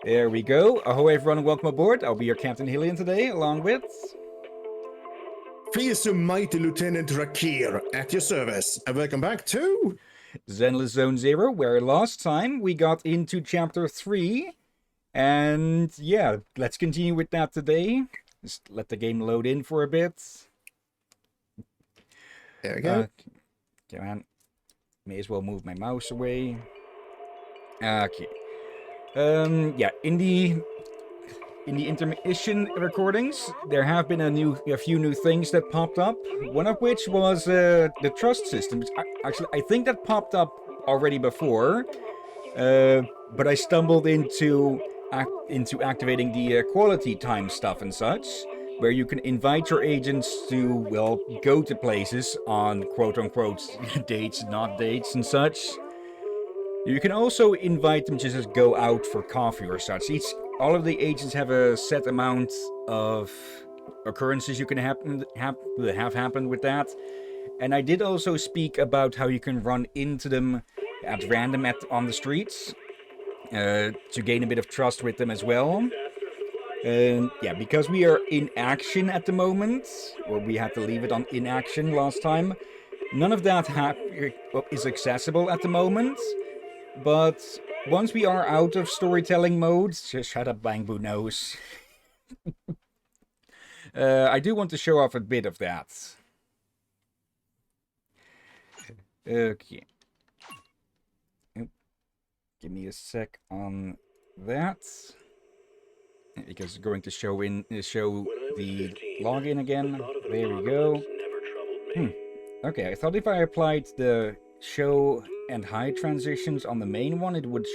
There we go. Ahoy everyone and welcome aboard. I'll be your Captain Hillyan today, along with... Fierce mighty Lieutenant Rakir at your service, and welcome back to... Zenless Zone Zero, where last time we got into Chapter 3. And yeah, let's continue with that today. Just let the game load in for a bit. There we go. Come on. May as well move my mouse away. Okay. Yeah, in the intermission recordings, there have been a few new things that popped up. One of which was the trust system. Actually, I think that popped up already before, but I stumbled into activating the quality time stuff and such, where you can invite your agents to, well, go to places on quote-unquote dates, not dates and such. You can also invite them to just go out for coffee or such. All of the agents have a set amount of occurrences you can have happen with that. And I did also speak about how you can run into them at random on the streets to gain a bit of trust with them as well. And yeah, because we are in action at the moment, or we had to leave it on inaction last time, none of that is accessible at the moment. But once we are out of storytelling mode, just shut up, Bang Boo Nose. I do want to show off a bit of that. Okay. Give me a sec on that. Because it's going to show the login again. There we go. Okay, I thought if I applied the show and hide transitions on the main one, it would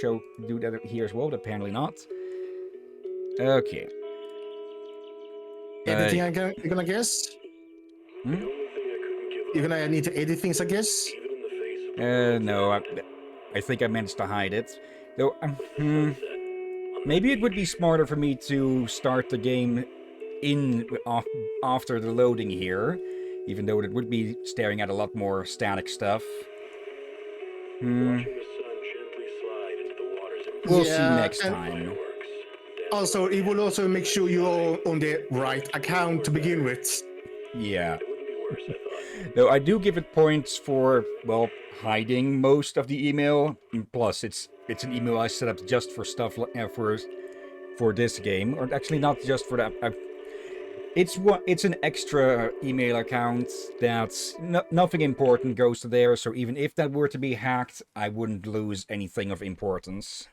do that here as well, but apparently not. Okay. Editing, you're gonna guess? Hmm? You're gonna need to edit things, I guess? No, I think I managed to hide it. Though, maybe it would be smarter for me to start the game after the loading here, even though it would be staring at a lot more static stuff. We'll see next time. Also, it will also make sure you're on the right account to begin with. Yeah. Though I do give it points for, well, hiding most of the email. Plus, it's an email I set up just for stuff for this game, or actually not just for that. It's an extra email account that's nothing important goes to there. So even if that were to be hacked, I wouldn't lose anything of importance.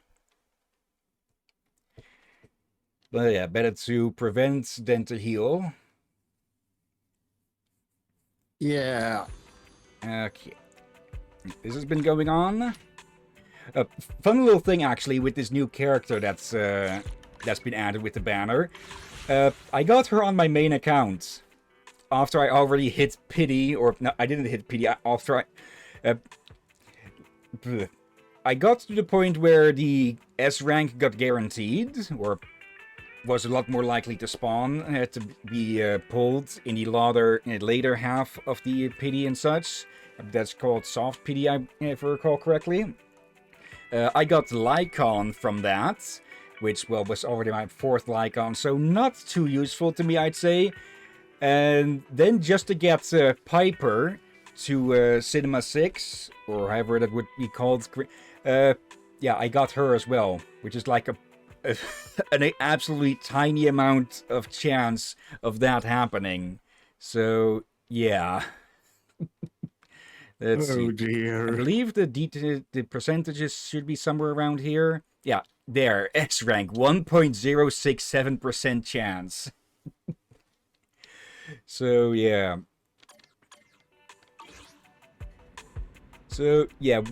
But yeah, better to prevent than to heal. Yeah. Okay. This has been going on. Fun little thing actually with this new character that's been added with the banner. I got her on my main account after I already hit pity, or no, I didn't hit pity. After I got to the point where the S rank got guaranteed, or was a lot more likely to spawn, to be pulled in the later half of the pity and such. That's called soft pity, if I recall correctly. I got Lycon from that, which, well, was already my 4th Lycon, so not too useful to me, I'd say. And then just to get Piper to Cinema 6, or however that would be called, yeah, I got her as well, which is like an absolutely tiny amount of chance of that happening. So, yeah. Let's see. Dear. I believe the percentages should be somewhere around here. Yeah, there. S rank, 1.067% chance. So, yeah. So, yeah.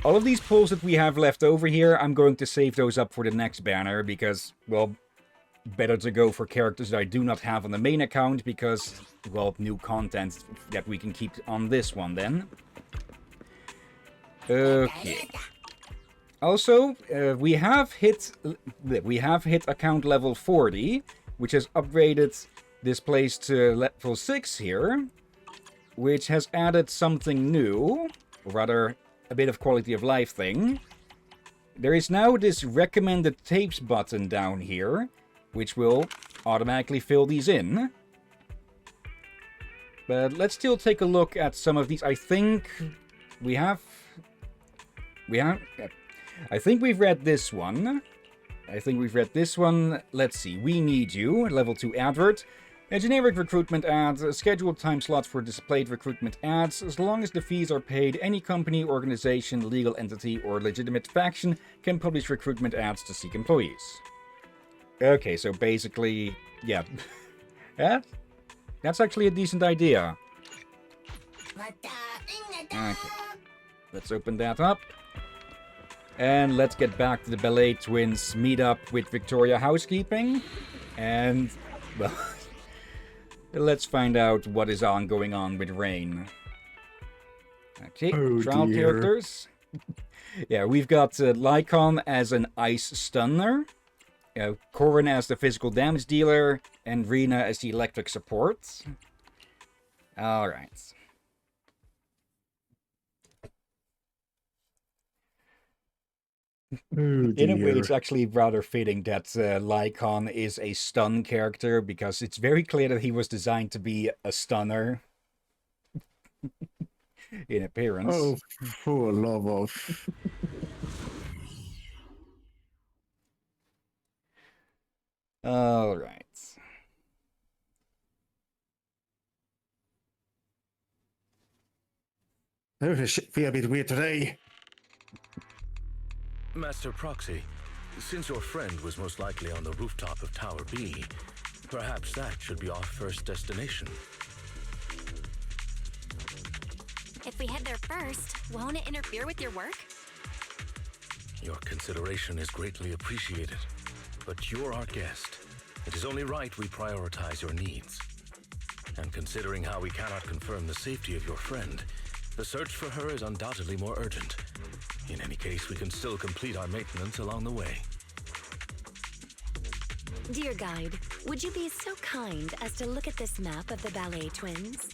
All of these pulls that we have left over here, I'm going to save those up for the next banner because, well, better to go for characters that I do not have on the main account because, well, new content that we can keep on this one then. Okay. Also, we have hit account level 40, which has upgraded this place to level 6 here, which has added something new, or rather a bit of quality of life thing. there is now this recommended tapes button down here, which will automatically fill these in. But let's still take a look at some of these. I think I think we've read this one. Let's see. We need you. Level 2 advert. A generic recruitment ad. Scheduled time slots for displayed recruitment ads. As long as the fees are paid, any company, organization, legal entity, or legitimate faction can publish recruitment ads to seek employees. Okay, so basically, yeah. Yeah? That's actually a decent idea. Okay. Let's open that up. And let's get back to the Ballet Twins meet up with Victoria Housekeeping. And, well, let's find out what is going on with Rain. Okay, trial characters. Yeah, we've got Lycon as an ice stunner. Corin as the physical damage dealer. And Rena as the electric support. Alright. In a way, it's actually rather fitting that Lycon is a stun character, because it's very clear that he was designed to be a stunner in appearance. Oh, for love of. Alright. It should feel a bit weird today. Master Proxy, since your friend was most likely on the rooftop of Tower B, perhaps that should be our first destination. If we head there first, won't it interfere with your work? Your consideration is greatly appreciated, but you're our guest. It is only right we prioritize your needs. And considering how we cannot confirm the safety of your friend, the search for her is undoubtedly more urgent. In any case, we can still complete our maintenance along the way. Dear guide, would you be so kind as to look at this map of the Ballet Twins?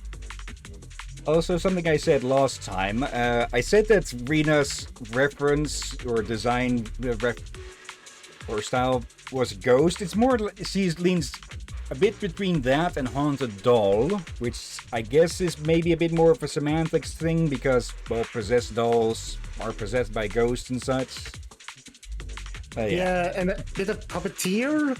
Also, something I said last time, I said that Rena's reference or design or style was Ghost. It's more, she leans a bit between that and Haunted Doll, which I guess is maybe a bit more of a semantics thing, because, well, possessed dolls are possessed by ghosts and such. Yeah, and a bit of puppeteer.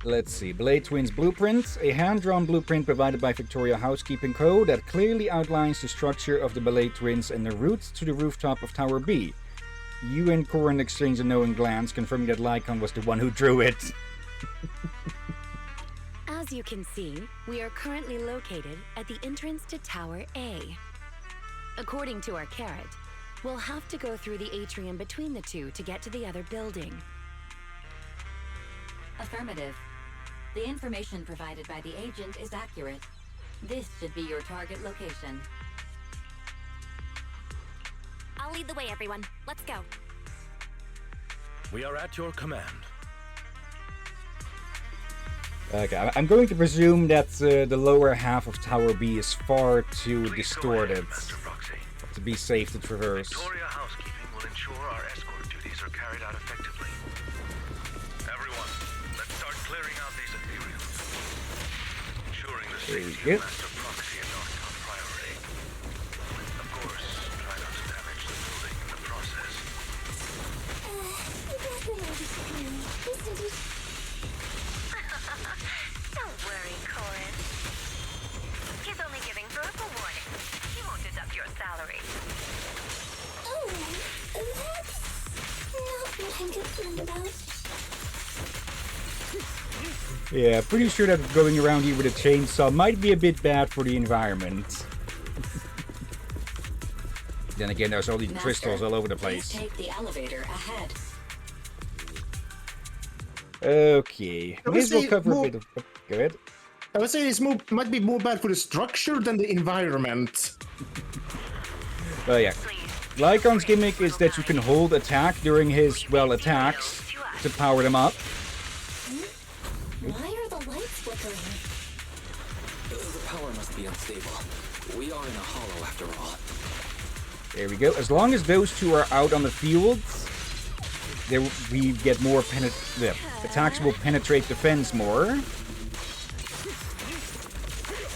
Let's see. Blade Twins Blueprint. A hand-drawn blueprint provided by Victoria Housekeeping Co. that clearly outlines the structure of the Ballet Twins and the route to the rooftop of Tower B. You and Corin exchange a knowing glance, confirming that Lycon was the one who drew it. As you can see, we are currently located at the entrance to Tower A. According to our carrot, we'll have to go through the atrium between the two to get to the other building. Affirmative. The information provided by the agent is accurate. This should be your target location. I'll lead the way, everyone. Let's go. We are at your command. Okay, I'm going to presume that the lower half of Tower B is far too distorted to be safe to traverse. Victoria Housekeeping will ensure our escort duties are carried out effectively. Everyone, let's start clearing out these ethereals. Ensuring the safety of Master Proxy and our top priority. Of course, try not to damage the building in the process. Don't worry, Corin. He's only giving verbal warning. He won't deduct your salary. Oh, that's not what I'm concerned about. Yeah, pretty sure that going around here with a chainsaw might be a bit bad for the environment. Then again, there's all these crystals all over the place. Please take the elevator ahead. Okay, I would may as well say cover a more- bit of... Go ahead. I would say this might be more bad for the structure than the environment. Well, yeah. Lycon's gimmick is that you can hold attack during his, well, attacks to power them up. Why are the lights flickering? The power must be unstable. We are in a hollow after all. There we go. As long as those two are out on the field, there we get more attacks will penetrate the fence more.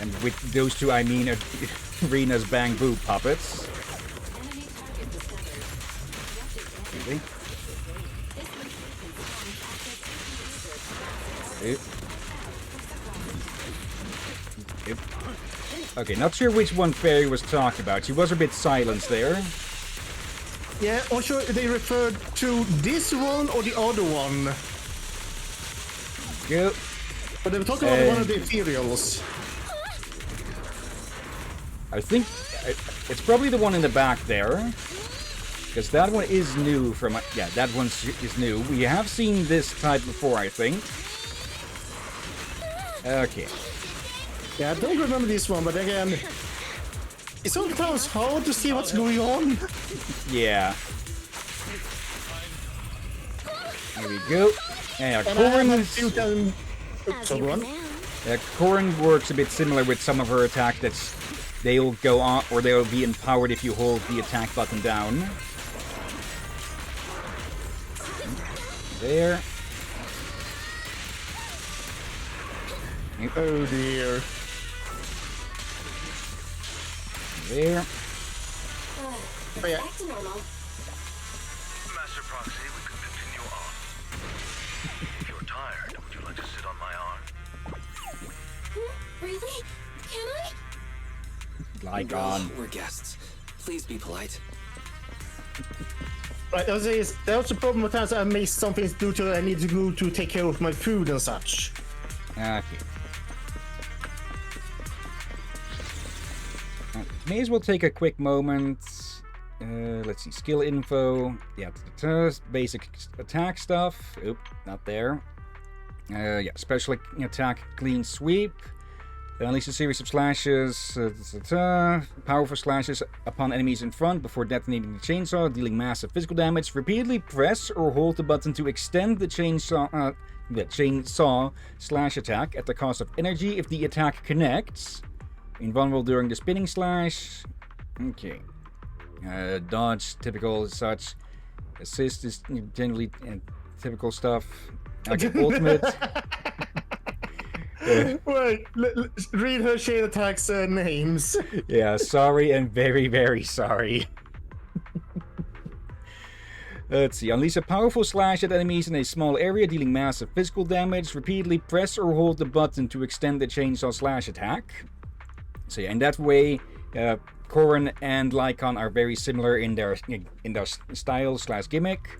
And with those two, I mean Rena's bamboo puppets. Enemy target discovered. Yep. Okay, not sure which one Fairy was talking about. She was a bit silenced there. Yeah, or sure they referred to this one or the other one. Go. But they were talking about one of the ethereals. I think it's probably the one in the back there. Because that one is new from... Yeah, that one is new. We have seen this type before, I think. Okay. Yeah, I don't remember this one, but again, it's sometimes hard to see what's going on. Yeah. Here we go. Yeah, And I have a few times... As So you go on. command. Corrin works a bit similar with some of her attacks. They'll go on, or they'll be empowered if you hold the attack button down. There. Oh dear. There. Oh, yeah. Back to normal. Master Proxy, we could continue on. If you're tired, would you like to sit on my arm? Really? Can I? Like on. We're guests. Please be polite. Right, that's the problem with times I miss something due to I need to go to take care of my food and such. Okay. May as well take a quick moment. Let's see, skill info. Yeah, basic attack stuff. Oop, not there. Yeah, special attack, clean sweep. Unleash a series of slashes. Powerful slashes upon enemies in front before detonating the chainsaw, dealing massive physical damage. Repeatedly press or hold the button to extend the chainsaw slash attack at the cost of energy if the attack connects. Invulnerable during the spinning slash. Okay. Dodge, typical such. Assist is generally typical stuff. Okay, ultimate. Wait, read her chain attacks names. Yeah, sorry and very, very sorry. Let's see. Unleash a powerful slash at enemies in a small area, dealing massive physical damage. Repeatedly press or hold the button to extend the chainsaw slash attack. So yeah, in that way, Corrin and Lycon are very similar in their style slash gimmick.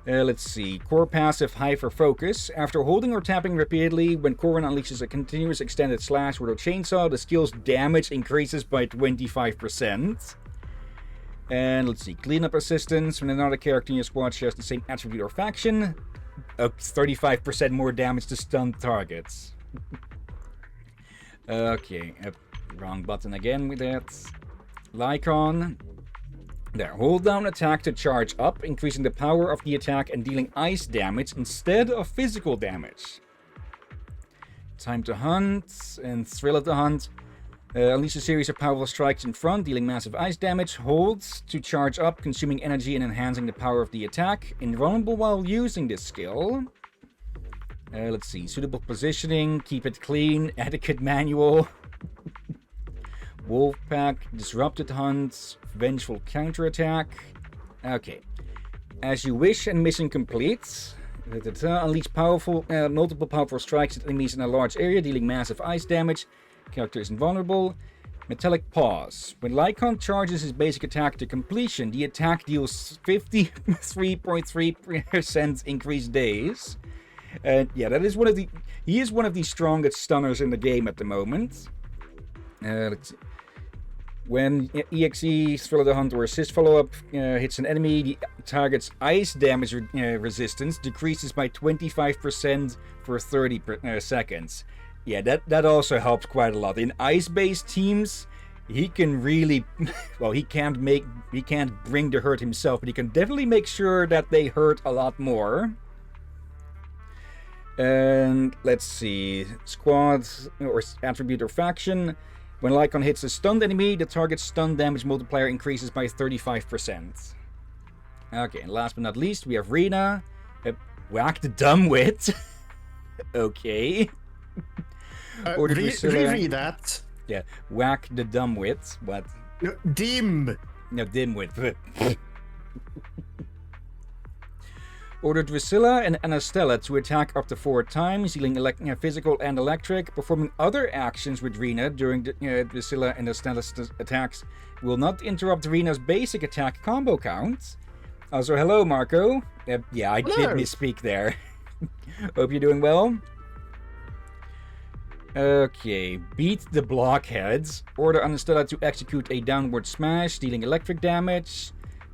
Let's see. Core passive Hyper Focus. After holding or tapping repeatedly, when Corrin unleashes a continuous extended slash with a chainsaw, the skill's damage increases by 25%. And let's see. Cleanup Assistance. When another character in your squad shares the same attribute or faction, 35% more damage to stunned targets. Okay. Wrong button again with that. Lycon. There, hold down attack to charge up, increasing the power of the attack and dealing ice damage instead of physical damage. Time to hunt and thrill at the hunt. Unleash a series of powerful strikes in front, dealing massive ice damage. Hold to charge up, consuming energy and enhancing the power of the attack. Invulnerable while using this skill. Let's see, suitable positioning, keep it clean, etiquette manual. Wolfpack, disrupted hunts, vengeful counterattack. Okay. As you wish and mission complete. Unleash multiple powerful strikes at enemies in a large area, dealing massive ice damage. Character is invulnerable. Metallic Pause. When Lycon charges his basic attack to completion, the attack deals 53.3% increased days. And yeah, that is he is one of the strongest stunners in the game at the moment. Let's see. When EXE, Thrill of the Hunt, or Assist follow-up hits an enemy, the target's ice damage resistance decreases by 25% for 30 seconds. Yeah, that also helps quite a lot. In ice-based teams, he can really... Well, he can't bring the hurt himself, but he can definitely make sure that they hurt a lot more. And let's see. Squad, or attribute or faction. When Lycon hits a stunned enemy, the target's stun damage multiplier increases by 35%. Okay, and last but not least, we have Rena. Whack the Dumbwit. Okay. Reread that. Yeah, whack the Dumbwit. What? No, dim. No, Dimwit. Ordered Drusilla and Anastella to attack up to 4 times, dealing physical and electric. Performing other actions with Rena during Drusilla and Anastella's attacks will not interrupt Rena's basic attack combo count. Also, hello, Marco. Yeah, I did misspeak there. Hope you're doing well. Okay, beat the blockheads. Order Anastella to execute a downward smash, dealing electric damage.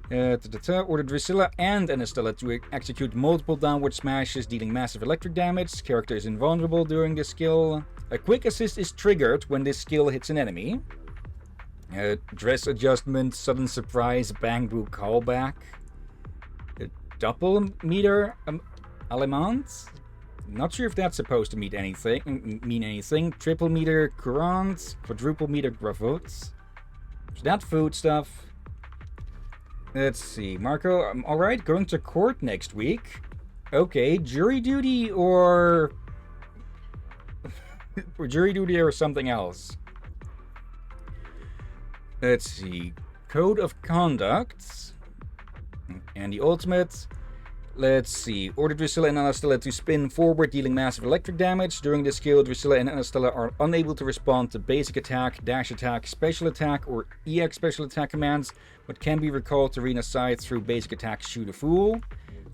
Order Drusilla and Anastella to execute multiple downward smashes, dealing massive electric damage. Character is invulnerable during this skill. A quick assist is triggered when this skill hits an enemy. Dress adjustment, sudden surprise, bang boo callback. Doppelmeter element. Not sure if that's supposed to mean anything. Triple meter courant, quadruple meter bravots. So that food stuff. Let's see, Marco. All right, going to court next week. Okay, jury duty or jury duty or something else. Let's see, code of conduct and the ultimate. Let's see. Order Drusilla and Anastella to spin forward, dealing massive electric damage. During this skill, Drusilla and Anastella are unable to respond to basic attack, dash attack, special attack, or EX special attack commands, but can be recalled to Rena's side through basic attack Shoot a Fool.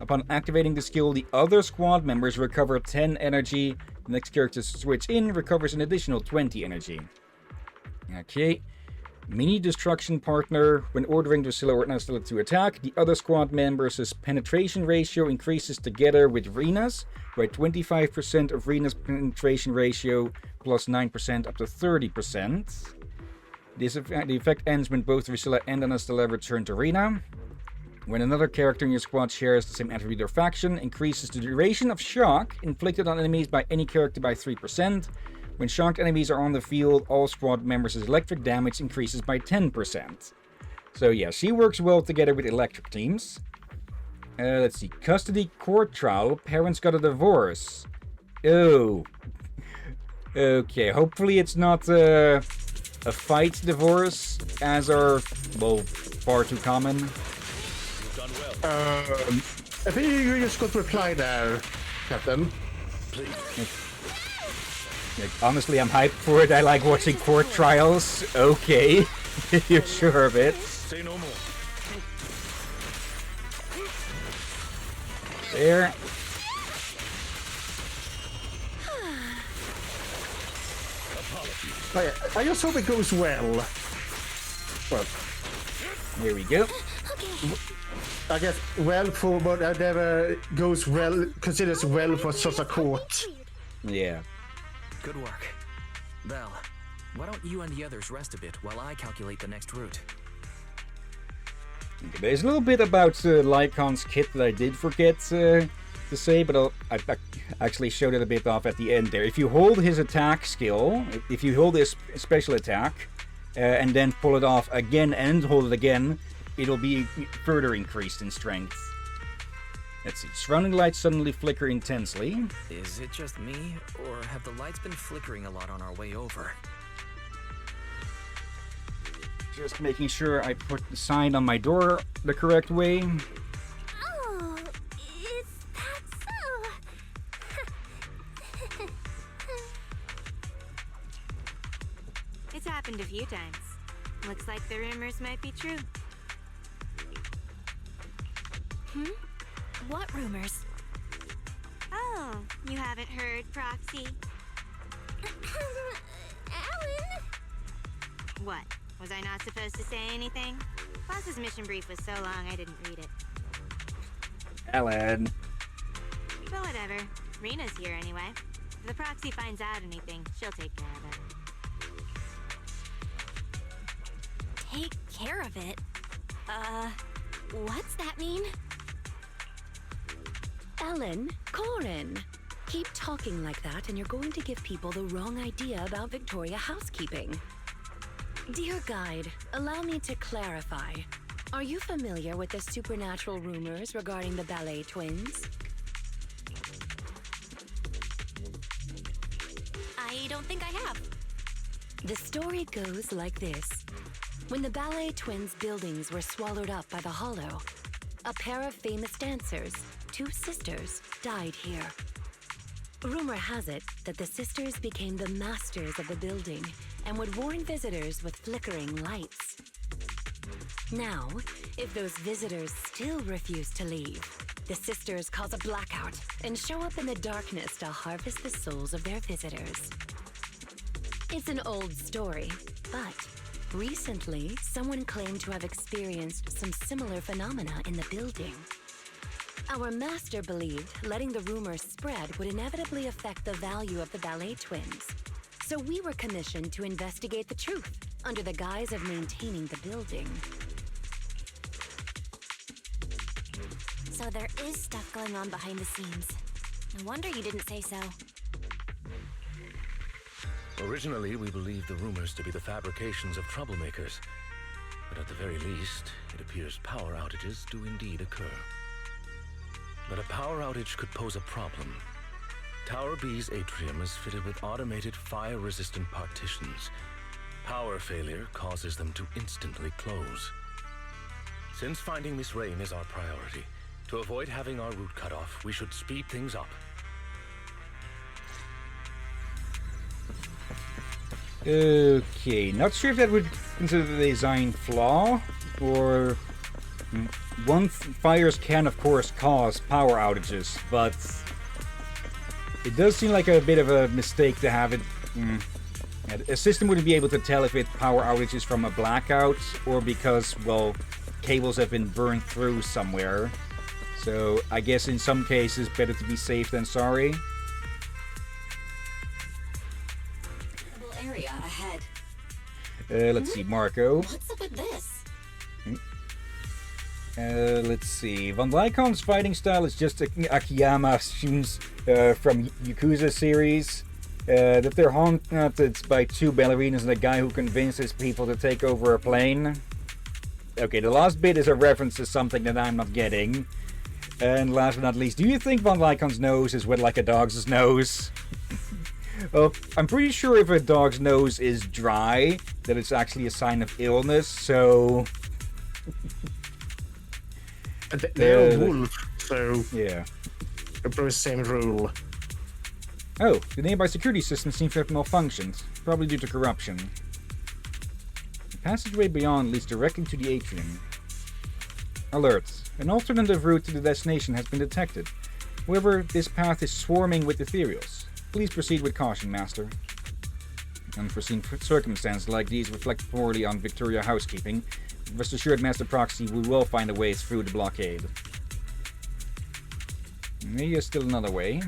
Upon activating the skill, the other squad members recover 10 energy. The next character to switch in recovers an additional 20 energy. Okay. Mini Destruction Partner. When ordering Drusilla or Anastella to attack, the other squad members' penetration ratio increases together with Rena's by 25% of Rena's penetration ratio plus 9% up to 30%. The effect ends when both Drusilla and Anastella return to Rena. When another character in your squad shares the same attribute or faction, increases the duration of shock inflicted on enemies by any character by 3%. When shocked enemies are on the field, all squad members' electric damage increases by 10%. So yeah, she works well together with electric teams. Let's see. Custody court trial. Parents got a divorce. Oh. Okay, hopefully it's not a fight divorce, as are, well, far too common. I think you just got to reply there, Captain. Honestly, I'm hyped for it. I like watching court trials. Okay, if you're sure of it. Say no more. There. Oh, yeah. I just hope it goes well. Well, Here we go. I guess well for, but it never goes well, considers well for such a court. Yeah. Good work. Val, why don't you and the others rest a bit while I calculate the next route? There's a little bit about Lycon's kit that I did forget to say, but I actually showed it a bit off at the end there. If you hold his attack skill, if you hold his special attack, and then pull it off again and hold it again, it'll be further increased in strength. Let's see. Surrounding lights suddenly flicker intensely. Is it just me, or have the lights been flickering a lot on our way over? Just making sure I put the sign on my door the correct way. Oh, is that so? It's happened a few times. Looks like the rumors might be true. What rumors? Oh, you haven't heard, Proxy? Alan? What? Was I not supposed to say anything? Boss's mission brief was so long I didn't read it. Alan. But whatever. Rena's here anyway. If the Proxy finds out anything, she'll take care of it. Take care of it? What's that mean? Ellen, Corin, keep talking like that and you're going to give people the wrong idea about Victoria housekeeping. Dear guide, allow me to clarify. Are you familiar with the supernatural rumors regarding the ballet twins? I don't think I have. The story goes like this. When the ballet twins' buildings were swallowed up by the Hollow, a pair of famous dancers, two sisters, died here. Rumor has it that the sisters became the masters of the building and would warn visitors with flickering lights. Now, if those visitors still refuse to leave, the sisters cause a blackout and show up in the darkness to harvest the souls of their visitors. It's an old story, but recently, someone claimed to have experienced some similar phenomena in the building. Our master believed letting the rumors spread would inevitably affect the value of the ballet twins. So we were commissioned to investigate the truth under the guise of maintaining the building. So there is stuff going on behind the scenes. No wonder you didn't say so. Originally, we believed the rumors to be the fabrications of troublemakers. But at the very least, it appears power outages do indeed occur. But a power outage could pose a problem. Tower B's atrium is fitted with automated fire-resistant partitions. Power failure causes them to instantly close. Since finding Miss Rain is our priority, to avoid having our route cut off, we should speed things up. Okay, not sure if that would consider the design flaw, or... fires can, of course, cause power outages, but... it does seem like a bit of a mistake to have it... A system wouldn't be able to tell if it power outages from a blackout, or because, well, cables have been burned through somewhere. So, I guess in some cases, better to be safe than sorry. Area ahead. Let's see, Marco. What's up with this? Let's see. Von Lycon's fighting style is just Akiyama Shun's from Yakuza series. That they're haunted by two ballerinas and a guy who convinces people to take over a plane. Okay, the last bit is a reference to something that I'm not getting. And last but not least, do you think Von Lycon's nose is wet like a dog's nose? Well, I'm pretty sure if a dog's nose is dry, that it's actually a sign of illness, so... They're wolf, so... yeah. Probably the same rule. Oh, the nearby security system seems to have malfunctioned, probably due to corruption. The passageway beyond leads directly to the atrium. Alert. An alternative route to the destination has been detected. However, this path is swarming with ethereals. Please proceed with caution, Master. Unforeseen circumstances like these reflect poorly on Victoria housekeeping. Rest assured, Master Proxy, we will find a way through the blockade. Maybe there's still another way.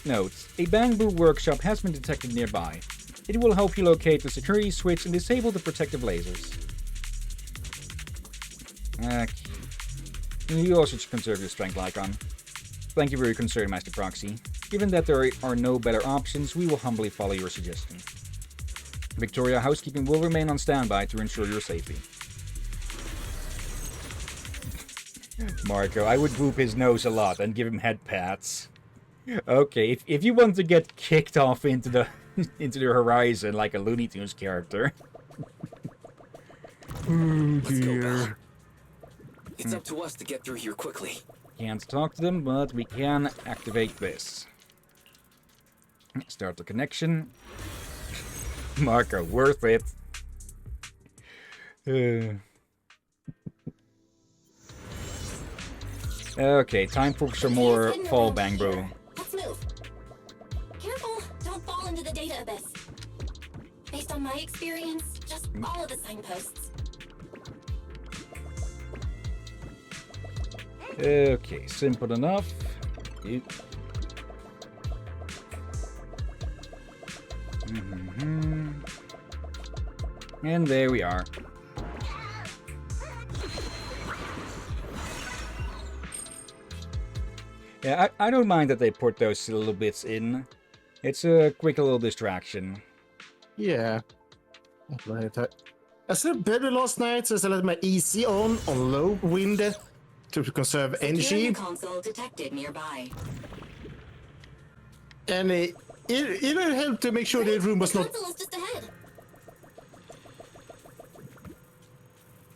Note, a bamboo workshop has been detected nearby. It will help you locate the security switch and disable the protective lasers. You also should conserve your strength, Lycon. Thank you for your concern, Master Proxy. Given that there are no better options, we will humbly follow your suggestion. Victoria Housekeeping will remain on standby to ensure your safety. Marco, I would boop his nose a lot and give him head pats. Okay, if you want to get kicked off into the into the horizon like a Looney Tunes character. Oh Let's go, Belle. dear. It's up to us to get through here quickly. Can't talk to them, but we can activate this. Start the connection. Marco, worth it. Okay, time for some more fall bang, bro. Let's move. Careful, don't fall into the data abyss. Based on my experience, just follow the signposts. Okay, simple enough. And there we are. Yeah, I don't mind that they put those little bits in. It's a quick little distraction. Yeah. I slept better last night, so I left my AC on low wind to conserve energy. Security console detected nearby. And it helped to make sure the room was the not... console is just ahead.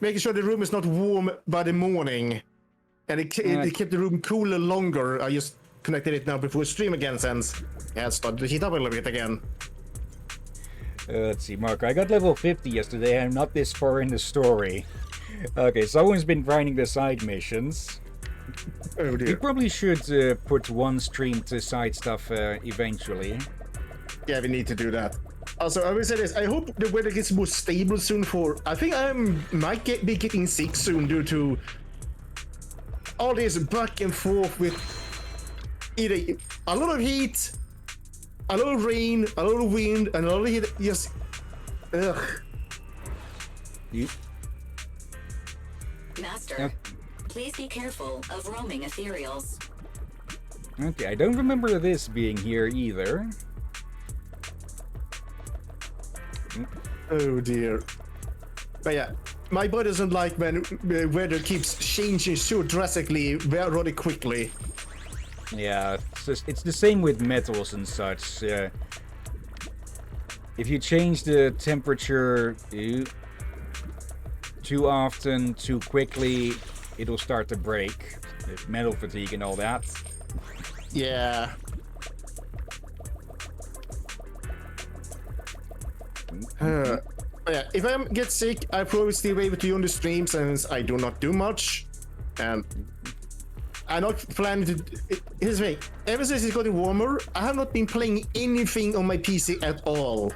Making sure the room is not warm by the morning. And it kept the room cooler longer. I just connected it now before stream again since it started to heat up a little bit again. Let's see, Mark. I got level 50 yesterday. I'm not this far in the story. Okay, someone's been grinding the side missions. Oh dear. We probably should put one stream to side stuff eventually. Yeah, we need to do that. Also, I will say this. I hope the weather gets more stable soon I think I might be getting sick soon due to all this back and forth with either a lot of heat, a lot of rain, a lot of wind, and a lot of heat. Yes. Ugh. Master, please be careful of roaming ethereals. Okay, I don't remember this being here either. Oh dear. But yeah, my body doesn't like when the weather keeps changing so drastically very quickly. Yeah, it's the same with metals and such. If you change the temperature too often, too quickly, it'll start to break. Metal fatigue and all that. Yeah. Yeah, if I get sick, I probably still be able to on the stream since I do not do much. And I'm not planning to... Here's the thing. Ever since it's gotten warmer, I have not been playing anything on my PC at all.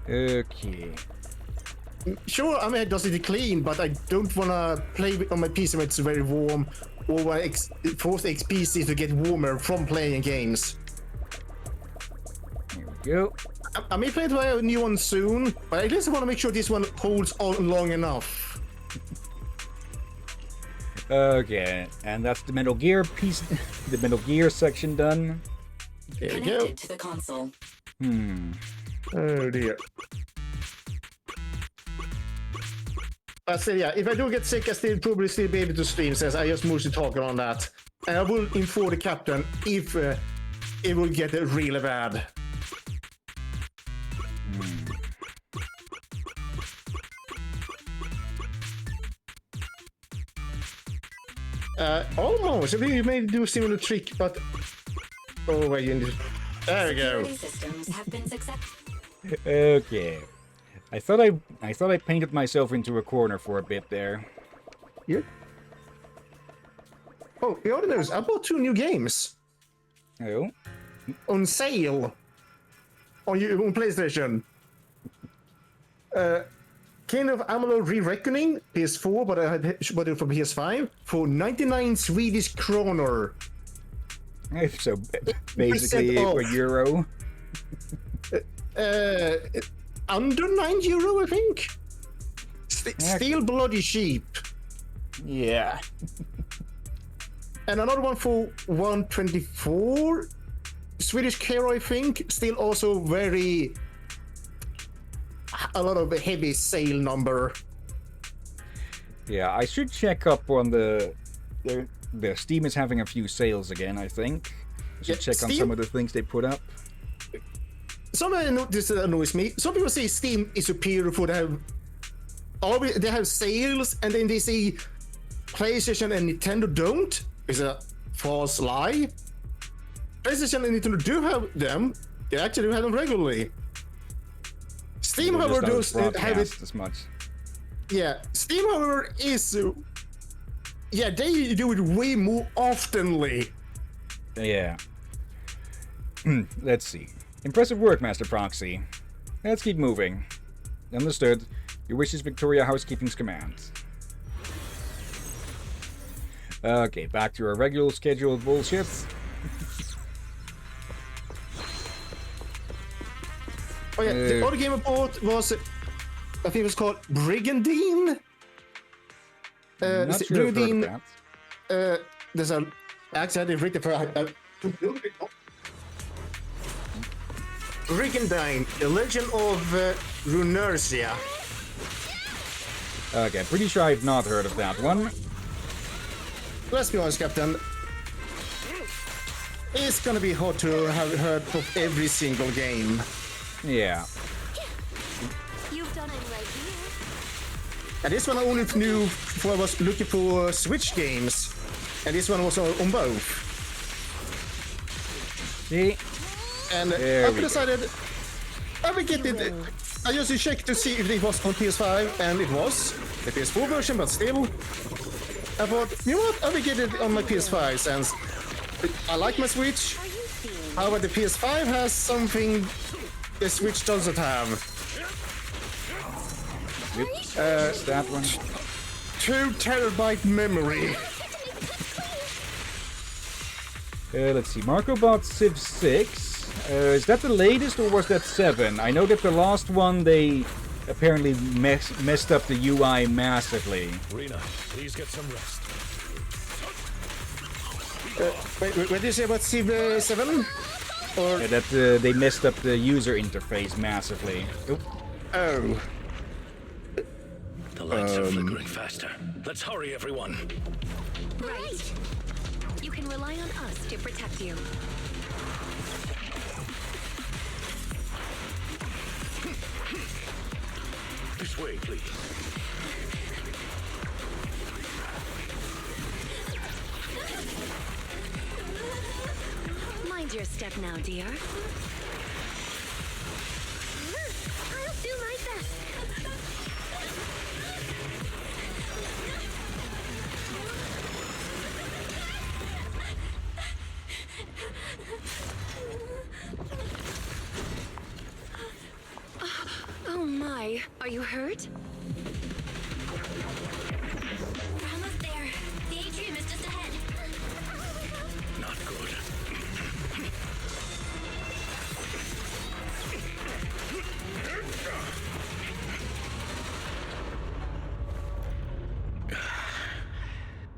Okay. Sure, I mean, it does it clean, but I don't want to play on my PC when it's very warm or when I force the PC to get warmer from playing games. Here we go. I may plan to buy a new one soon, but at least I want to make sure this one holds on long enough. Okay, and that's the Metal Gear piece, the Metal Gear section done. There we go. Connected to the console. Oh dear. But still, yeah, if I do get sick, I still probably still be able to stream, since I just mostly talk around that. And I will inform the captain if it will get really bad. Almost. I think you may do a similar trick, but... Oh, wait, you need... There we go. Security systems have been successful. Okay. I thought I painted myself into a corner for a bit there. Yeah. Oh, the other news. I bought 2 new games. Oh? On sale. On PlayStation. Kind of Amalur Re-Reckoning, PS4, but I had bought it from PS5 for 99 Swedish kronor. So basically €1. Under €9, I think. Still bloody cheap. Yeah. And another one for 124 Swedish kronor, I think. Still also very... a lot of heavy sale number. Yeah, I should check up on the Steam is having a few sales again, I think. I should check on some of the things they put up. This annoys me. Some people say Steam is superior for they have sales, and then they say PlayStation and Nintendo don't. It's a false lie. PlayStation and Nintendo do have them. They actually do have them regularly. Steam, however, does have it as much. Yeah, Steam, however, is yeah, they do it way more oftenly. Yeah. Let's see. Impressive work, Master Proxy. Let's keep moving. Understood. Your wish is Victoria Housekeeping's command. Okay, back to our regular scheduled bullshit. Oh yeah, the other game I bought was, I think it was called Brigandine. Not sure Brigandine. I've heard of There's a actually I did written for. Rickendine, The Legend of Runersia. Okay, pretty sure I've not heard of that one. Let's be honest, Captain. It's gonna be hard to have heard of every single game. Yeah. You've done it right here. And this one I only knew before I was looking for Switch games. And this one was on both. See? And There I we go. decided I will get it. I just checked to see if it was on PS5, and it was the PS4 version, but still. I thought, you know what? I will get it on my PS5 since I like my Switch. However, the PS5 has something the Switch doesn't have. It's that one. 2 terabyte memory. Let's see. Marco bought Civ 6. Is that the latest or was that 7? I know that the last one they apparently messed up the UI massively. Rena, please get some rest. Wait, what did you say about Civ 7? Or... Yeah, that they messed up the user interface massively. Oop. Oh. The lights are flickering faster. Let's hurry, everyone. Right. You can rely on us to protect you. This way, please. Mind your step now, dear. I'll do my best. Oh my, are you hurt? We're almost there. The atrium is just ahead. Not good.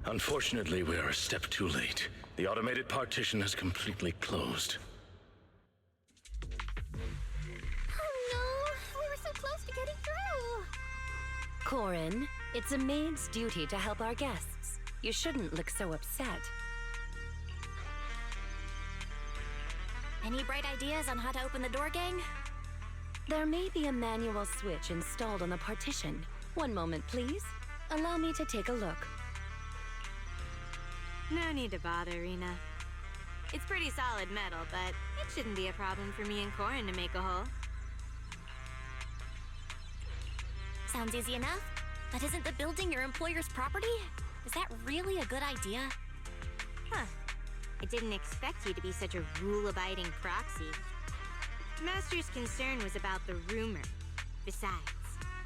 Unfortunately, we are a step too late. The automated partition has completely closed. Oh no! We were so close to getting through! Corin, it's a maid's duty to help our guests. You shouldn't look so upset. Any bright ideas on how to open the door, gang? There may be a manual switch installed on the partition. One moment, please. Allow me to take a look. No need to bother, Rena. It's pretty solid metal, but it shouldn't be a problem for me and Corin to make a hole. Sounds easy enough. But isn't the building your employer's property? Is that really a good idea? Huh. I didn't expect you to be such a rule-abiding proxy. Master's concern was about the rumor. Besides,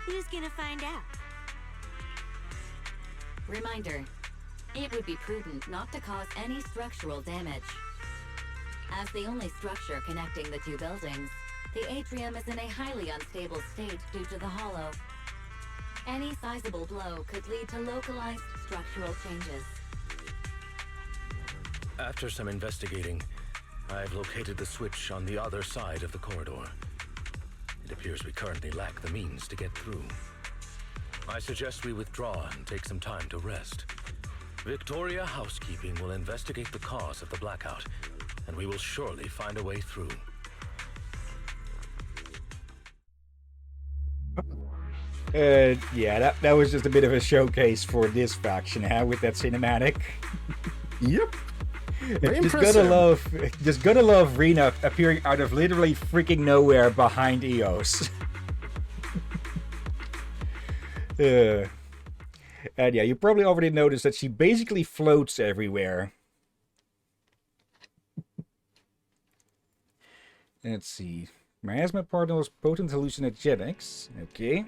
who's gonna find out? Reminder, it would be prudent not to cause any structural damage. As the only structure connecting the two buildings, the atrium is in a highly unstable state due to the hollow. Any sizable blow could lead to localized structural changes. After some investigating, I've located the switch on the other side of the corridor. It appears we currently lack the means to get through. I suggest we withdraw and take some time to rest. Victoria Housekeeping will investigate the cause of the blackout, and we will surely find a way through. Yeah, that was just a bit of a showcase for this faction, huh, with that cinematic. Yep. Very Just impressive. gotta love Rena appearing out of literally freaking nowhere behind Eos. And yeah, you probably already noticed that she basically floats everywhere. Let's see. Miasma particles, potent hallucinogenics. Okay.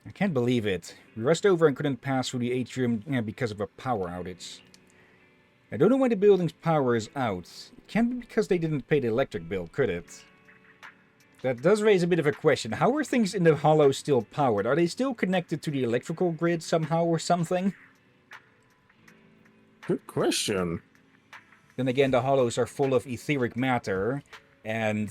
I can't believe it. We rushed over and couldn't pass through the atrium because of a power outage. I don't know why the building's power is out. It can't be because they didn't pay the electric bill, could it? That does raise a bit of a question. How are things in the hollow still powered? Are they still connected to the electrical grid somehow or something? Good question. Then again, the hollows are full of etheric matter, and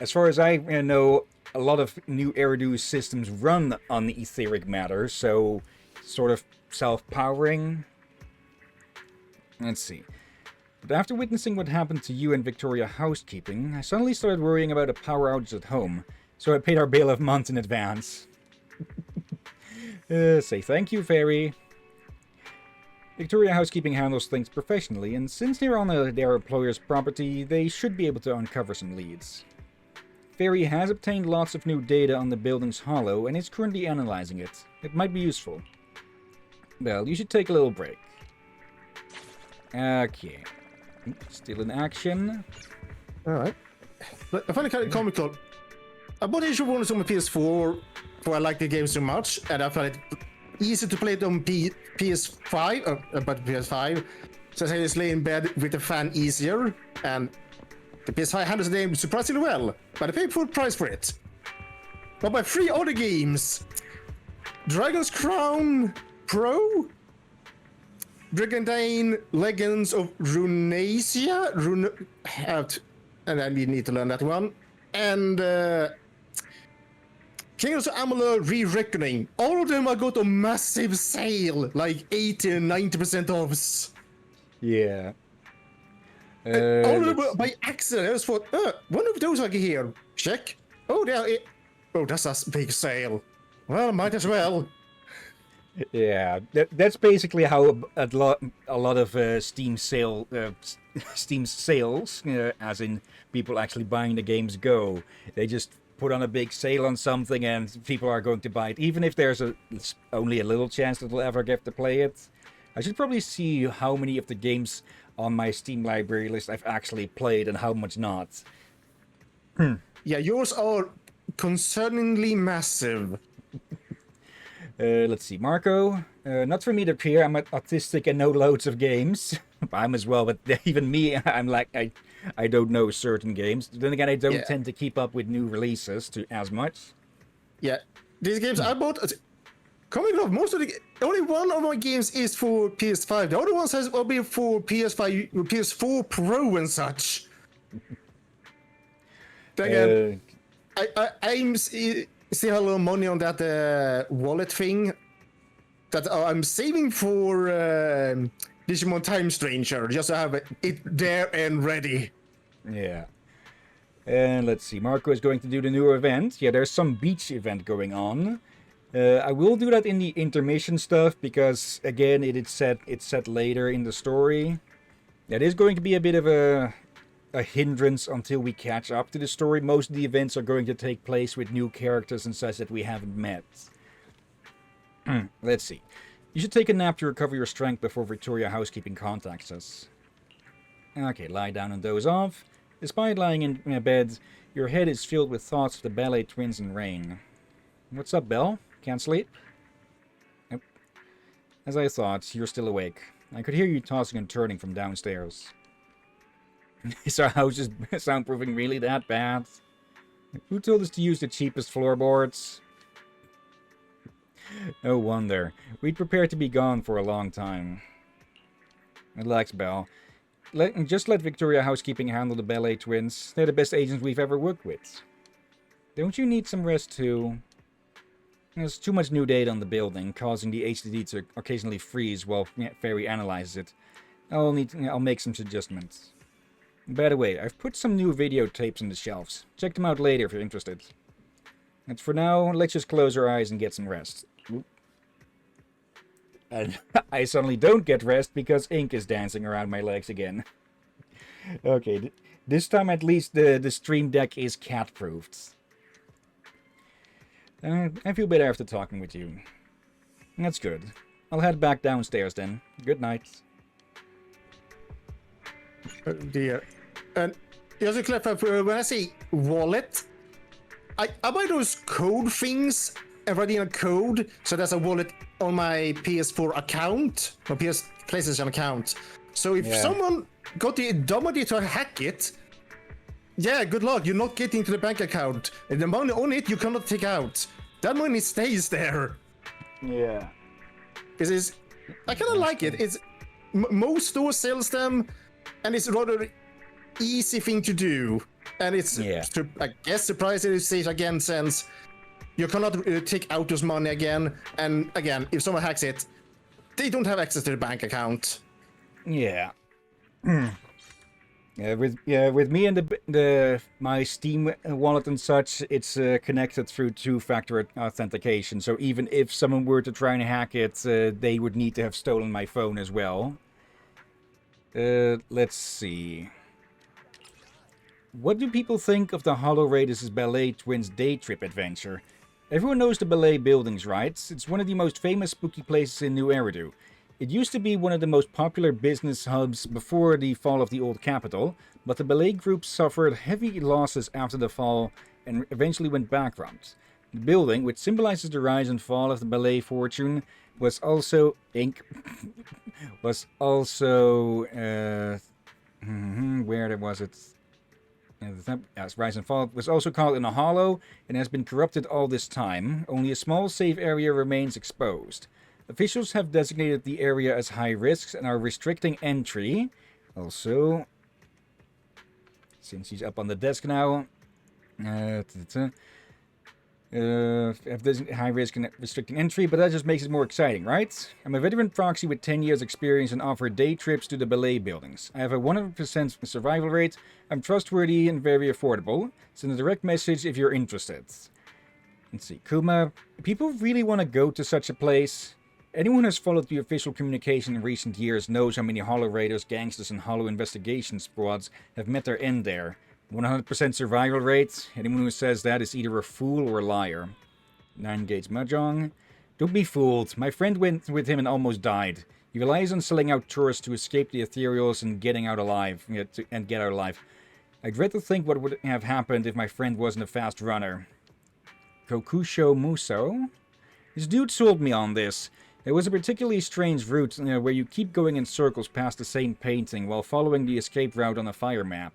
as far as I know, a lot of new Eridu systems run on the etheric matter, so sort of self-powering. Let's see. But after witnessing what happened to you and Victoria housekeeping, I suddenly started worrying about a power outage at home, so I paid our bailiff months in advance. Say thank you, Fairy. Victoria Housekeeping handles things professionally, and since they're on their employer's property, they should be able to uncover some leads. Fairy has obtained lots of new data on the building's hollow and is currently analyzing it. It might be useful. Well, you should take a little break. Okay. Still in action. Alright. I find it kind of comical. I bought Age of Wonders on my PS4 for I like the game so much, and I found it easy to play it on PS5, but PS5. So I just lay in bed with the fan easier, and the PS5 handles the game surprisingly well, but I paid full price for it. But my 3 other games: Dragon's Crown Pro, Brigandine Legends of Runasia, and I need to learn that one, and Kingdoms of Amalur Re-Reckoning. All of them I got a massive sale, like 80 and 90% offs. Yeah. All of them were by accident. I just thought, one of those I can hear. Check. Oh, that's a big sale. Well, might as well. Yeah, that's basically how a lot of Steam sales, as in people actually buying the games, go. They just put on a big sale on something, and people are going to buy it, even if there's only a little chance that they'll ever get to play it. I should probably see how many of the games on my Steam library list I've actually played and how much not. Yeah, yours are concerningly massive. Let's see, Marco. Not for me to appear. I'm autistic and know loads of games. I'm as well, but even me, I'm like, I don't know certain games. Then again, I don't tend to keep up with new releases as much. Yeah, these games I bought. Coming off, most of only one of my games is for PS5. The other ones will be for PS5, PS4 Pro and such. Then again, I'm still a little money on that wallet thing that I'm saving for Digimon Time Stranger, just to have it there and ready. Yeah. And let's see, Marco is going to do the new event. Yeah, there's some beach event going on. I will do that in the intermission stuff because, again, it's set later in the story. That is going to be a bit of a hindrance until we catch up to the story. Most of the events are going to take place with new characters and such that we haven't met. Let's see. You should take a nap to recover your strength before Victoria Housekeeping contacts us. Okay, lie down and doze off. Despite lying in bed, your head is filled with thoughts of the ballet twins and Rain. What's up, Belle? Can't sleep? Yep. As I thought, you're still awake. I could hear you tossing and turning from downstairs. Is our house's soundproofing really that bad? Who told us to use the cheapest floorboards? No wonder. We'd prepared to be gone for a long time. Relax, Belle. Just let Victoria Housekeeping handle the ballet twins. They're the best agents we've ever worked with. Don't you need some rest too? There's too much new data on the building, causing the HDD to occasionally freeze while Fairy analyzes it. I'll make some adjustments. By the way, I've put some new videotapes on the shelves. Check them out later if you're interested. And for now, let's just close our eyes and get some rest. And I suddenly don't get rest because ink is dancing around my legs again. Okay, this time at least the stream deck is cat-proofed. I feel better after talking with you. That's good. I'll head back downstairs then. Good night. Oh dear. And just to clarify, when I say wallet, I buy those code things and write in a code, so there's a wallet on my PS4 account, or PlayStation account. So if someone got the dumb idea to hack it, yeah, good luck. You're not getting to the bank account. And the money on it you cannot take out. That money stays there. Yeah. I kind of like it. It's most stores sells them, and it's a rather easy thing to do. And it's, Yeah. I guess, surprisingly safe again, since you cannot take out those money again. And again, if someone hacks it, they don't have access to the bank account. Yeah. With me and my Steam wallet and such, it's connected through two-factor authentication. So even if someone were to try and hack it, they would need to have stolen my phone as well. Let's see. What do people think of the Hollow Raiders' Ballet Twins day trip adventure? Everyone knows the Ballet buildings, right? It's one of the most famous spooky places in New Eridu. It used to be one of the most popular business hubs before the fall of the old capital, but the Ballet group suffered heavy losses after the fall and eventually went bankrupt. The building, which symbolizes the rise and fall of the Ballet fortune, was also where was it? As Rise and Fall was also called in a hollow and has been corrupted all this time. Only a small safe area remains exposed. Officials have designated the area as high risk and are restricting entry. Also, since he's up on the desk now, have designated high risk and restricting entry, but that just makes it more exciting, right? I'm a veteran proxy with 10 years experience and offer day trips to the Ballet buildings. I have a 100% survival rate. I'm trustworthy and very affordable. Send a direct message if you're interested. Let's see, Kuma. People really want to go to such a place? Anyone who has followed the official communication in recent years knows how many Hollow Raiders, gangsters, and Hollow investigation squads have met their end there. 100% survival rate. Anyone who says that is either a fool or a liar. 9 Gates Mahjong. Don't be fooled. My friend went with him and almost died. He relies on selling out tourists to escape the ethereals and get out alive. I dread to think what would have happened if my friend wasn't a fast runner. Kokusho Muso. This dude sold me on this. It was a particularly strange route where you keep going in circles past the same painting while following the escape route on a fire map.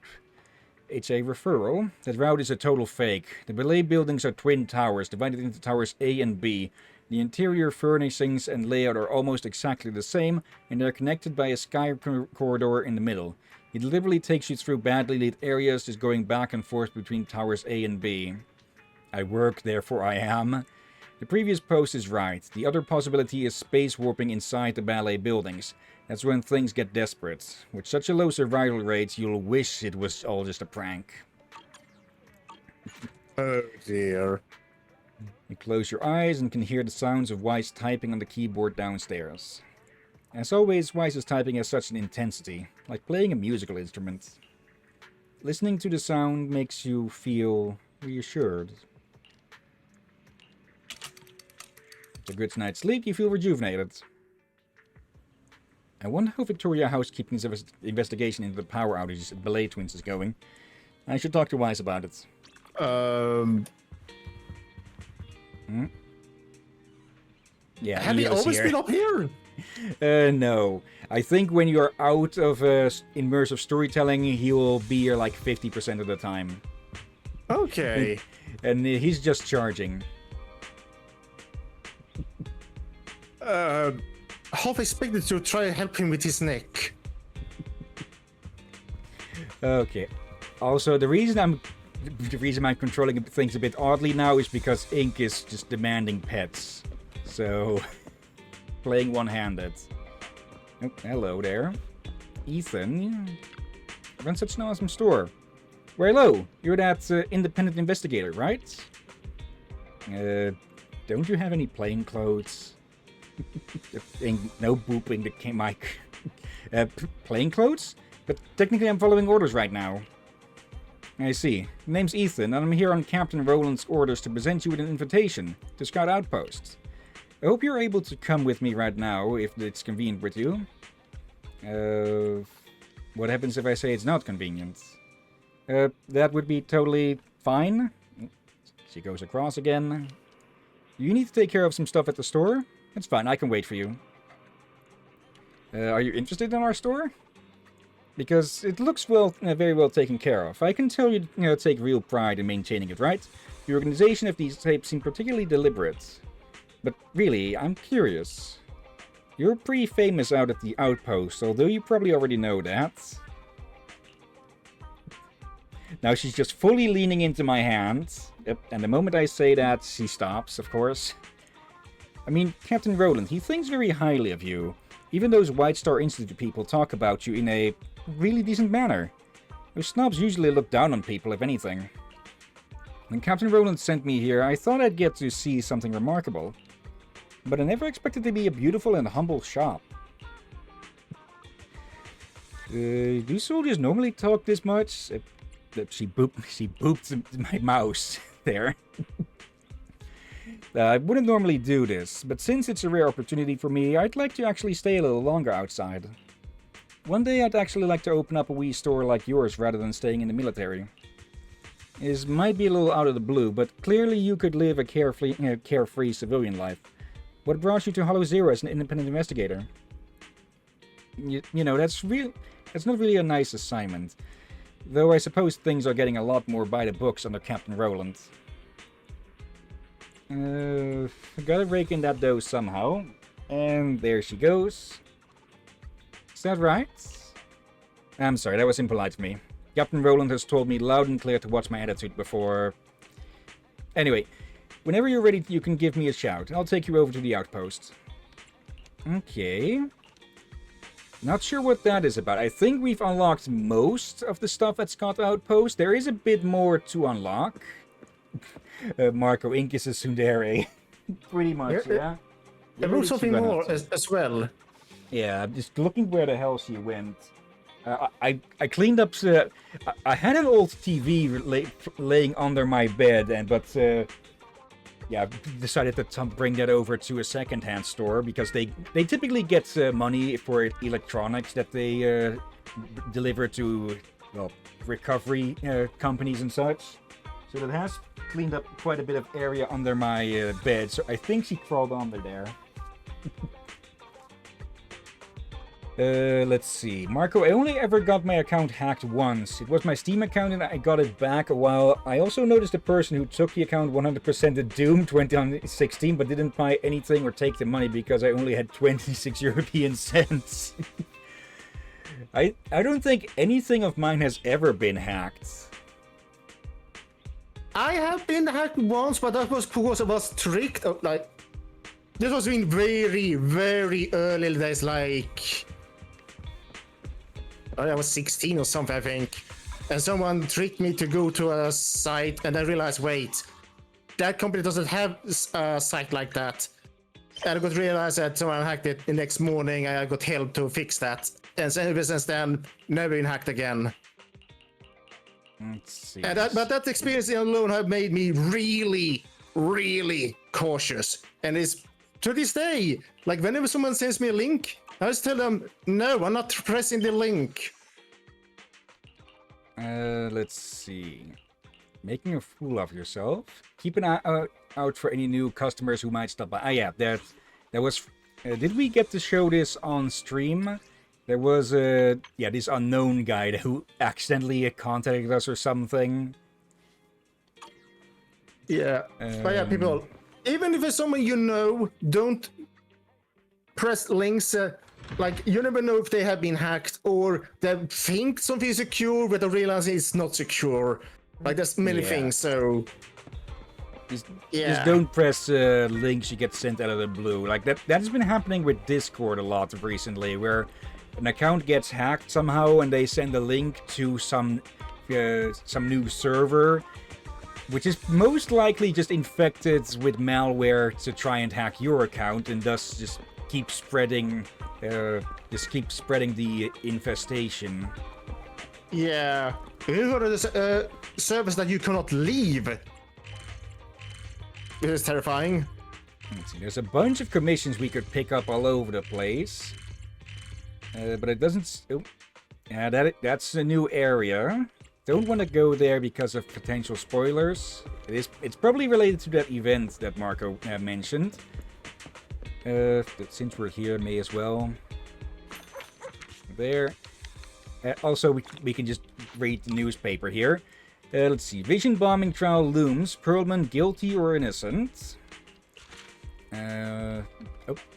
It's a referral. That route is a total fake. The Ballet buildings are twin towers, divided into towers A and B. The interior furnishings and layout are almost exactly the same, and they're connected by a sky corridor in the middle. It deliberately takes you through badly lit areas, just going back and forth between towers A and B. I work, therefore I am. The previous post is right. The other possibility is space warping inside the Ballet buildings. That's when things get desperate. With such a low survival rate, you'll wish it was all just a prank. Oh dear. You close your eyes and can hear the sounds of Wise typing on the keyboard downstairs. As always, Wise's typing has such an intensity, like playing a musical instrument. Listening to the sound makes you feel reassured. With a good night's sleep, you feel rejuvenated. I wonder how Victoria Housekeeping's investigation into the power outages at Ballet Twins is going. I should talk to Wise about it. Yeah, have you always been up here? No. I think when you're out of immersive storytelling, he will be here like 50% of the time. Okay. And he's just charging. Half expected to try and help him with his neck. Okay. Also, the reason I'm controlling things a bit oddly now is because Ink is just demanding pets. So, playing one-handed. Oh, hello there. Ethan. Runs such an awesome store. Well, hello. You're that independent investigator, right? Don't you have any plain clothes? No booping the mic. Plain clothes? But technically I'm following orders right now. I see. The name's Ethan, and I'm here on Captain Roland's orders to present you with an invitation to Scout Outpost. I hope you're able to come with me right now, if it's convenient with you. What happens if I say it's not convenient? That would be totally fine. She goes across again. You need to take care of some stuff at the store? That's fine, I can wait for you. Are you interested in our store? Because it looks very well taken care of. I can tell you, take real pride in maintaining it, right? The organization of these tapes seem particularly deliberate. But really, I'm curious. You're pretty famous out at the outpost, although you probably already know that. Now she's just fully leaning into my hand. Yep, and the moment I say that, she stops, of course. I mean, Captain Roland, he thinks very highly of you. Even those White Star Institute people talk about you in a really decent manner. Those snobs usually look down on people, if anything. When Captain Roland sent me here, I thought I'd get to see something remarkable. But I never expected to be a beautiful and humble shop. Do soldiers normally talk this much? She booped my mouse there. I wouldn't normally do this, but since it's a rare opportunity for me, I'd like to actually stay a little longer outside. One day I'd actually like to open up a wee store like yours rather than staying in the military. This might be a little out of the blue, but clearly you could live a carefree civilian life. What brought you to Hollow Zero as an independent investigator? You know, that's not really a nice assignment. Though I suppose things are getting a lot more by the books under Captain Roland. Gotta rake in that dough somehow. And there she goes. Is that right? I'm sorry, that was impolite of me. Captain Roland has told me loud and clear to watch my attitude before... Anyway, whenever you're ready, you can give me a shout. I'll take you over to the outpost. Okay. Not sure what that is about. I think we've unlocked most of the stuff at Scott Outpost. There is a bit more to unlock. Marco Incus is Sundere. Pretty much, yeah. There was something more as well. Yeah, I'm just looking where the hell she went. I cleaned up... I had an old TV laying under my bed, yeah, decided to bring that over to a second-hand store because they typically get money for electronics that they deliver to, well, recovery companies and such. So that has cleaned up quite a bit of area under my bed. So I think she crawled under there. Let's see. Marco, I only ever got my account hacked once. It was my Steam account and I got it back a while. I also noticed the person who took the account 100% at Doom 2016 but didn't buy anything or take the money because I only had 26 European cents. I don't think anything of mine has ever been hacked. I have been hacked once, but that was because I was tricked. This was in very, very early days, like... I was 16 or something, I think. And someone tricked me to go to a site, and I realized, wait, that company doesn't have a site like that. And I got realized that someone hacked it the next morning, and I got help to fix that. And ever since then, never been hacked again. Let's see. But that experience alone have made me really, really cautious. And it's to this day, like whenever someone sends me a link, I just tell them, no, I'm not pressing the link. Let's see. Making a fool of yourself. Keep an eye out for any new customers who might stop by. Ah, yeah, that was... did we get to show this on stream? There was, this unknown guy who accidentally contacted us or something. Yeah, but yeah, people, even if it's someone you know, don't press links. Like, you never know if they have been hacked or they think something is secure, but they realize it's not secure. Like, there's many things, so... Just don't press links you get sent out of the blue. Like, that has been happening with Discord a lot recently, where an account gets hacked somehow and they send a link to some new server, which is most likely just infected with malware to try and hack your account, and thus just keep spreading the infestation. Yeah, you got a service that you cannot leave. This is terrifying. Let's see, there's a bunch of commissions we could pick up all over the place, but it doesn't. Oh, yeah, that's a new area. Don't want to go there because of potential spoilers. It's probably related to that event that Marco mentioned. But since we're here, may as well. There. Also, we can just read the newspaper here. Let's see. Vision bombing trial looms. Perlman guilty or innocent?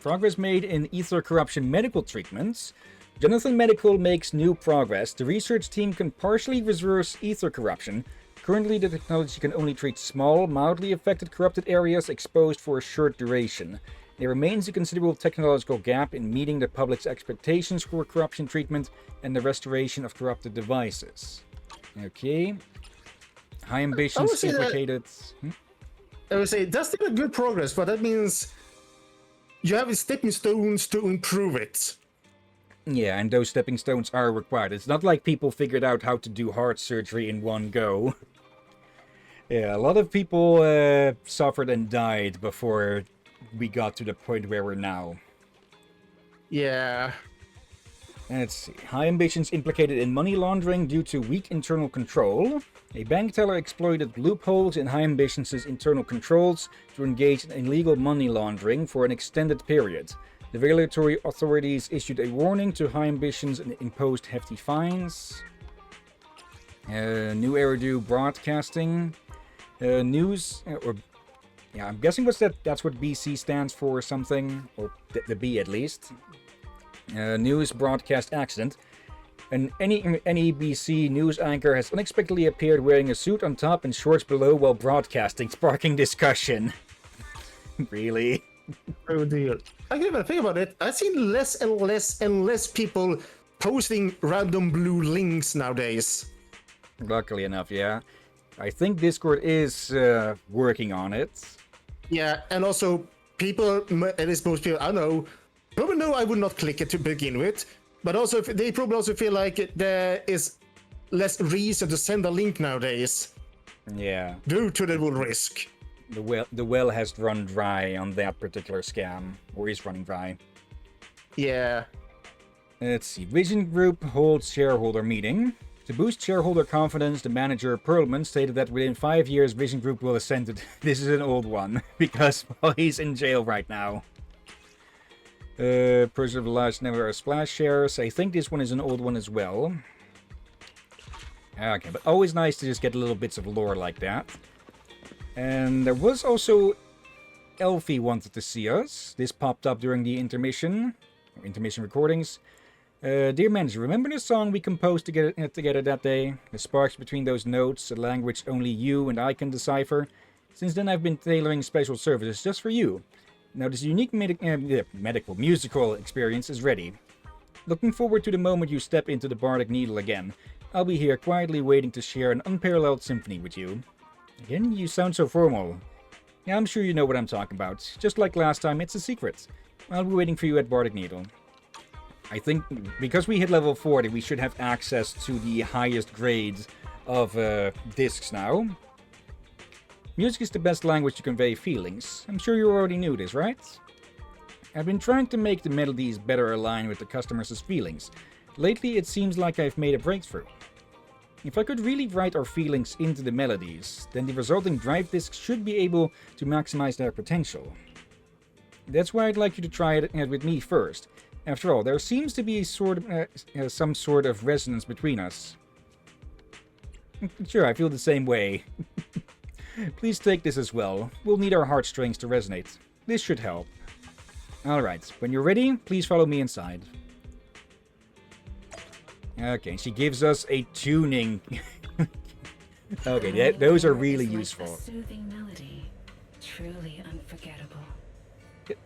Progress made in ether corruption medical treatments. Jonathan Medical makes new progress. The research team can partially reverse ether corruption. Currently, the technology can only treat small, mildly affected corrupted areas exposed for a short duration. There remains a considerable technological gap in meeting the public's expectations for corruption treatment and the restoration of corrupted devices. Okay. High ambitions implicated. I would say that's still a good progress, but that means you have stepping stones to improve it. Yeah, and those stepping stones are required. It's not like people figured out how to do heart surgery in one go. Yeah, a lot of people suffered and died before we got to the point where we're now. Yeah. Let's see. High ambitions implicated in money laundering due to weak internal control. A bank teller exploited loopholes in High ambitions' internal controls to engage in illegal money laundering for an extended period. The regulatory authorities issued a warning to High ambitions and imposed hefty fines. New Eridu broadcasting. News, yeah, I'm guessing that's what BC stands for or something, or the B at least. News broadcast accident. An NEBC news anchor has unexpectedly appeared wearing a suit on top and shorts below while broadcasting, sparking discussion. Really? Oh dear. I can't even think about it. I've seen less and less and less people posting random blue links nowadays. Luckily enough, yeah. I think Discord is working on it. Yeah, and also people, at least most people I know, probably know I would not click it to begin with, but also they probably also feel like there is less reason to send a link nowadays. Yeah. Due to the whole risk. The well has run dry on that particular scam, or is running dry. Yeah. Let's see. Vision Group holds shareholder meeting. To boost shareholder confidence, the manager Perlman stated that within 5 years, Vision Group will ascend to... This is an old one, because well, he's in jail right now. Person of the large number of splash shares. I think this one is an old one as well. Okay, but always nice to just get little bits of lore like that. And there was also... Elfie wanted to see us. This popped up during the intermission recordings. Dear manager, remember the song we composed together that day? The sparks between those notes, a language only you and I can decipher. Since then I've been tailoring special services just for you. Now this unique musical experience is ready. Looking forward to the moment you step into the Bardic Needle again. I'll be here quietly waiting to share an unparalleled symphony with you. Again, you sound so formal. Yeah, I'm sure you know what I'm talking about. Just like last time, it's a secret. I'll be waiting for you at Bardic Needle. I think because we hit level 40, we should have access to the highest grades of discs now. Music is the best language to convey feelings. I'm sure you already knew this, right? I've been trying to make the melodies better align with the customers' feelings. Lately, it seems like I've made a breakthrough. If I could really write our feelings into the melodies, then the resulting drive discs should be able to maximize their potential. That's why I'd like you to try it with me first. After all, there seems to be some sort of resonance between us. Sure, I feel the same way. Please take this as well. We'll need our heartstrings to resonate. This should help. Alright, when you're ready, please follow me inside. Okay, she gives us a tuning. Okay, those are really useful. A soothing melody, truly unforgettable.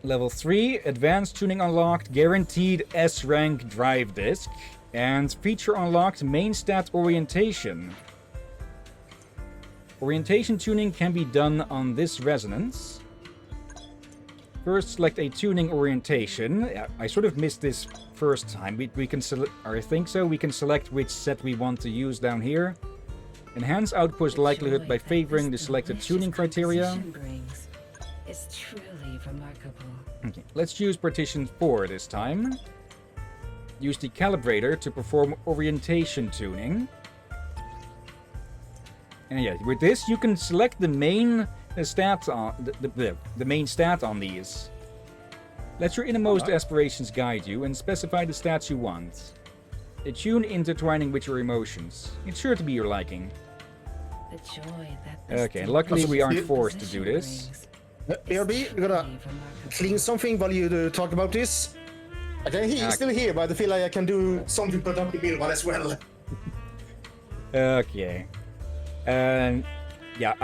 Level 3, Advanced Tuning unlocked, guaranteed S-Rank drive disc, and feature unlocked main stat orientation. Orientation tuning can be done on this resonance. First, select a tuning orientation. I sort of missed this first time. We can select, or I think so, we can select which set we want to use down here. Enhance output likelihood by favoring the selected tuning criteria. Is truly remarkable. Okay, let's use partition 4 this time. Use the calibrator to perform orientation tuning. And yeah, with this you can select the main stat on the main stat on these. Let your innermost aspirations guide you and specify the stats you want. A tune intertwining with your emotions. It's sure to be your liking. The joy that okay, luckily we aren't forced to do this. BRB, you're gonna clean something while you talk about this? I can still hear, but I feel like I can do something productive meanwhile as well. Okay. And yeah,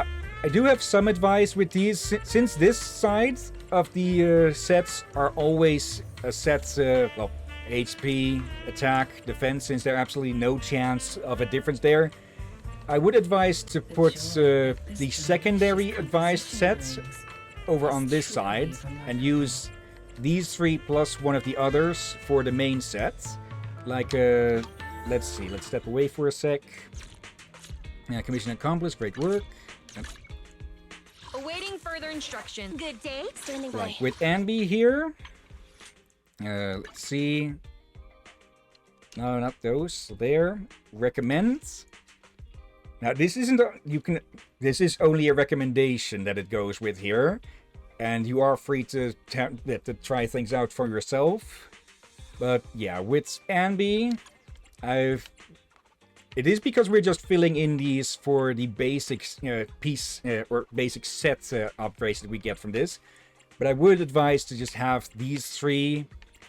I do have some advice with these. Since this side of the sets are always a set, well, HP, attack, defense, since there's absolutely no chance of a difference there, I would advise to put the secondary advised sets over on this side and use these 3 plus one of the others for the main set. Like, let's see, let's step away for a sec. Yeah, commission accomplished, great work. Awaiting further instruction. Good day. Standing by. Right, with Anby here. Let's see. No, not those. There. Recommend. Now, this isn't this is only a recommendation that it goes with here. And you are free to try things out for yourself. But yeah, with Anby, it is because we're just filling in these for the basic or basic set upgrades that we get from this. But I would advise to just have these 3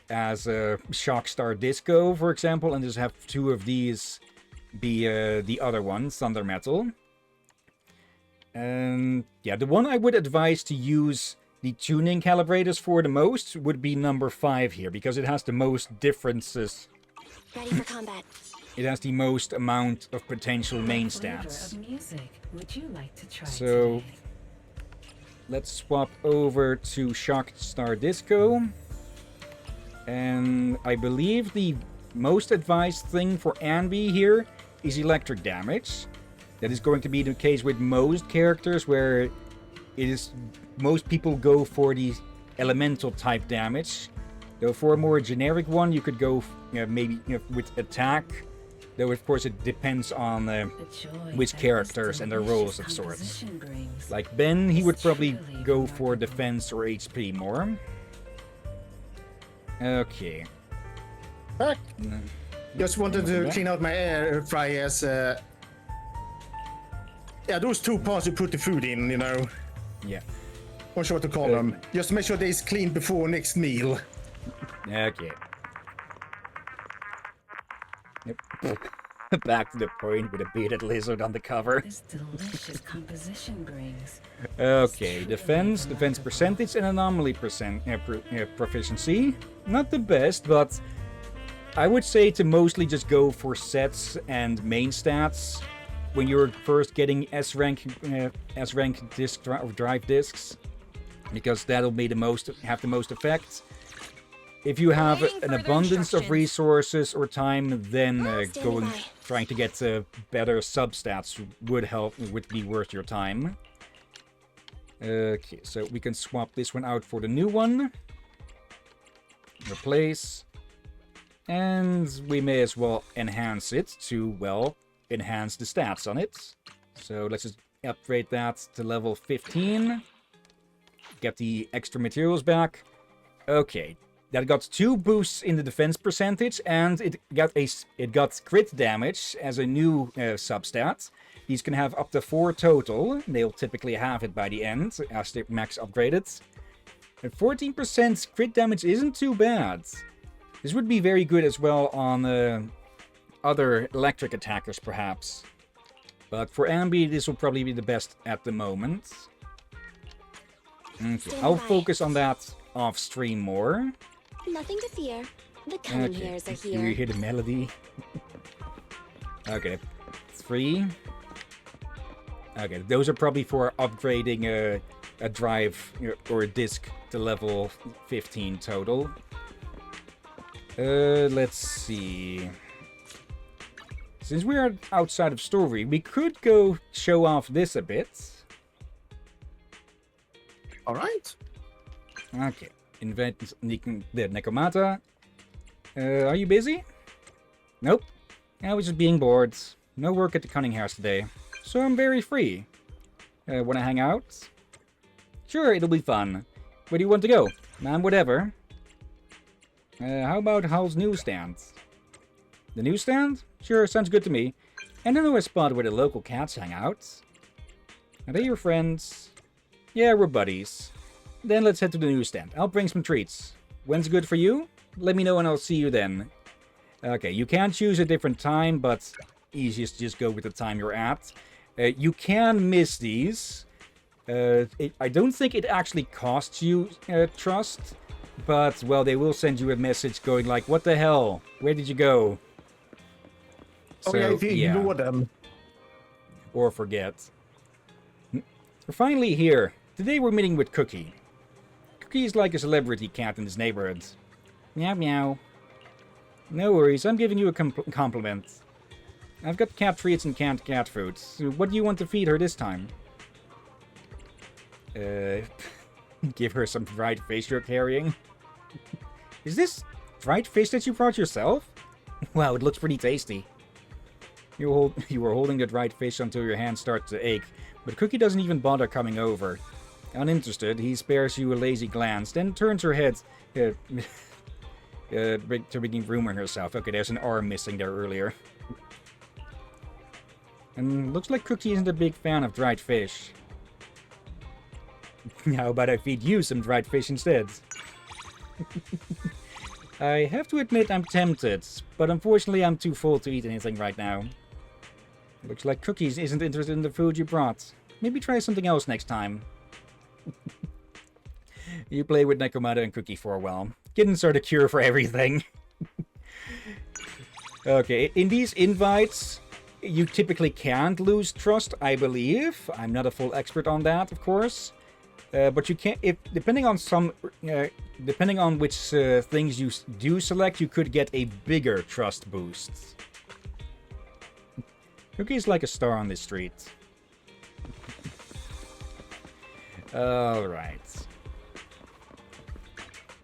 as a Shockstar Disco, for example, and just have 2 of these be the other one, Thunder Metal. And yeah, the one I would advise to use the tuning calibrators for the most would be number 5 here, because it has the most differences. Ready for combat. It has the most amount of potential main stats. Would you like to try So let's swap over to Shockstar Disco. And I believe the most advised thing for Anby here is electric damage. That is going to be the case with most characters, where it is most people go for the elemental type damage. Though for a more generic one, you could go maybe with attack. Though of course it depends on which characters and their roles of sorts. Like Ben, he would probably go for defense or HP more. Okay. Back. Just wanted to clean out my air fryers. Yeah, those 2 parts you put the food in, you know. Yeah. Not sure what to call them. Just make sure they is clean before next meal. Okay. Yep. Back to the point with a bearded lizard on the cover. This delicious composition brings. Okay, defense percentage, and anomaly proficiency. Not the best, but I would say to mostly just go for sets and main stats when you're first getting S rank disk drive discs, because that'll be have the most effect. If you have an abundance of resources or time, then trying to get better substats would be worth your time. Okay, so we can swap this one out for the new one. Replace. And we may as well enhance it to, well, enhance the stats on it. So let's just upgrade that to level 15. Get the extra materials back. Okay. That got 2 boosts in the defense percentage, and it got crit damage as a new substat. These can have up to 4 total. They'll typically have it by the end, as they max upgraded. And 14% crit damage isn't too bad. This would be very good as well on other electric attackers, perhaps. But for Anby, this will probably be the best at the moment. Okay, I'll focus on that off-stream more. Nothing to fear. The cunning hairs are here. Do you hear the melody? Okay, 3. Okay, those are probably for upgrading a drive or a disc to level 15 total. Let's see. Since we are outside of story, we could go show off this a bit. All right. Okay. Invent the Nekomata. Are you busy? Nope. I was just being bored. No work at the Cunning House today. So I'm very free. Wanna hang out? Sure, it'll be fun. Where do you want to go? Whatever. How about Hull's newsstand? The newsstand? Sure, sounds good to me. And I know a spot where the local cats hang out. Are they your friends? Yeah, we're buddies. Then let's head to the newsstand. I'll bring some treats. When's good for you? let me know and I'll see you then. Okay, you can choose a different time, but easiest to just go with the time you're at. You can miss these. I don't think it actually costs you trust, but, well, they will send you a message going like, what the hell? Where did you go? Oh, yeah, if you ignore them. Or forget. We're finally here. Today we're meeting with Cookie. Cookie is like a celebrity cat in this neighborhood. Meow meow. No worries, I'm giving you a compliment. I've got cat treats and canned cat food. So what do you want to feed her this time? Give her some dried fish you're carrying? Is this dried fish that you brought yourself? Wow, it looks pretty tasty. You were holding the dried fish until your hand starts to ache, but Cookie doesn't even bother coming over. Uninterested, he spares you a lazy glance, then turns her head to begin grooming herself. Okay, there's an arm missing there earlier. And looks like Cookie isn't a big fan of dried fish. How about I feed you some dried fish instead? I have to admit I'm tempted, but unfortunately I'm too full to eat anything right now. Looks like Cookies isn't interested in the food you brought. Maybe try something else next time. You play with Nekomata and Cookie for a while. Kittens are the cure for everything. Okay, in these invites, you typically can't lose trust, I believe. I'm not a full expert on that, of course. But you can, depending on which things you do select, you could get a bigger trust boost. Cookie is like a star on this street. Alright.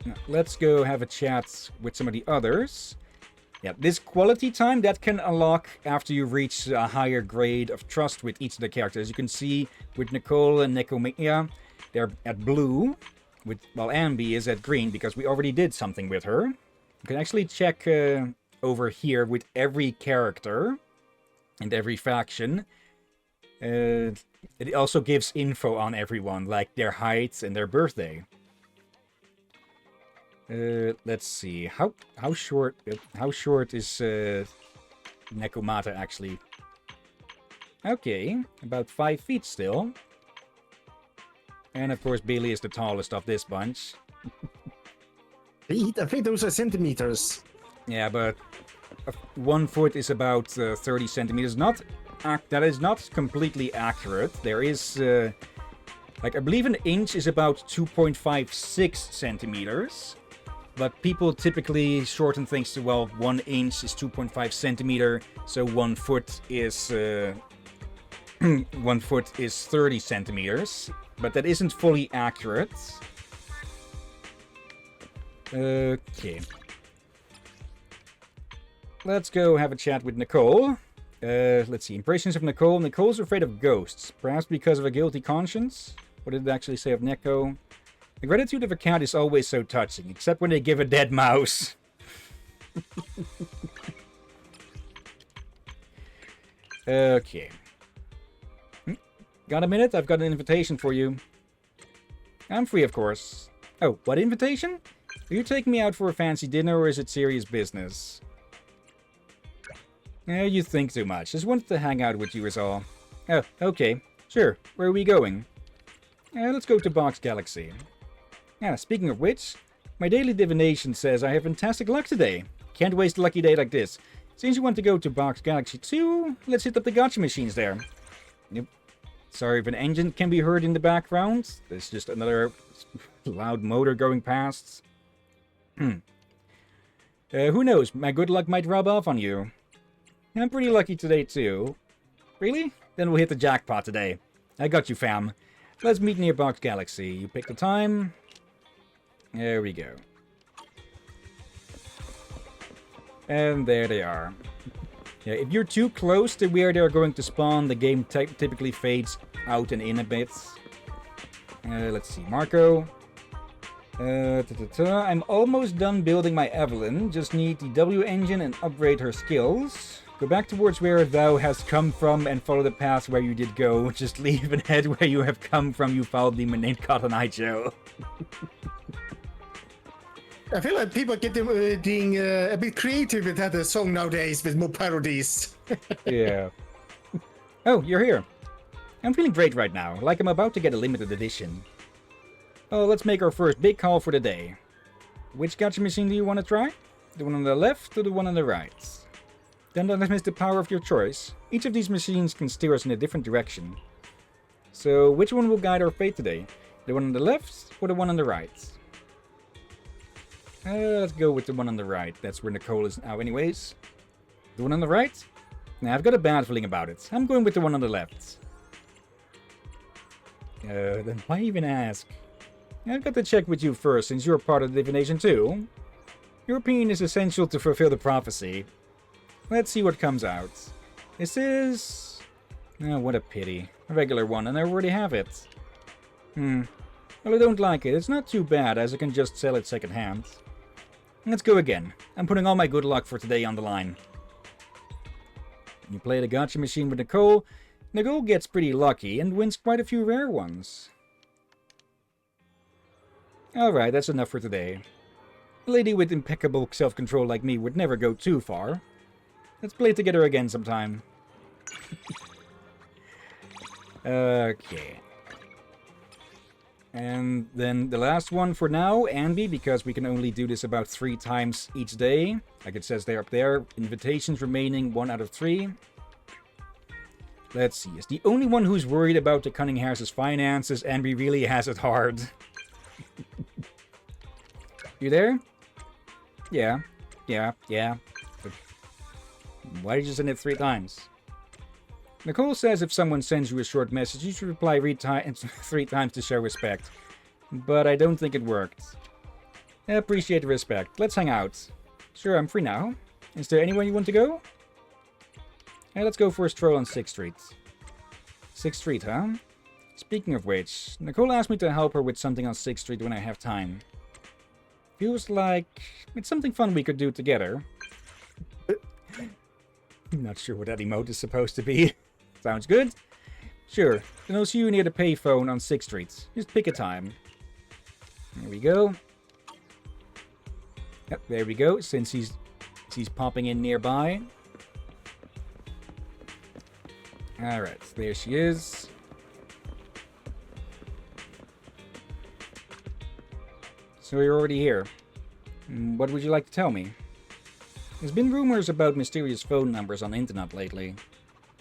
Now, let's go have a chat with some of the others. Yeah, this quality time, that can unlock after you reach a higher grade of trust with each of the characters. You can see with Nicole and Nekomia, they're at blue, while Ambi is at green, because we already did something with her. You can actually check over here with every character and every faction. It also gives info on everyone, like their height and their birthday. Let's see. How short is Nekomata actually? Okay, about 5 feet still. And of course, Bailey is the tallest of this bunch. I think those are centimeters. Yeah, but 1 foot is about 30 centimeters. That is not completely accurate. There is, I believe an inch is about 2.56 centimeters. But people typically shorten things to, well, 1 inch is 2.5 centimeter, so 1 foot is 1 foot is 30 centimeters. But that isn't fully accurate. Okay. Let's go have a chat with Nicole. Let's see. Impressions of Nicole. Nicole's afraid of ghosts. Perhaps because of a guilty conscience? What did it actually say of Neko? The gratitude of a cat is always so touching, except when they give a dead mouse. Okay. Got a minute? I've got an invitation for you. I'm free, of course. Oh, what invitation? Are you taking me out for a fancy dinner, or is it serious business? You think too much. Just wanted to hang out with you is all. Oh, okay. Sure. Where are we going? Let's go to Box Galaxy. Speaking of which, my daily divination says I have fantastic luck today. Can't waste a lucky day like this. Since you want to go to Box Galaxy 2, let's hit up the gacha machines there. Yep. Sorry if an engine can be heard in the background. There's just another loud motor going past. Who knows? My good luck might rub off on you. I'm pretty lucky today, too. Really? Then we'll hit the jackpot today. I got you, fam. Let's meet near Box Galaxy. You pick the time. There we go. And there they are. Yeah, if you're too close to where they're going to spawn, the game typically fades out and in a bit. Let's see. Marco. I'm almost done building my Evelyn. Just need the W engine and upgrade her skills. Go back towards where thou hast come from and follow the path where you did go. Just leave and head where you have come from. You foul demon named Cotton Eye Joe. I feel like people are getting a bit creative with that song nowadays with more parodies. Yeah. Oh, you're here. I'm feeling great right now, like I'm about to get a limited edition. Oh, let's make our first big call for the day. Which gacha machine do you want to try? The one on the left or the one on the right? Then don't miss the power of your choice. Each of these machines can steer us in a different direction. So, which one will guide our fate today? The one on the left or the one on the right? Let's go with the one on the right. That's where Nicole is now anyways. The one on the right? Nah, I've got a bad feeling about it. I'm going with the one on the left. Then why even ask? I've got to check with you first, since you're part of the divination too. Your opinion is essential to fulfill the prophecy. Let's see what comes out. This is... Oh, what a pity. A regular one, and I already have it. Well, I don't like it. It's not too bad, as I can just sell it secondhand. Let's go again. I'm putting all my good luck for today on the line. You play the gacha machine with Nicole. Nicole gets pretty lucky and wins quite a few rare ones. Alright, that's enough for today. A lady with impeccable self-control like me would never go too far. Let's play together again sometime. Okay. And then the last one for now, Anby, because we can only do this about 3 times each day. Like it says there up there, invitations remaining 1 out of 3. Let's see, is the only one who's worried about the Cunninghouse's finances, Anby really has it hard. You there? Yeah. But why did you send it 3 times? Nicole says if someone sends you a short message, you should reply 3 times to show respect. But I don't think it worked. I appreciate the respect. Let's hang out. Sure, I'm free now. Is there anywhere you want to go? Hey, let's go for a stroll on 6th Street. 6th Street, huh? Speaking of which, Nicole asked me to help her with something on 6th Street when I have time. Feels like it's something fun we could do together. I'm not sure what that emote is supposed to be. Sounds good? Sure, then I'll see you near the payphone on 6th Street. Just pick a time. There we go. Yep, there we go, since he's popping in nearby. Alright, there she is. So you're already here. What would you like to tell me? There's been rumors about mysterious phone numbers on the internet lately.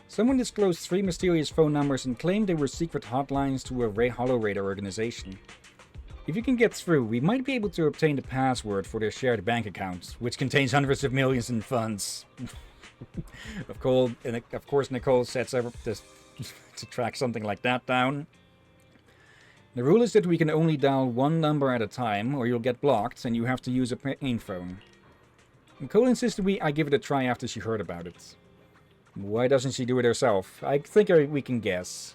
Someone disclosed 3 mysterious phone numbers and claimed they were secret hotlines to a Hollow Raider organization. If you can get through, we might be able to obtain the password for their shared bank account, which contains hundreds of millions in funds. Of course, Nicole sets up to track something like that down. The rule is that we can only dial 1 number at a time, or you'll get blocked, and you have to use a main phone. Nicole insisted I give it a try after she heard about it. Why doesn't she do it herself? I think we can guess.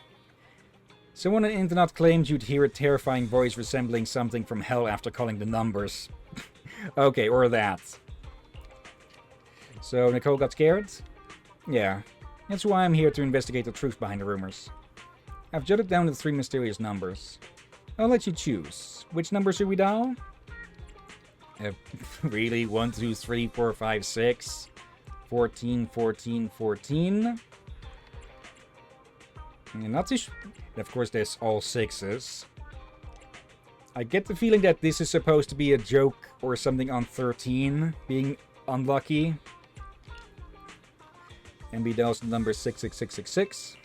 Someone on the internet claimed you'd hear a terrifying voice resembling something from hell after calling the numbers. Okay, or that. So Nicole got scared? Yeah, that's why I'm here to investigate the truth behind the rumors. I've jotted down the 3 mysterious numbers. I'll let you choose. Which number should we dial? Really? 1, 2, 3, 4, 5, 6? 14, 14, 14? Not too of course, there's all 6s. I get the feeling that this is supposed to be a joke or something on 13 being unlucky. MB dials the number 66666.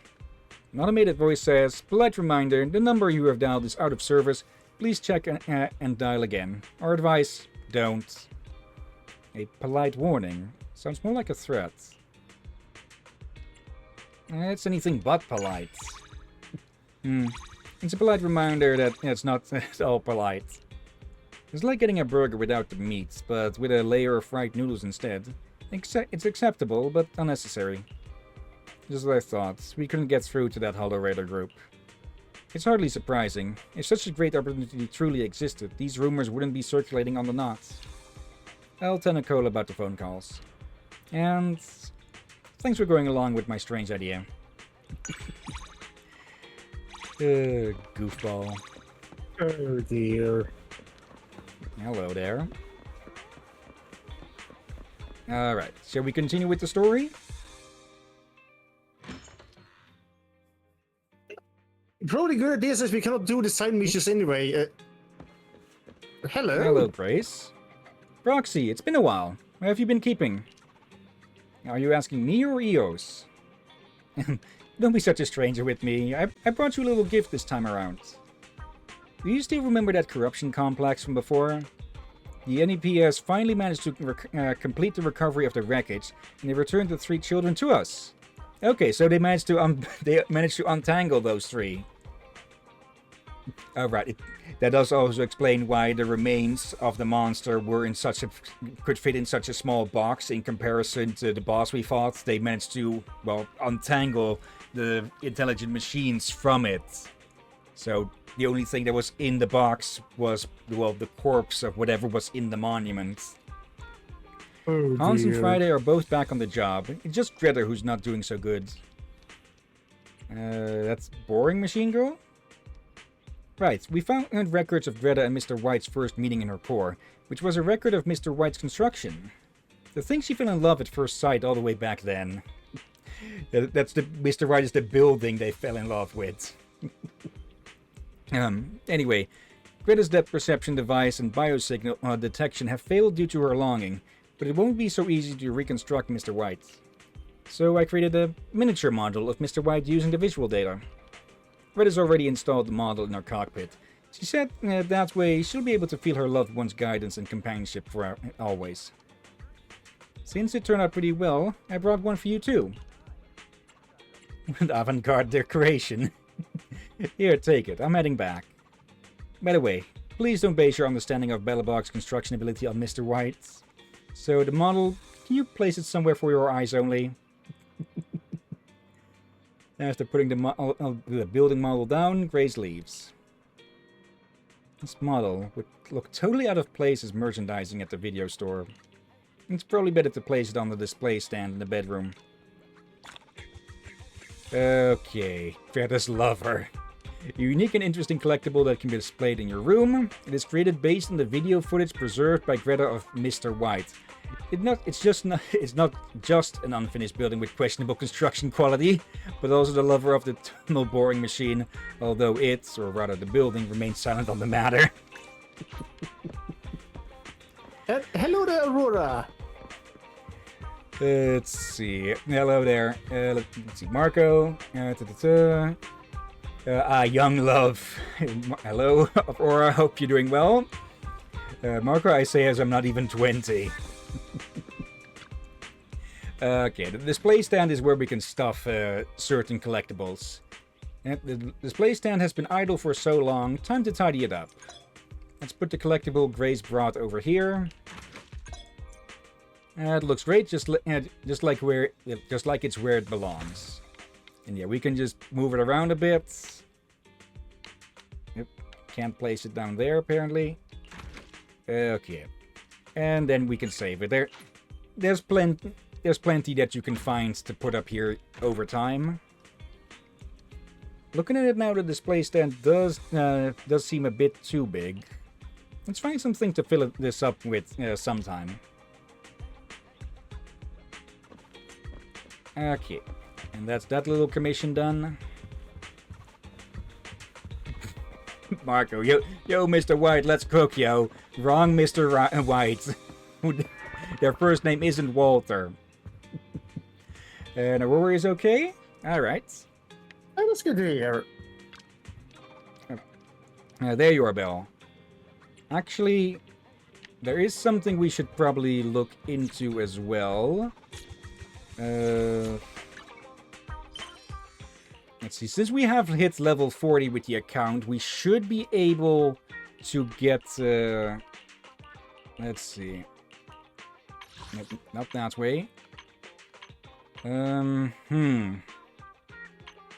An automated voice says, polite reminder, the number you have dialed is out of service. Please check and dial again. Our advice, don't. A polite warning. Sounds more like a threat. It's anything but polite. It's a polite reminder that it's not at all polite. It's like getting a burger without the meat, but with a layer of fried noodles instead. It's acceptable, but unnecessary. Just what I thought. We couldn't get through to that Hollow Raider group. It's hardly surprising. If such a great opportunity truly existed, these rumors wouldn't be circulating on the knots. I'll tell Nicole about the phone calls. And thanks for going along with my strange idea. Goofball. Oh dear. Hello there. Alright, shall we continue with the story? Probably good idea since we cannot do the side missions anyway. Hello? Hello, Grace. Proxy, it's been a while. Where have you been keeping? Are you asking me or Eos? Don't be such a stranger with me. I brought you a little gift this time around. Do you still remember that corruption complex from before? The NEPS finally managed to complete the recovery of the wreckage, and they returned the 3 children to us. Okay, so they managed to untangle those 3. Alright, that does also explain why the remains of the monster were could fit in such a small box in comparison to the boss we fought. They managed to, well, untangle the intelligent machines from it. So the only thing that was in the box was, well, the corpse of whatever was in the monument. Oh, Hans and dear. Friday are both back on the job. It's just Greta who's not doing so good. That's boring, Machine Girl? Right, we found records of Greta and Mr. White's first meeting in her core, which was a record of Mr. White's construction. To think she fell in love at first sight all the way back then. That's Mr. White is the building they fell in love with. Anyway, Greta's depth perception device and biosignal detection have failed due to her longing, but it won't be so easy to reconstruct Mr. White. So I created a miniature model of Mr. White using the visual data. Greta's already installed the model in her cockpit. She said that way she'll be able to feel her loved one's guidance and companionship for always. Since it turned out pretty well, I brought one for you too. An avant-garde decoration. Here, take it. I'm heading back. By the way, please don't base your understanding of Bellabog's construction ability on Mr. White. So the model, can you place it somewhere for your eyes only? After putting the building model down, Grace leaves. This model would look totally out of place as merchandising at the video store. It's probably better to place it on the display stand in the bedroom. Okay, Greta's lover. A unique and interesting collectible that can be displayed in your room. It is created based on the video footage preserved by Greta of Mr. White. It's not just an unfinished building with questionable construction quality, but also the lover of the tunnel boring machine, although it, or rather the building, remains silent on the matter. Hello there, Aurora. Let's see. Hello there. Let's see. Marco. Young love. Hello, Aurora. Hope you're doing well. Marco, I say as I'm not even 20. Okay, the display stand is where we can stuff certain collectibles. The display stand has been idle for so long, time to tidy it up. Let's put the collectible Grace brought over here. It looks great, just like it's where it belongs. And yeah, we can just move it around a bit. Yep, can't place it down there apparently. Okay, and then we can save it. There's plenty that you can find to put up here over time. Looking at it now, the display stand does seem a bit too big. Let's find something to fill this up with sometime. Okay, and that's that little commission done. Marco, yo, Mr. White, let's cook, yo. Wrong, Mr. White. Their first name isn't Walter. And Aurora is okay? Alright. Oh, that's good to hear. There you are, Belle. Actually, there is something we should probably look into as well. Let's see, since we have hit level 40 with the account, we should be able to get, let's see. Not that way.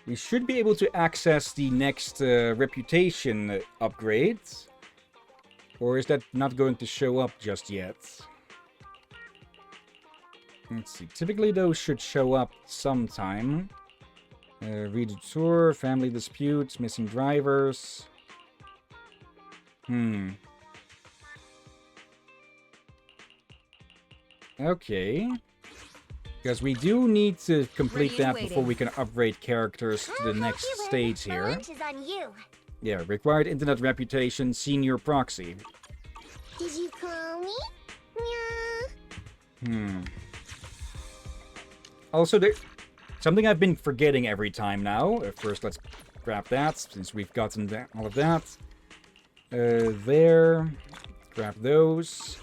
We should be able to access the next reputation upgrade. Or is that not going to show up just yet? Let's see. Typically those should show up sometime. Read the tour, family disputes, missing drivers. Okay. Because we do need to complete Ready and that before waiting. we can upgrade characters to the next stage My here. lunch is on you. Yeah, required internet reputation, senior proxy. Did you call me? Meow. Also, there something I've been forgetting every time now. First, let's grab that, since we've gotten all of that. There. Grab those.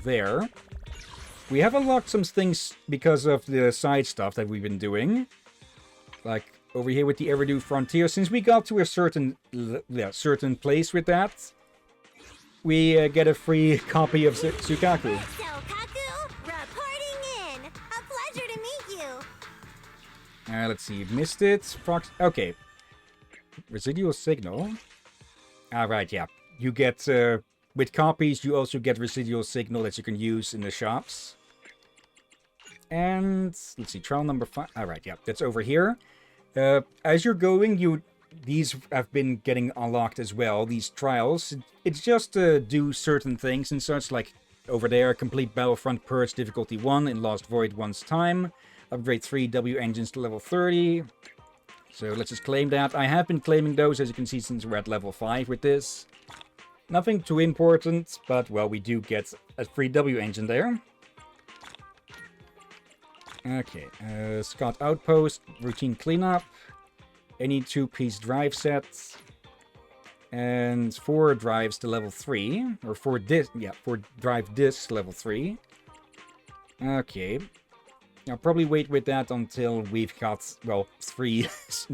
There. We have unlocked some things because of the side stuff that we've been doing. Like, over here with the Eridu Frontier. Since we got to a certain place with that, we get a free copy of Sukaku. So, Kaku, reporting in. A pleasure to meet you. Let's see, missed it. Okay. Residual signal. Right, yeah. You get, with copies, you also get residual signal that you can use in the shops. And, let's see, trial number 5. Alright, yeah, that's over here. As you're going, these have been getting unlocked as well, these trials. It's just to do certain things and such, like over there, complete Battlefront Purge difficulty 1 in Lost Void once time. Upgrade 3 W engines to level 30. So let's just claim that. I have been claiming those, as you can see, since we're at level 5 with this. Nothing too important, but, well, we do get a free W engine there. Okay, Scott Outpost, routine cleanup, any 2-piece drive sets, and 4 drives to level 3, or 4 drive discs to level 3. Okay, I'll probably wait with that until we've got, well, 3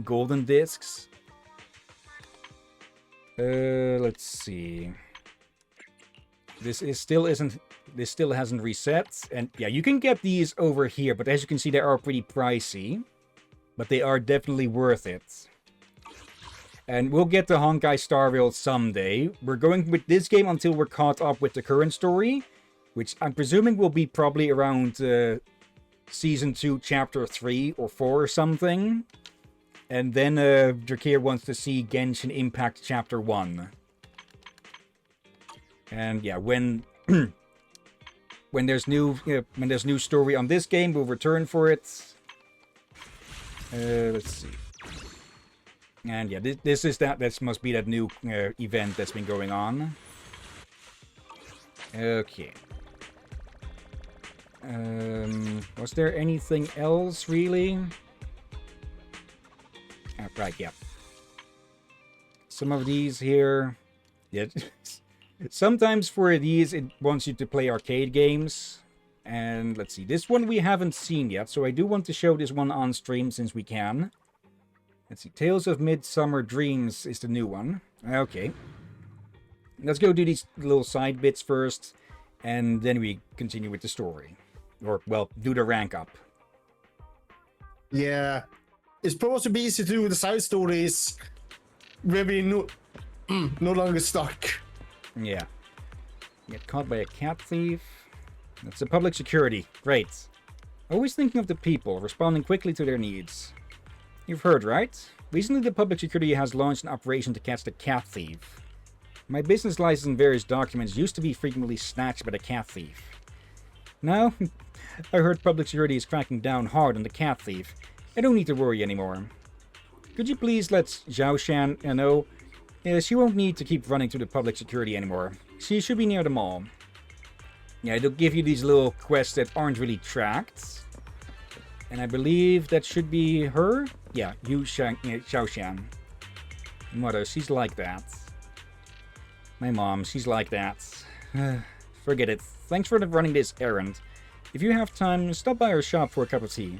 golden discs. Let's see. This still hasn't reset. And yeah, you can get these over here, but as you can see, they are pretty pricey. But they are definitely worth it. And we'll get to Honkai Star Rail someday. We're going with this game until we're caught up with the current story, which I'm presuming will be probably around Season 2, Chapter 3 or 4 or something. And then Drakir wants to see Genshin Impact Chapter 1. And yeah, when there's new story on this game, we'll return for it. Let's see. And yeah, this is that. This must be that new event that's been going on. Okay. Was there anything else really? Right, yeah. Some of these here. Yeah. Sometimes for these, it wants you to play arcade games. And let's see, this one we haven't seen yet, so I do want to show this one on stream since we can. Let's see, Tales of Midsummer Dreams is the new one. Okay. Let's go do these little side bits first, and then we continue with the story. Or, well, do the rank up. Yeah. It's supposed to be easy to do with the side stories where we no longer stuck. Yeah. Get caught by a cat thief. That's the public security. Great. Always thinking of the people, responding quickly to their needs. You've heard, right? Recently, the public security has launched an operation to catch the cat thief. My business license and various documents used to be frequently snatched by the cat thief. Now, I heard public security is cracking down hard on the cat thief. I don't need to worry anymore. Could you please let Zhao Shan know? She won't need to keep running to the public security anymore. She should be near the mall. Yeah, it'll give you these little quests that aren't really tracked. And I believe that should be her? Yeah, Zhao Shan. Mother, she's like that. My mom, she's like that. Forget it. Thanks for running this errand. If you have time, stop by our shop for a cup of tea.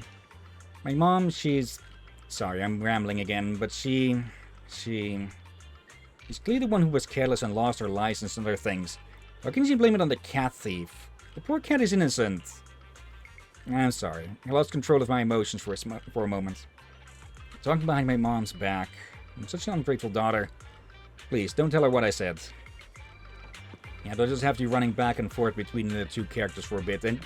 My mom, she's... Sorry, I'm rambling again, but she's clearly the one who was careless and lost her license and other things. How can she blame it on the cat thief? The poor cat is innocent. I'm sorry. I lost control of my emotions for a moment. Talking behind my mom's back. I'm such an ungrateful daughter. Please, don't tell her what I said. Yeah, they'll just have to be running back and forth between the two characters for a bit. And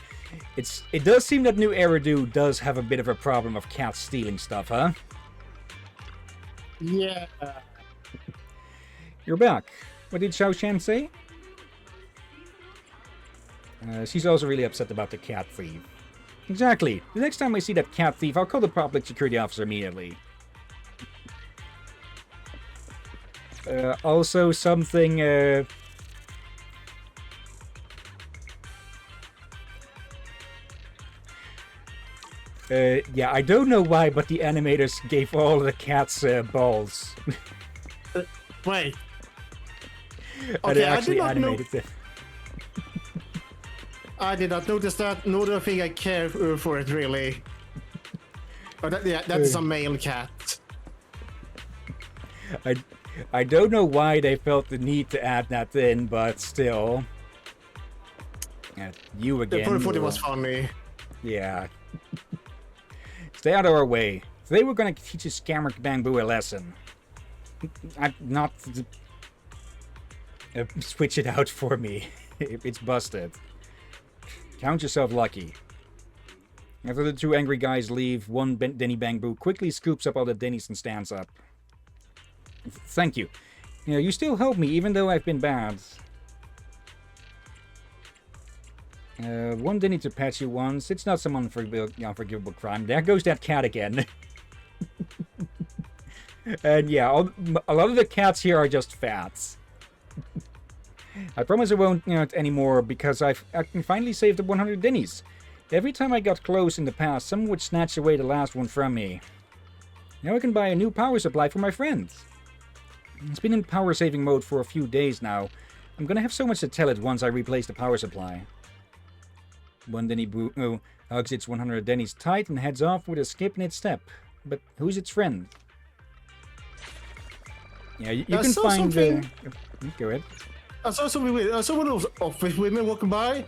it does seem that new Eridu does have a bit of a problem of cats stealing stuff, huh? Yeah. You're back. What did Xiao Shan say? She's also really upset about the cat thief. Exactly. The next time I see that cat thief, I'll call the public security officer immediately. Also, something... yeah, I don't know why, but the animators gave all the cats balls. Wait. And Okay, they I actually did not know. animated it. I did not notice that, nor do I think I care for it really. Oh, that's a male cat. I don't know why they felt the need to add that in, but still. You again. The thought it was funny. Yeah. Stay out of our way. Today we're gonna teach a scammer Bamboo a lesson. I'm not... switch it out for me. It's busted. Count yourself lucky. After the two angry guys leave, one Denny Bamboo quickly scoops up all the Dennies and stands up. Thank you. You know, you still help me even though I've been bad. One Denny to patch you once. It's not some unforgivable crime. There goes that cat again. And yeah, a lot of the cats here are just fats. I promise I won't anymore because I can finally save the 100 Dennies. Every time I got close in the past, someone would snatch away the last one from me. Now I can buy a new power supply for my friends. It's been in power saving mode for a few days now. I'm gonna have so much to tell it once I replace the power supply. One Denny hugs its 100 Dennies tight and heads off with a skip in its step. But who's its friend? Yeah, you can find... go ahead. I saw something weird. I saw one of those office women walking by.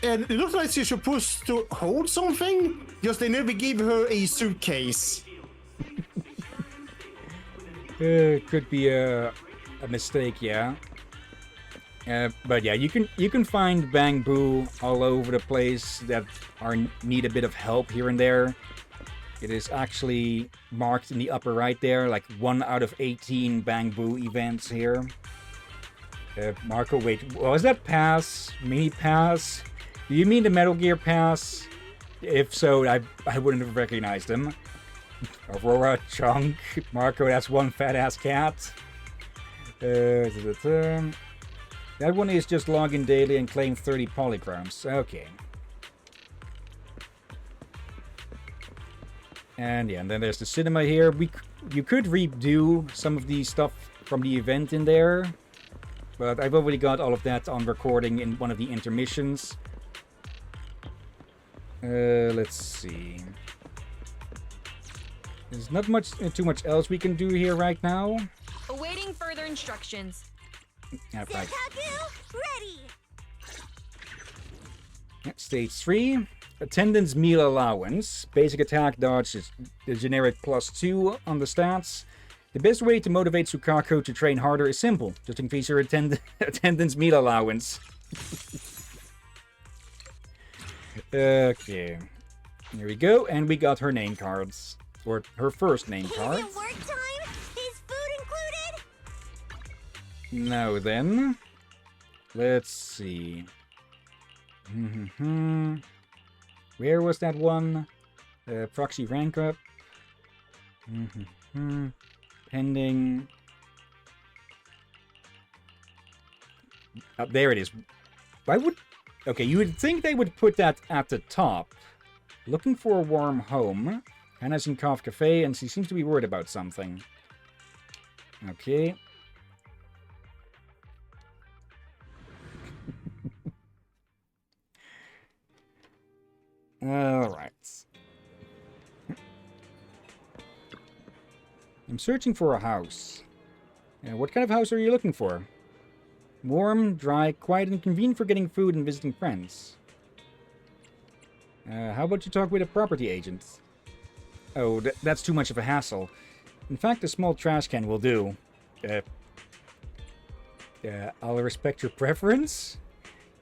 And it looks like she's supposed to hold something. Just they never gave her a suitcase. Could be a mistake, yeah. But yeah, you can find Bamboo all over the place that need a bit of help here and there. It is actually marked in the upper right there, like 1 out of 18 Bamboo events here. Marco, wait, was that pass? Mini pass? Do you mean the Metal Gear pass? If so, I wouldn't have recognized him. Aurora, Chunk, Marco, that's one fat-ass cat. That one is just log in daily and claim 30 polygrams. Okay. And yeah, and then there's the cinema here. You could redo some of the stuff from the event in there. But I've already got all of that on recording in one of the intermissions. Let's see. There's not too much else we can do here right now. Awaiting further instructions. Yeah, right. Ready. Stage 3. Attendance meal allowance. Basic attack dodge is the generic +2 on the stats. The best way to motivate Sukako to train harder is simple. Just increase your attendance meal allowance. Okay. Here we go. And we got her name cards. Or her first name card. Is it work time? Is food included? Now then. Let's see. Where was that one? Proxy rank up. Pending. There it is. Why would... Okay, you would think they would put that at the top. Looking for a warm home. Hannah's in Cough Cafe and she seems to be worried about something. Okay. Alright. I'm searching for a house. What kind of house are you looking for? Warm, dry, quiet, and convenient for getting food and visiting friends. How about you talk with a property agent? Oh, that's too much of a hassle. In fact, a small trash can will do. I'll respect your preference.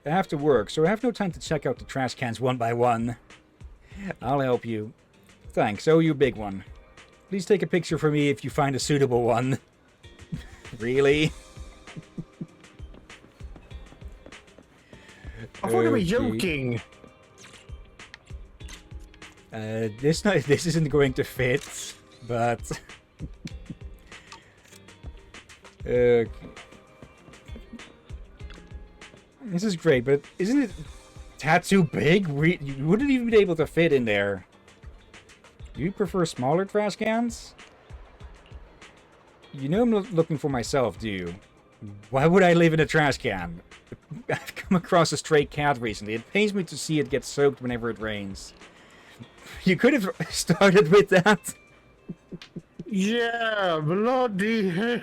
I have to work, so I have no time to check out the trash cans one by one. I'll help you. Thanks, oh, you big one. Please take a picture for me if you find a suitable one. Really? I thought you were Okay. joking. This isn't going to fit, but okay. This is great, but isn't it too big? You wouldn't even be able to fit in there. Do you prefer smaller trash cans? You know I'm not looking for myself, do you? Why would I live in a trash can? I've come across a stray cat recently. It pains me to see it get soaked whenever it rains. You could have started with that. Yeah, bloody heck.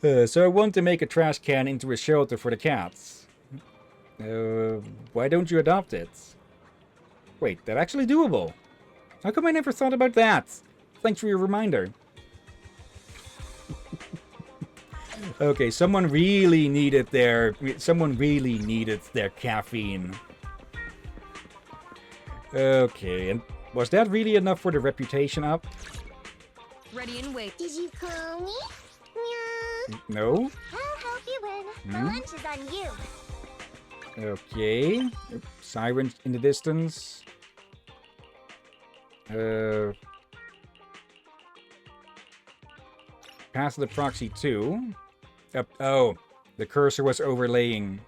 So I want to make a trash can into a shelter for the cats. Why don't you adopt it? Wait, that's actually doable. How come I never thought about that? Thanks for your reminder. Okay, someone really needed their caffeine. Okay, and was that really enough for the reputation up? Ready and wait. Did you call me? Meow. No? I'll help you win. The lunch is on you. Okay. Sirens in the distance. Pass the proxy 2. Oh, the cursor was overlaying.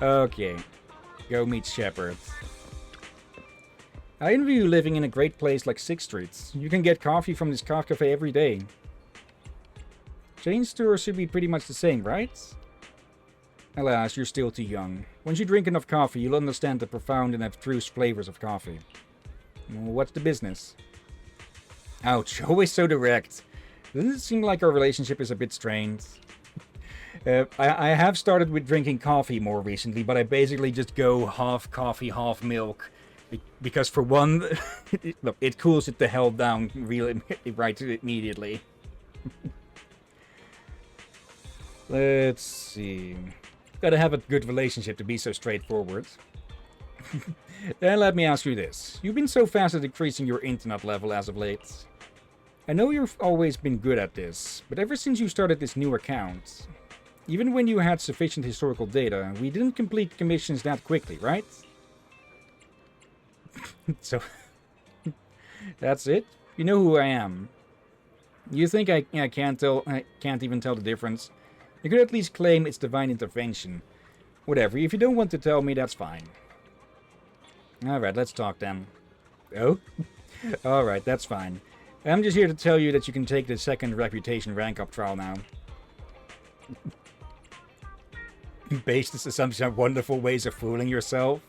Okay. Go meet Shepard. I envy you living in a great place like 6th Street. You can get coffee from this cafe every day. Chain stores should be pretty much the same, right? Alas, you're still too young. Once you drink enough coffee, you'll understand the profound and abstruse flavors of coffee. What's the business? Ouch, always so direct. Doesn't it seem like our relationship is a bit strained? I have started with drinking coffee more recently, but I basically just go half coffee, half milk. Because for one, it cools it the hell down really right immediately. Let's see. Gotta have a good relationship to be so straightforward. Then let me ask you this. You've been so fast at increasing your internet level as of late. I know you've always been good at this, but ever since you started this new account, even when you had sufficient historical data, we didn't complete commissions that quickly, right? So, that's it? You know who I am. You think I can't even tell the difference? You could at least claim it's divine intervention. Whatever, if you don't want to tell me, that's fine. Alright, let's talk then. Oh? Alright, that's fine. I'm just here to tell you that you can take the second reputation rank up trial now. Base this assumption on wonderful ways of fooling yourself.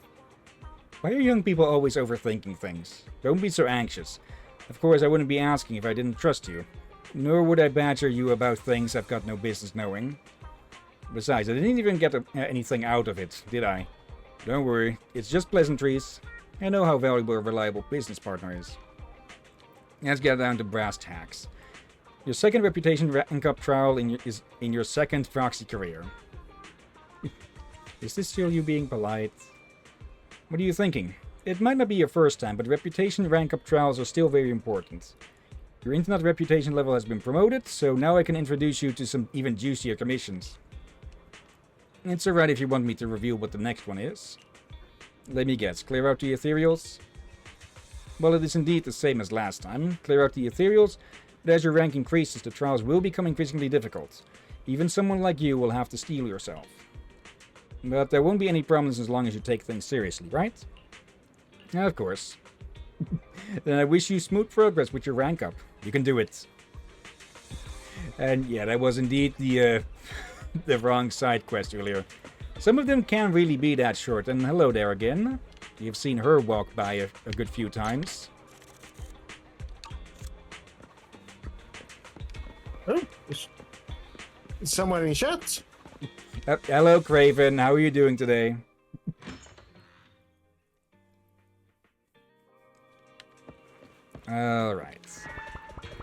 Why are young people always overthinking things? Don't be so anxious. Of course, I wouldn't be asking if I didn't trust you. Nor would I badger you about things I've got no business knowing. Besides, I didn't even get anything out of it, did I? Don't worry, it's just pleasantries. I know how valuable a reliable business partner is. Let's get down to brass tacks. Your second reputation rank up trial is in your second proxy career. Is this still you being polite? What are you thinking? It might not be your first time, but reputation rank up trials are still very important. Your internet reputation level has been promoted, so now I can introduce you to some even juicier commissions. It's alright if you want me to reveal what the next one is. Let me guess, clear out the ethereals? Well, it is indeed the same as last time. Clear out the ethereals, but as your rank increases, the trials will become increasingly difficult. Even someone like you will have to steel yourself. But there won't be any problems as long as you take things seriously, right? Of course. Then I wish you smooth progress with your rank up. You can do it. And yeah, that was indeed the the wrong side quest earlier. Some of them can really be that short, and hello there again. You've seen her walk by a good few times. Oh, is someone in chat? Hello, Craven. How are you doing today? Alright.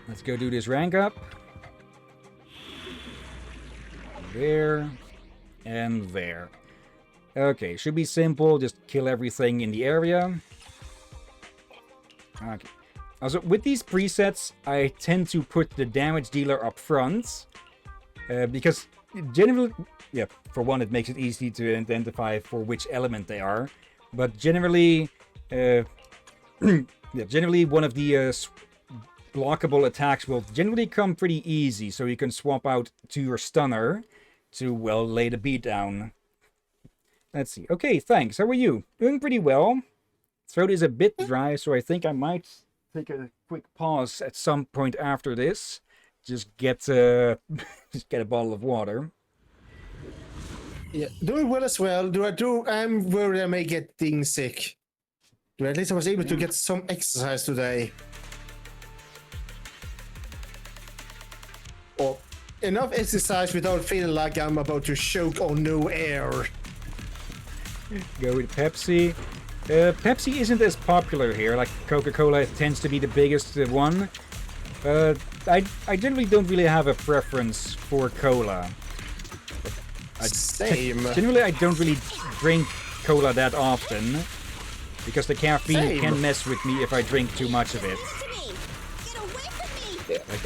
Let's go do this rank up. There. And there. Okay, should be simple. Just kill everything in the area. Okay. Also, with these presets, I tend to put the damage dealer up front. Because generally, yeah, for one, it makes it easy to identify for which element they are. But generally, yeah, generally one of the blockable attacks will generally come pretty easy, so you can swap out to your stunner to, well, lay the beat down. Let's see. Okay, thanks. How are you? Doing pretty well. Throat is a bit dry, so I think I might take a quick pause at some point after this. Just get just get a bottle of water. Yeah, doing well as well. I'm worried I may get things sick. But at least I was able to get some exercise today. Or enough exercise without feeling like I'm about to choke on no air. Go with Pepsi. Pepsi isn't as popular here. Like Coca-Cola tends to be the biggest one. I generally don't really have a preference for cola. Same. Generally, I don't really drink cola that often because the caffeine can mess with me if I drink too much of it.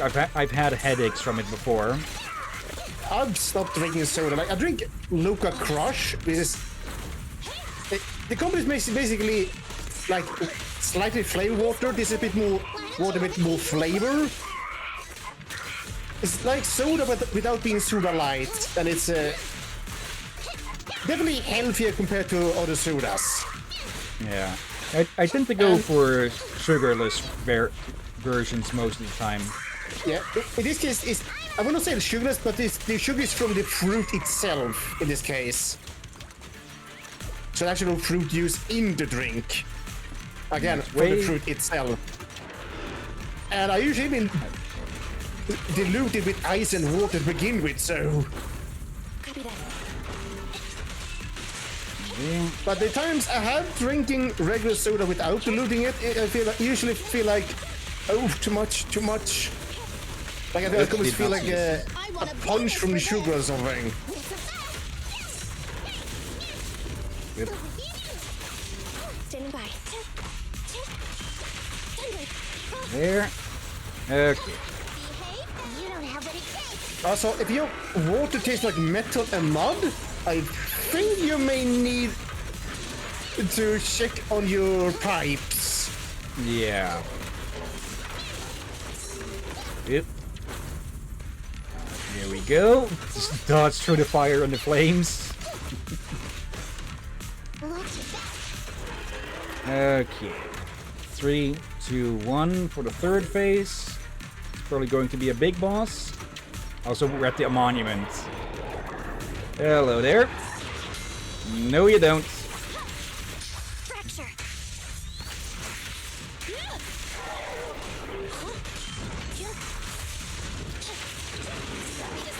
Like I've had headaches from it before. I've stopped drinking soda. Like I drink Loca Crush, which is the company is basically like slightly flavored water. This is a bit more water, a bit more flavor. It's like soda, but without being soda light, and it's definitely healthier compared to other sodas. Yeah, I tend to go for sugarless versions most of the time. Yeah, in this case, I will not say it's sugarless, but the sugar is from the fruit itself. In this case, so actual fruit used in the drink. Again, from the fruit itself. And I usually even dilute it with ice and water to begin with, so. Yeah. But the times I have drinking regular soda without diluting it, I usually feel like, oh, too much. Like I always feel like a punch from the sugar or something. Yep. Standing by. There. Okay. You don't have what it takes. Also, if your water tastes like metal and mud, I think you may need to check on your pipes. Yeah. Yep. There we go. Just dodge through the fire and the flames. Okay. 3, 2, 1 for the third phase. It's probably going to be a big boss. Also, we're at the monument. Hello there. No, you don't. Fracture.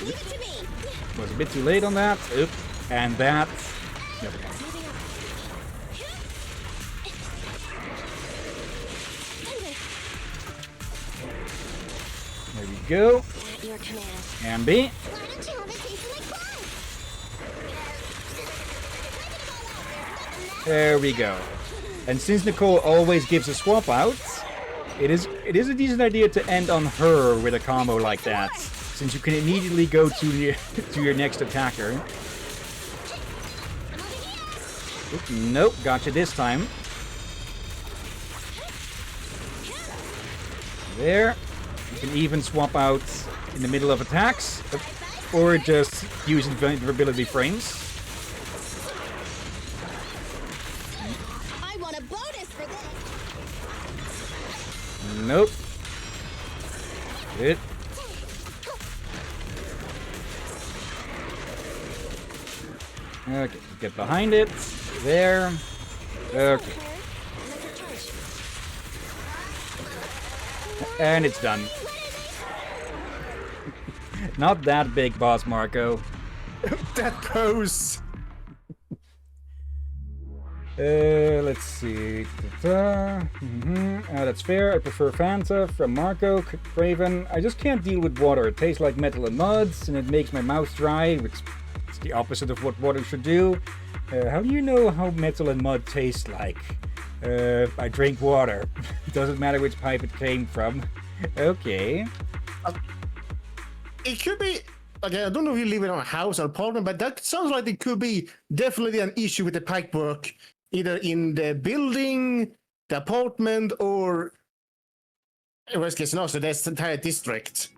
Leave it to me. Was a bit too late on that. Oop. And that. Never mind. There we go. At your command. And B. Why don't you have it tasting like fun? There we go. And since Nicole always gives a swap out, it is a decent idea to end on her with a combo like that, since you can immediately go to your next attacker. Oop, nope, gotcha this time. There. You can even swap out in the middle of attacks, or just use invulnerability frames. I want a bonus for this. Nope. Good. Okay, get behind it. There. Okay. And it's done. Not that big, boss Marco. That pose. Let's see. That's fair. I prefer Fanta from Marco. Craven. I just can't deal with water. It tastes like metal and muds, and it makes my mouth dry, which is the opposite of what water should do. How do you know how metal and mud taste like? I drink water. Doesn't matter which pipe it came from. Okay. It could be again, I don't know if you live in a house or apartment, but that sounds like it could be definitely an issue with the pipework, either in the building, the apartment, or in worst case scenario, the entire district.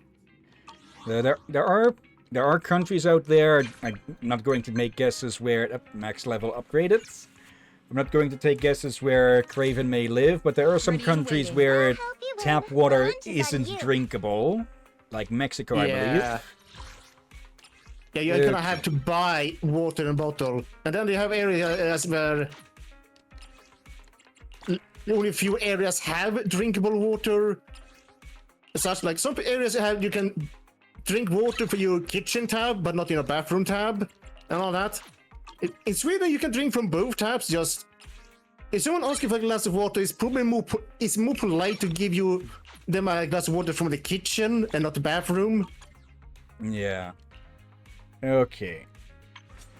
There are countries out there. I'm not going to make guesses where max level upgraded. I'm not going to take guesses where Craven may live, but there are some countries where tap water isn't drinkable, like Mexico, I believe. Yeah, you're gonna have to buy water in a bottle, and then you have areas where only a few areas have drinkable water. Such like some areas you can drink water for your kitchen tab, but not in a bathroom tab, and all that. In Sweden, you can drink from both tabs. Just if someone asks you for a glass of water, it's probably more polite to give them a glass of water from the kitchen and not the bathroom. Yeah. Okay.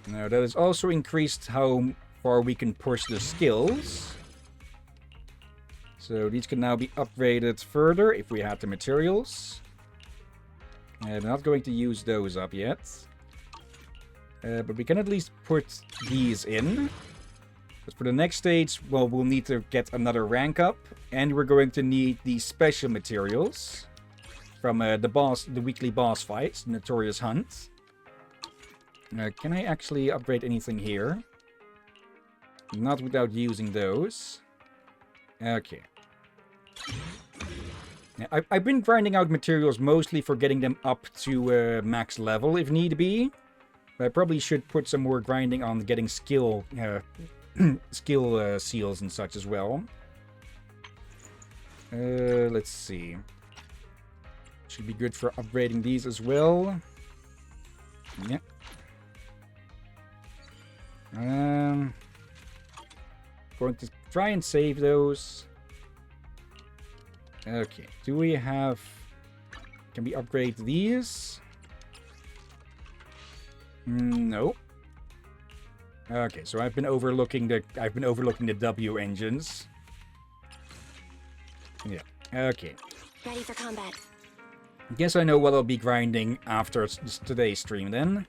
Now that has also increased how far we can push the skills. So these can now be upgraded further if we had the materials. I'm not going to use those up yet. But we can at least put these in. But for the next stage, well, we'll need to get another rank up. And we're going to need these special materials from the weekly boss fights, Notorious Hunt. Can I actually upgrade anything here? Not without using those. Okay. Now, I've been grinding out materials mostly for getting them up to max level if need be. But I probably should put some more grinding on getting skill seals and such as well. Let's see. Should be good for upgrading these as well. Yeah. Going to try and save those. Okay, do we have... Can we upgrade these? No. Okay, so I've been overlooking the W engines. Yeah. Okay. Ready for combat. Guess I know what I'll be grinding after today's stream then.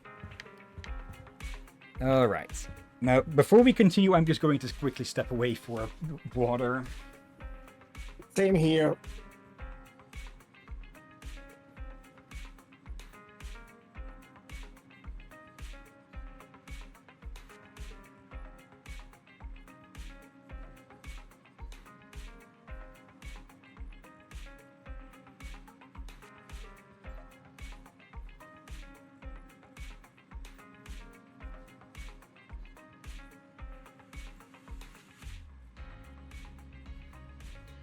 Alright. Now, before we continue, I'm just going to quickly step away for water. Same here.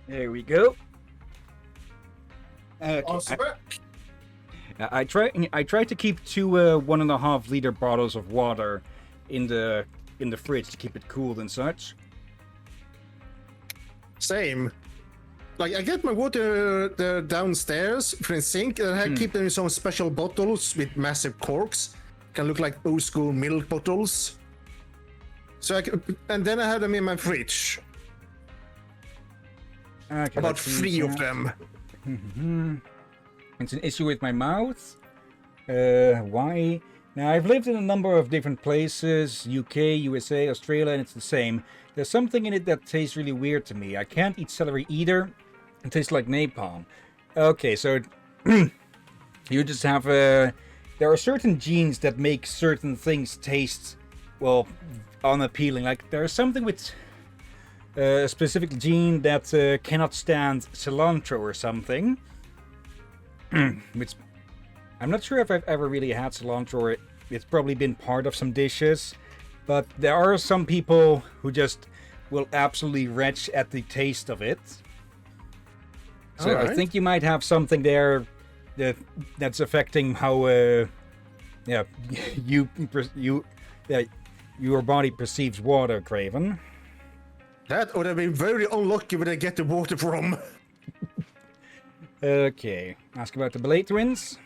There we go. Okay. Awesome. I try to keep two 1.5 liter bottles of water in the fridge to keep it cooled and such. Same. Like I get my water downstairs from the sink, and I keep them in some special bottles with massive corks. Can look like old school milk bottles. So and then I have them in my fridge. Okay, about 3 of them. It's an issue with my mouth. Why? Now, I've lived in a number of different places, UK, USA, Australia, and it's the same. There's something in it that tastes really weird to me. I can't eat celery either. It tastes like napalm. Okay, so you just have... there are certain genes that make certain things taste, well, unappealing. Like, there's something with... a specific gene that cannot stand cilantro or something. Which I'm not sure if I've ever really had cilantro. It's probably been part of some dishes. But there are some people who just will absolutely retch at the taste of it. So I think you might have something there that's affecting how your body perceives water, Craven. That would have been very unlucky when I get the water from. Okay, ask about the Blade Twins.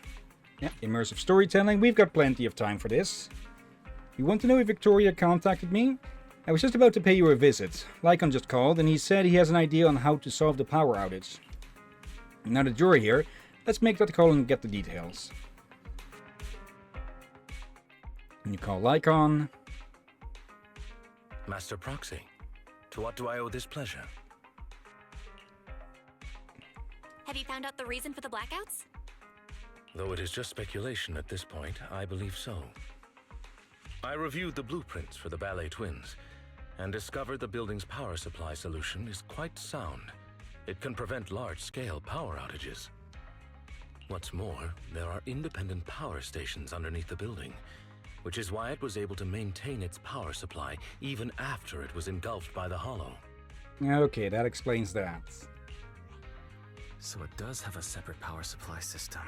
Yeah, immersive storytelling. We've got plenty of time for this. You want to know if Victoria contacted me? I was just about to pay you a visit. Lycon just called, and he said he has an idea on how to solve the power outage. Now that you're here, let's make that call and get the details. You call Lycon. Master Proxy, to what do I owe this pleasure? Have you found out the reason for the blackouts? Though it is just speculation at this point, I believe so. I reviewed the blueprints for the ballet twins and discovered the building's power supply solution is quite sound. It can prevent large-scale power outages. What's more, there are independent power stations underneath the building, which is why it was able to maintain its power supply even after it was engulfed by the hollow. Okay, that explains that. So it does have a separate power supply system.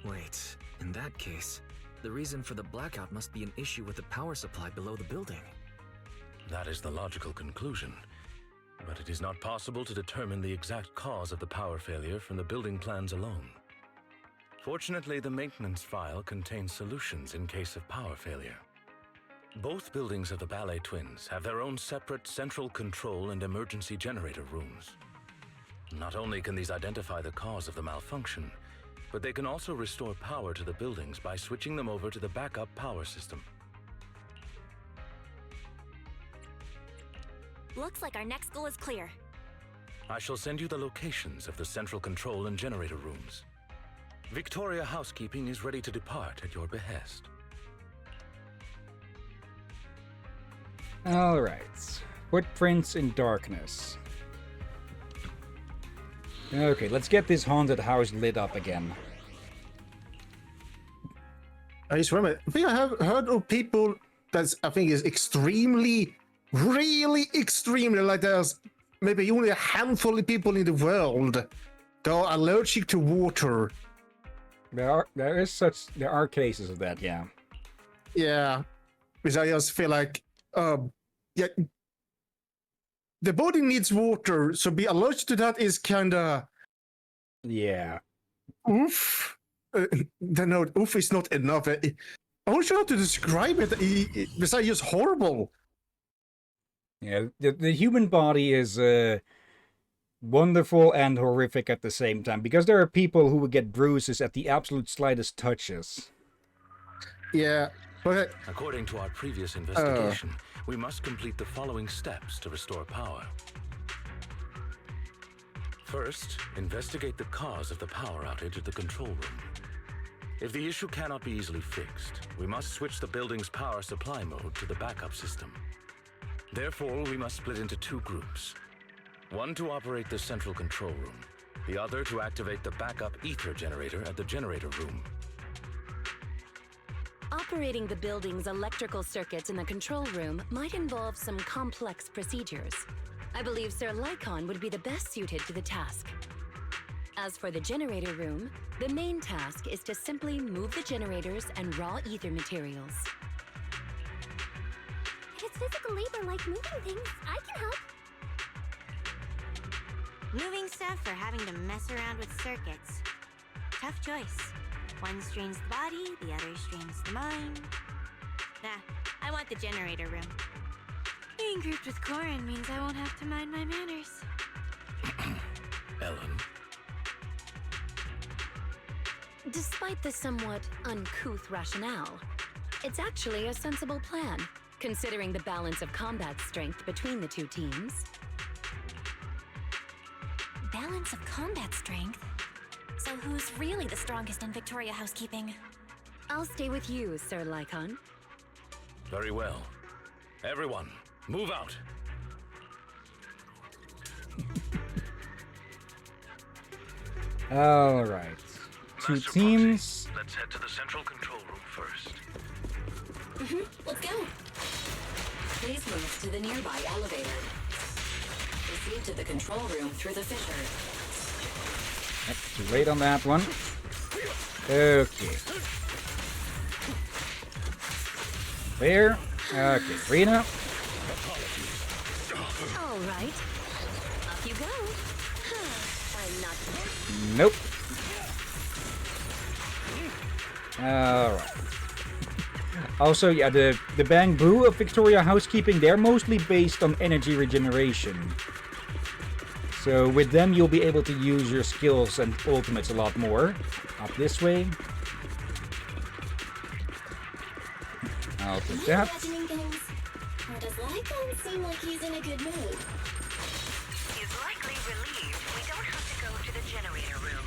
Wait, in that case, the reason for the blackout must be an issue with the power supply below the building. That is the logical conclusion, but it is not possible to determine the exact cause of the power failure from the building plans alone. Fortunately, the maintenance file contains solutions in case of power failure. Both buildings of the ballet twins have their own separate central control and emergency generator rooms. Not only can these identify the cause of the malfunction, but they can also restore power to the buildings by switching them over to the backup power system. Looks like our next goal is clear. I shall send you the locations of the central control and generator rooms. Victoria Housekeeping is ready to depart at your behest. Alright. Footprints in darkness. Okay, let's get this haunted house lit up again. I just remember, I think I have heard of people that's, I think, is extremely, really extremely, like there's maybe only a handful of people in the world that are allergic to water. There are cases of that, yeah. Yeah, because I just feel like, yeah, the body needs water, so be allergic to that is kind of, Yeah. oof. No, oof is not enough. I'm not sure how to describe it. Besides just horrible. Yeah, the human body is wonderful and horrific at the same time, because there are people who would get bruises at the absolute slightest touches. Yeah, but According to our previous investigation, we must complete the following steps to restore power. First, investigate the cause of the power outage at the control room. If the issue cannot be easily fixed, we must switch the building's power supply mode to the backup system. Therefore, we must split into two groups. One to operate the central control room, the other to activate the backup ether generator at the generator room. Operating the building's electrical circuits in the control room might involve some complex procedures. I believe Sir Lycon would be the best suited to the task. As for the generator room, the main task is to simply move the generators and raw ether materials. If it's physical labor like moving things, I can help. Moving stuff or having to mess around with circuits. Tough choice. One strains the body, the other strains the mind. Nah, I want the generator room. Being grouped with Corin means I won't have to mind my manners. Ellen, Despite the somewhat uncouth rationale, it's actually a sensible plan, considering the balance of combat strength between the two teams. Balance of combat strength? So who's really the strongest in Victoria Housekeeping? I'll stay with you, Sir Lycon. very well. Everyone, move out. Alright. Two Master teams. Proxy, let's head to the central control room first. Let's go. Please move to the nearby elevator. Proceed to the control room through the fissure. Too late on that one. Okay. There. Okay, Rena. All right. Up you go. I'm not... Nope. Alright. Also, yeah, the Bang Boo of Victoria Housekeeping, they're mostly based on energy regeneration. So with them, you'll be able to use your skills and ultimates a lot more. Up this way. I'll take Am I that. imagining things? Or does Lycon seem like he's in a good mood? He's likely relieved we don't have to go to the generator room.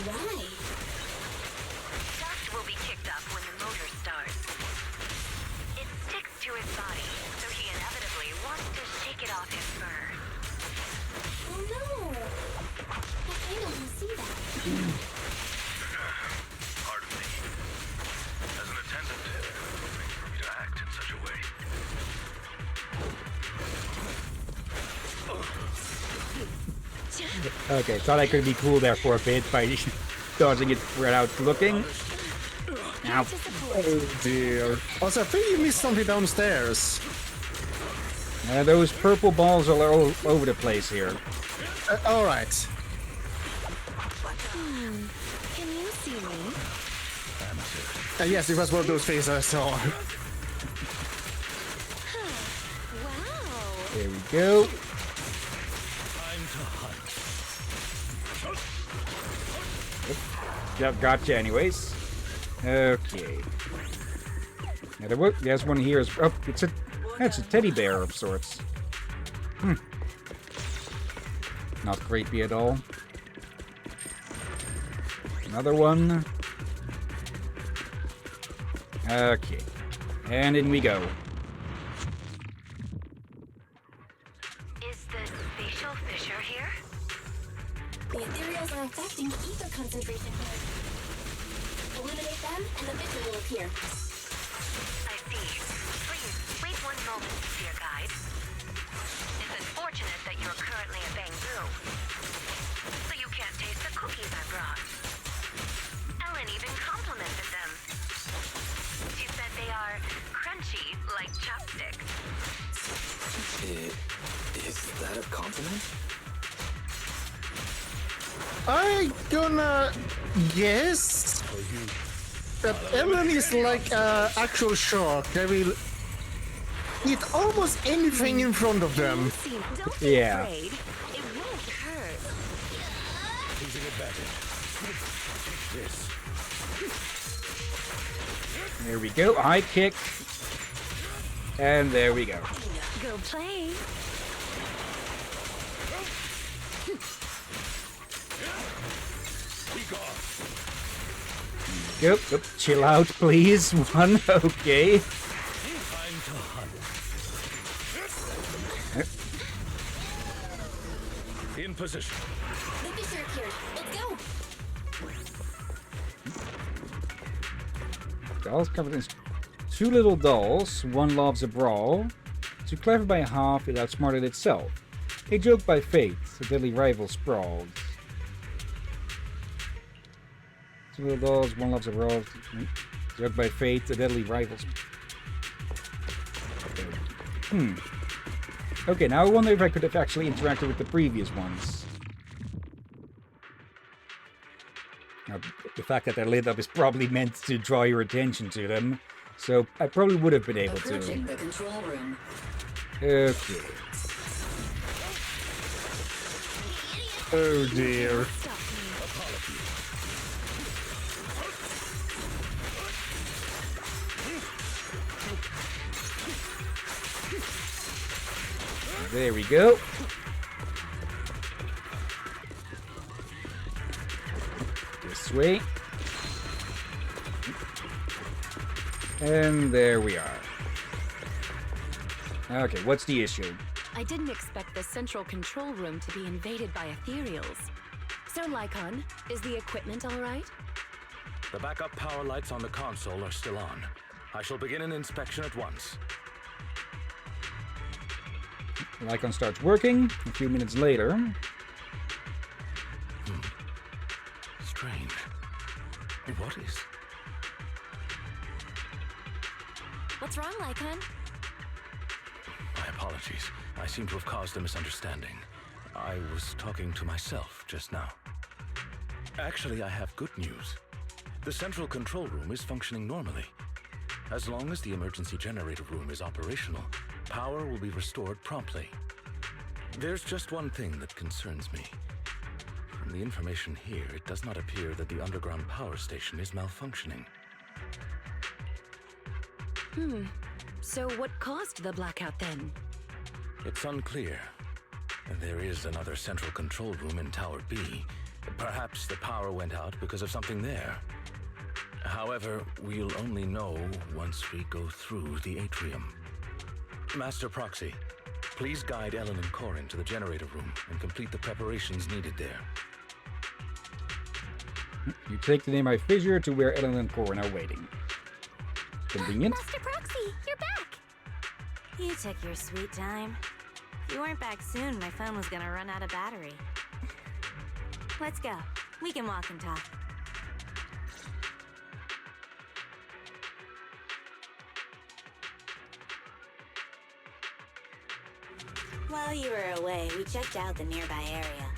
Right. Dust will be kicked up when the motor starts. It sticks to his body, so he inevitably wants to shake it off his fur. Oh no! I kind of want to see that. Pardon me. As an attendant, for me to act in such a way. Okay, thought I could be cool there for a bit by dodging it without looking. Ow. Oh dear. Also, I think you missed something downstairs. Those purple balls are all over the place here. Alright. Can you see me? Yes, it was one of those things I saw. Wow. There we go. Time to hunt. Yep, gotcha anyways. Okay. Now there's one here. Oh, it's a teddy bear of sorts. Not creepy at all. Another one. Okay. And in we go. Is the spatial fissure here? The ethereals are affecting ether concentration here. Eliminate them, and the fissure will appear. I see. Please, wait one moment, dear guide. It's unfortunate that you're currently a Bangu, so you can't taste the cookies I brought. Ellen even complimented them. She said they are crunchy like chopsticks. Is that a compliment? I gonna guess that Ellen is like an actual shark. They will eat almost anything in front of them. See, don't be Yeah. afraid. It won't hurt. Losing advantage. This. There we go. High kick. And there we go. Go play. Go. Oh, chill out, please. One. Okay. Time to hunt. In position. The fissure appeared. Let's go! Dolls covered in two little dolls. One loves a brawl. Too clever by half, it outsmarted itself. A joke by fate. A deadly rival sprawled. Two little dolls. One loves a brawl. Joke by fate. A deadly rival. Okay, now I wonder if I could have actually interacted with the previous ones. Now, the fact that they're lit up is probably meant to draw your attention to them, so I probably would have been able to. Approaching the control room. Okay. Oh dear. Stop me. There we go. This way. And there we are. Okay, what's the issue? I didn't expect the central control room to be invaded by ethereals. So, Lycon, is the equipment all right? The backup power lights on the console are still on. I shall begin an inspection at once. Lycon starts working. A few minutes later. Strange. What is? What's wrong, Lycon? My apologies. I seem to have caused a misunderstanding. I was talking to myself just now. Actually, I have good news. The central control room is functioning normally. As long as the emergency generator room is operational, power will be restored promptly. There's just one thing that concerns me. From the information here, it does not appear that the underground power station is malfunctioning. So what caused the blackout then? It's unclear. There is another central control room in Tower B. Perhaps the power went out because of something there. However, we'll only know once we go through the atrium. Master Proxy, please guide Ellen and Corin to the generator room and complete the preparations needed there. You take the nearby fissure to where Ellen and Corin are waiting. Convenient. Master Proxy, you're back! You took your sweet time. If you weren't back soon, my phone was gonna run out of battery. Let's go. We can walk and talk. While you were away, we checked out the nearby area.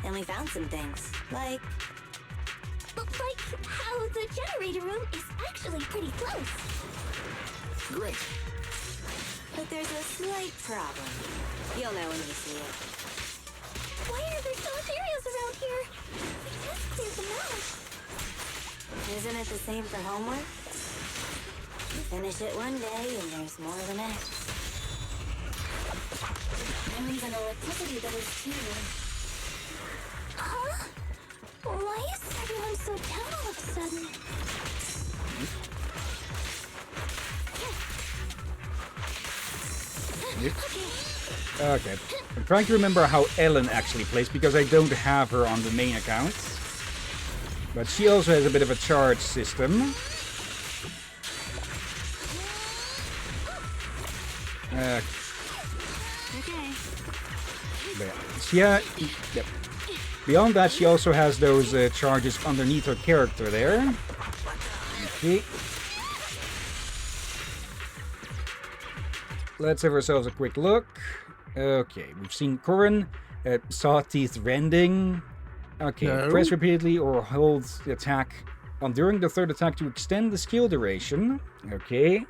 And we found some things, like how the generator room is actually pretty close. Great. But there's a slight problem. You'll know when you see it. Why are there so much areas around here? We just cleared them out. Isn't it the same for homework? You finish it one day and there's more the next. There is an electricity that is too. Huh? Why is everyone so down all of a sudden? Okay. I'm trying to remember how Ellen actually plays because I don't have her on the main account. But she also has a bit of a charge system. Okay. But yeah, yep. Beyond that, she also has those charges underneath her character there. Okay. Let's have ourselves a quick look. Okay, we've seen Corin, saw teeth rending. Okay, No. press repeatedly or hold the attack on during the third attack to extend the skill duration. Okay.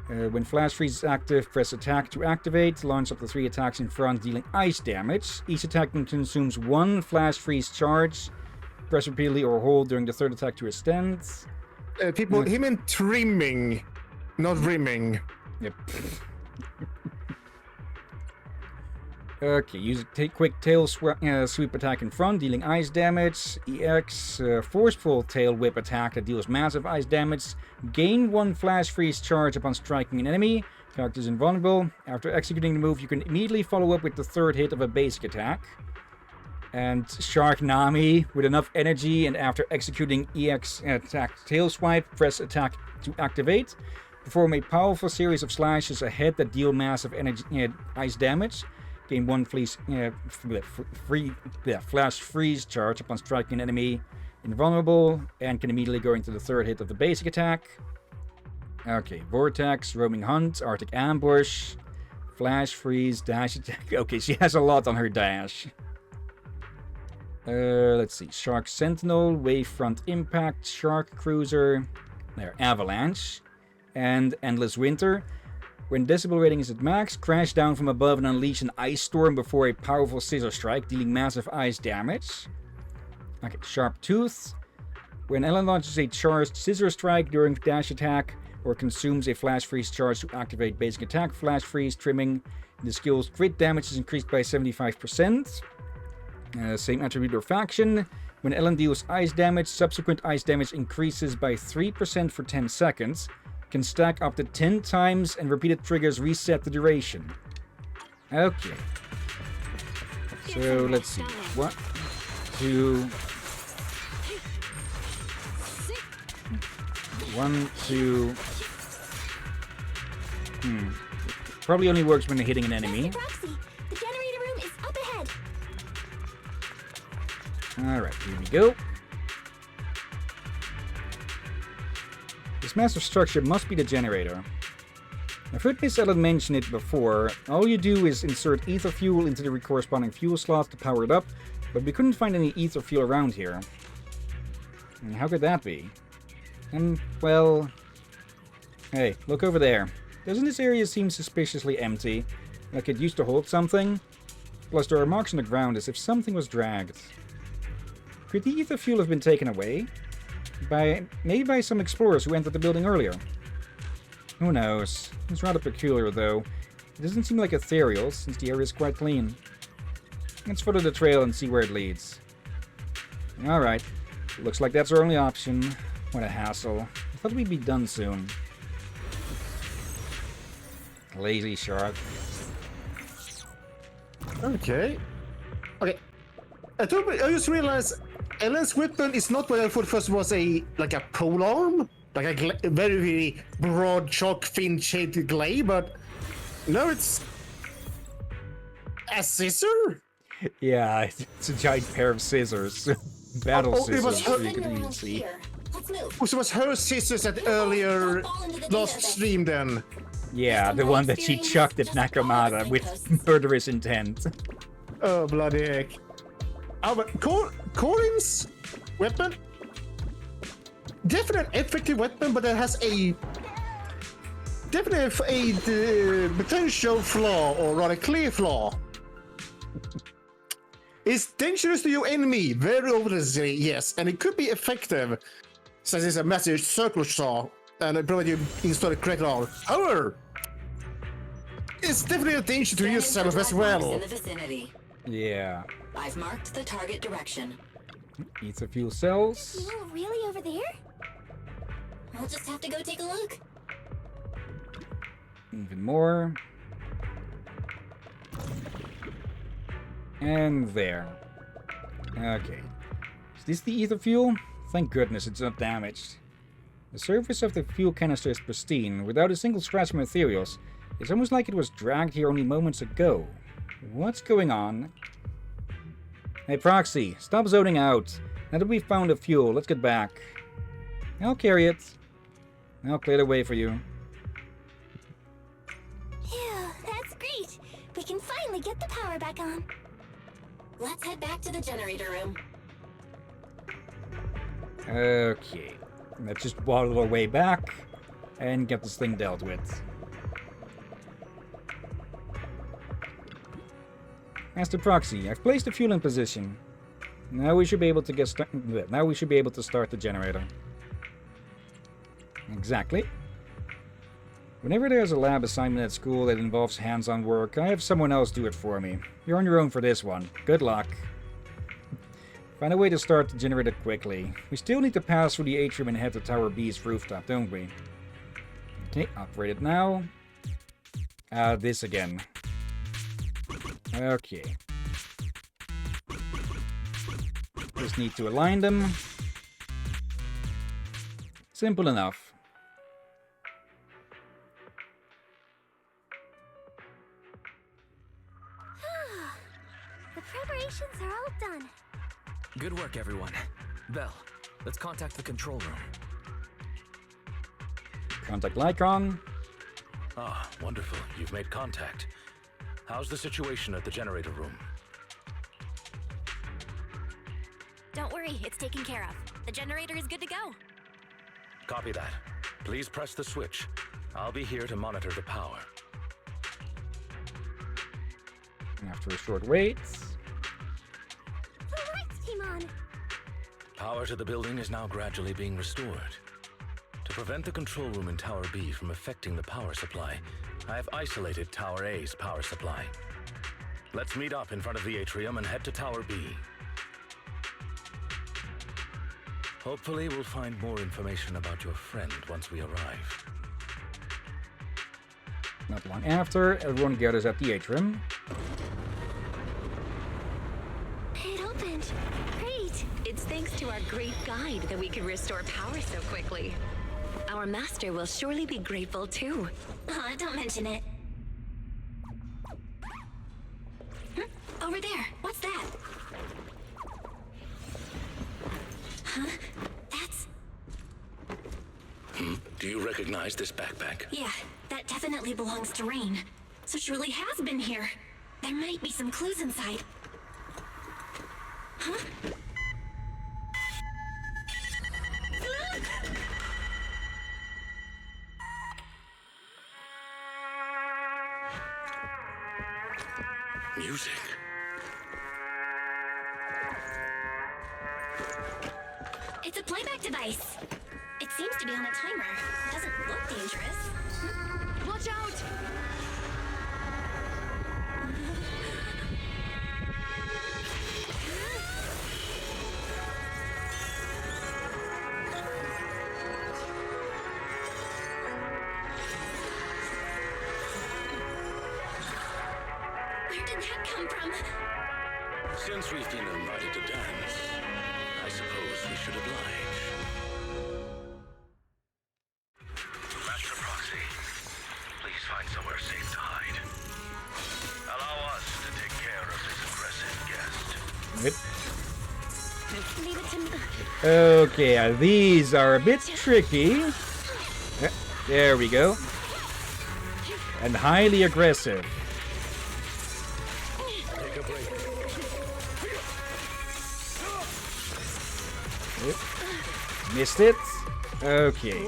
When Flash Freeze is active, press attack to activate. Launch up to 3 attacks in front, dealing ice damage. Each attack consumes 1 Flash Freeze charge. Press repeatedly or hold during the third attack to extend. People, he meant trimming, not rimming. Yep. Okay, use a quick tail sweep attack in front, dealing ice damage. EX, forceful tail whip attack that deals massive ice damage. Gain 1 Flash Freeze charge upon striking an enemy. Character is invulnerable. After executing the move, you can immediately follow up with the third hit of a basic attack. And Shark Nami, with enough energy and after executing EX attack tail swipe, press attack to activate. Perform a powerful series of slashes ahead that deal massive energy ice damage. Gain 1 Flash Freeze charge upon striking an enemy. Invulnerable, and can immediately go into the third hit of the basic attack. Okay, Vortex, Roaming Hunt, Arctic Ambush, Flash Freeze, Dash Attack. Okay, she has a lot on her dash. Let's see. Shark Sentinel, Wavefront Impact, Shark Cruiser, there, Avalanche, and Endless Winter. When decibel rating is at max, crash down from above and unleash an ice storm before a powerful scissor strike, dealing massive ice damage. Okay, Sharp Tooth. When Ellen launches a charged scissor strike during dash attack or consumes a Flash Freeze charge to activate basic attack, Flash Freeze trimming. The skill's crit damage is increased by 75%. Same attribute or faction. When Ellen deals ice damage, subsequent ice damage increases by 3% for 10 seconds. Can stack up to 10 times and repeated triggers reset the duration. Okay. So let's see. 1, 2. 1, 2. Probably only works when they're hitting an enemy. Master Proxy, the generator room is up ahead. Alright, here we go. This massive structure must be the generator. I've heard Miss Ellen mention it before. All you do is insert ether fuel into the corresponding fuel slot to power it up, but we couldn't find any ether fuel around here. And how could that be? Well... Hey, look over there. Doesn't this area seem suspiciously empty? Like it used to hold something? Plus there are marks on the ground as if something was dragged. Could the ether fuel have been taken away? Maybe by some explorers who entered the building earlier. Who knows? It's rather peculiar, though. It doesn't seem like ethereal, since the area is quite clean. Let's follow the trail and see where it leads. Alright. Looks like that's our only option. What a hassle. I thought we'd be done soon. Lazy shark. Okay. Okay. I just realized Ellen's weapon is not what I thought first was a pole arm, like a very, very broad, chalk, thin shaped glaive, but no, it's a scissor. Yeah, it's a giant pair of scissors. Battle it was scissors, her- so you can even see. Let's move. Oh, so it was her scissors at earlier last stream then. Yeah, the one that she chucked at Nakamata with murderous intent. Oh, bloody heck. Oh, but Corin's weapon? Definitely an effective weapon, but it has definitely a potential flaw, or rather clear flaw. It's dangerous to your enemy, very obviously, yes, and it could be effective, since it's a massive circle saw, and it provides you install a correct arm. However, it's definitely a danger to yourself as well. In the vicinity. Yeah. I've marked the target direction. Ether fuel cells. Oh, really over there? I'll just have to go take a look. Even more. And there. Okay. Is this the ether fuel? Thank goodness it's not damaged. The surface of the fuel canister is pristine, without a single scratch from ethereals. It's almost like it was dragged here only moments ago. What's going on? Hey Proxy, stop zoning out. Now that we've found the fuel, let's get back. I'll carry it. I'll clear the way for you. Phew, that's great. We can finally get the power back on. Let's head back to the generator room. Okay. Let's just waddle our way back and get this thing dealt with. As to Proxy, I've placed the fuel in position. Now we should be able to start the generator. Exactly. Whenever there's a lab assignment at school that involves hands-on work, I have someone else do it for me. You're on your own for this one. Good luck. Find a way to start the generator quickly. We still need to pass through the atrium and head to Tower B's rooftop, don't we? Okay, operate it now. This again. Okay. Just need to align them. Simple enough. The preparations are all done. Good work, everyone. Belle, let's contact the control room. Contact Lycon. Ah, wonderful. You've made contact. How's the situation at the generator room? Don't worry, it's taken care of. The generator is good to go. Copy that. Please press the switch. I'll be here to monitor the power. After a short wait. Correct, Timon. Power to the building is now gradually being restored. To prevent the control room in Tower B from affecting the power supply, I have isolated Tower A's power supply. Let's meet up in front of the atrium and head to Tower B. Hopefully we'll find more information about your friend once we arrive. Not long after, everyone gathers at the atrium. It opened. Great. It's thanks to our great guide that we could restore power so quickly. Our master will surely be grateful too. Don't mention it. Over there. What's that? Huh? That's... Do you recognize this backpack? Yeah, that definitely belongs to Rain. So she really has been here. There might be some clues inside. Huh? Music. It's a playback device. It seems to be on a timer. Doesn't look dangerous. that come from? Since we've been invited to dance, I suppose we should oblige. Master Proxy, please find somewhere safe to hide. Allow us to take care of this aggressive guest. Leave it to me. Okay, these are a bit tricky. There we go. And highly aggressive. Take a break. Missed it. Okay.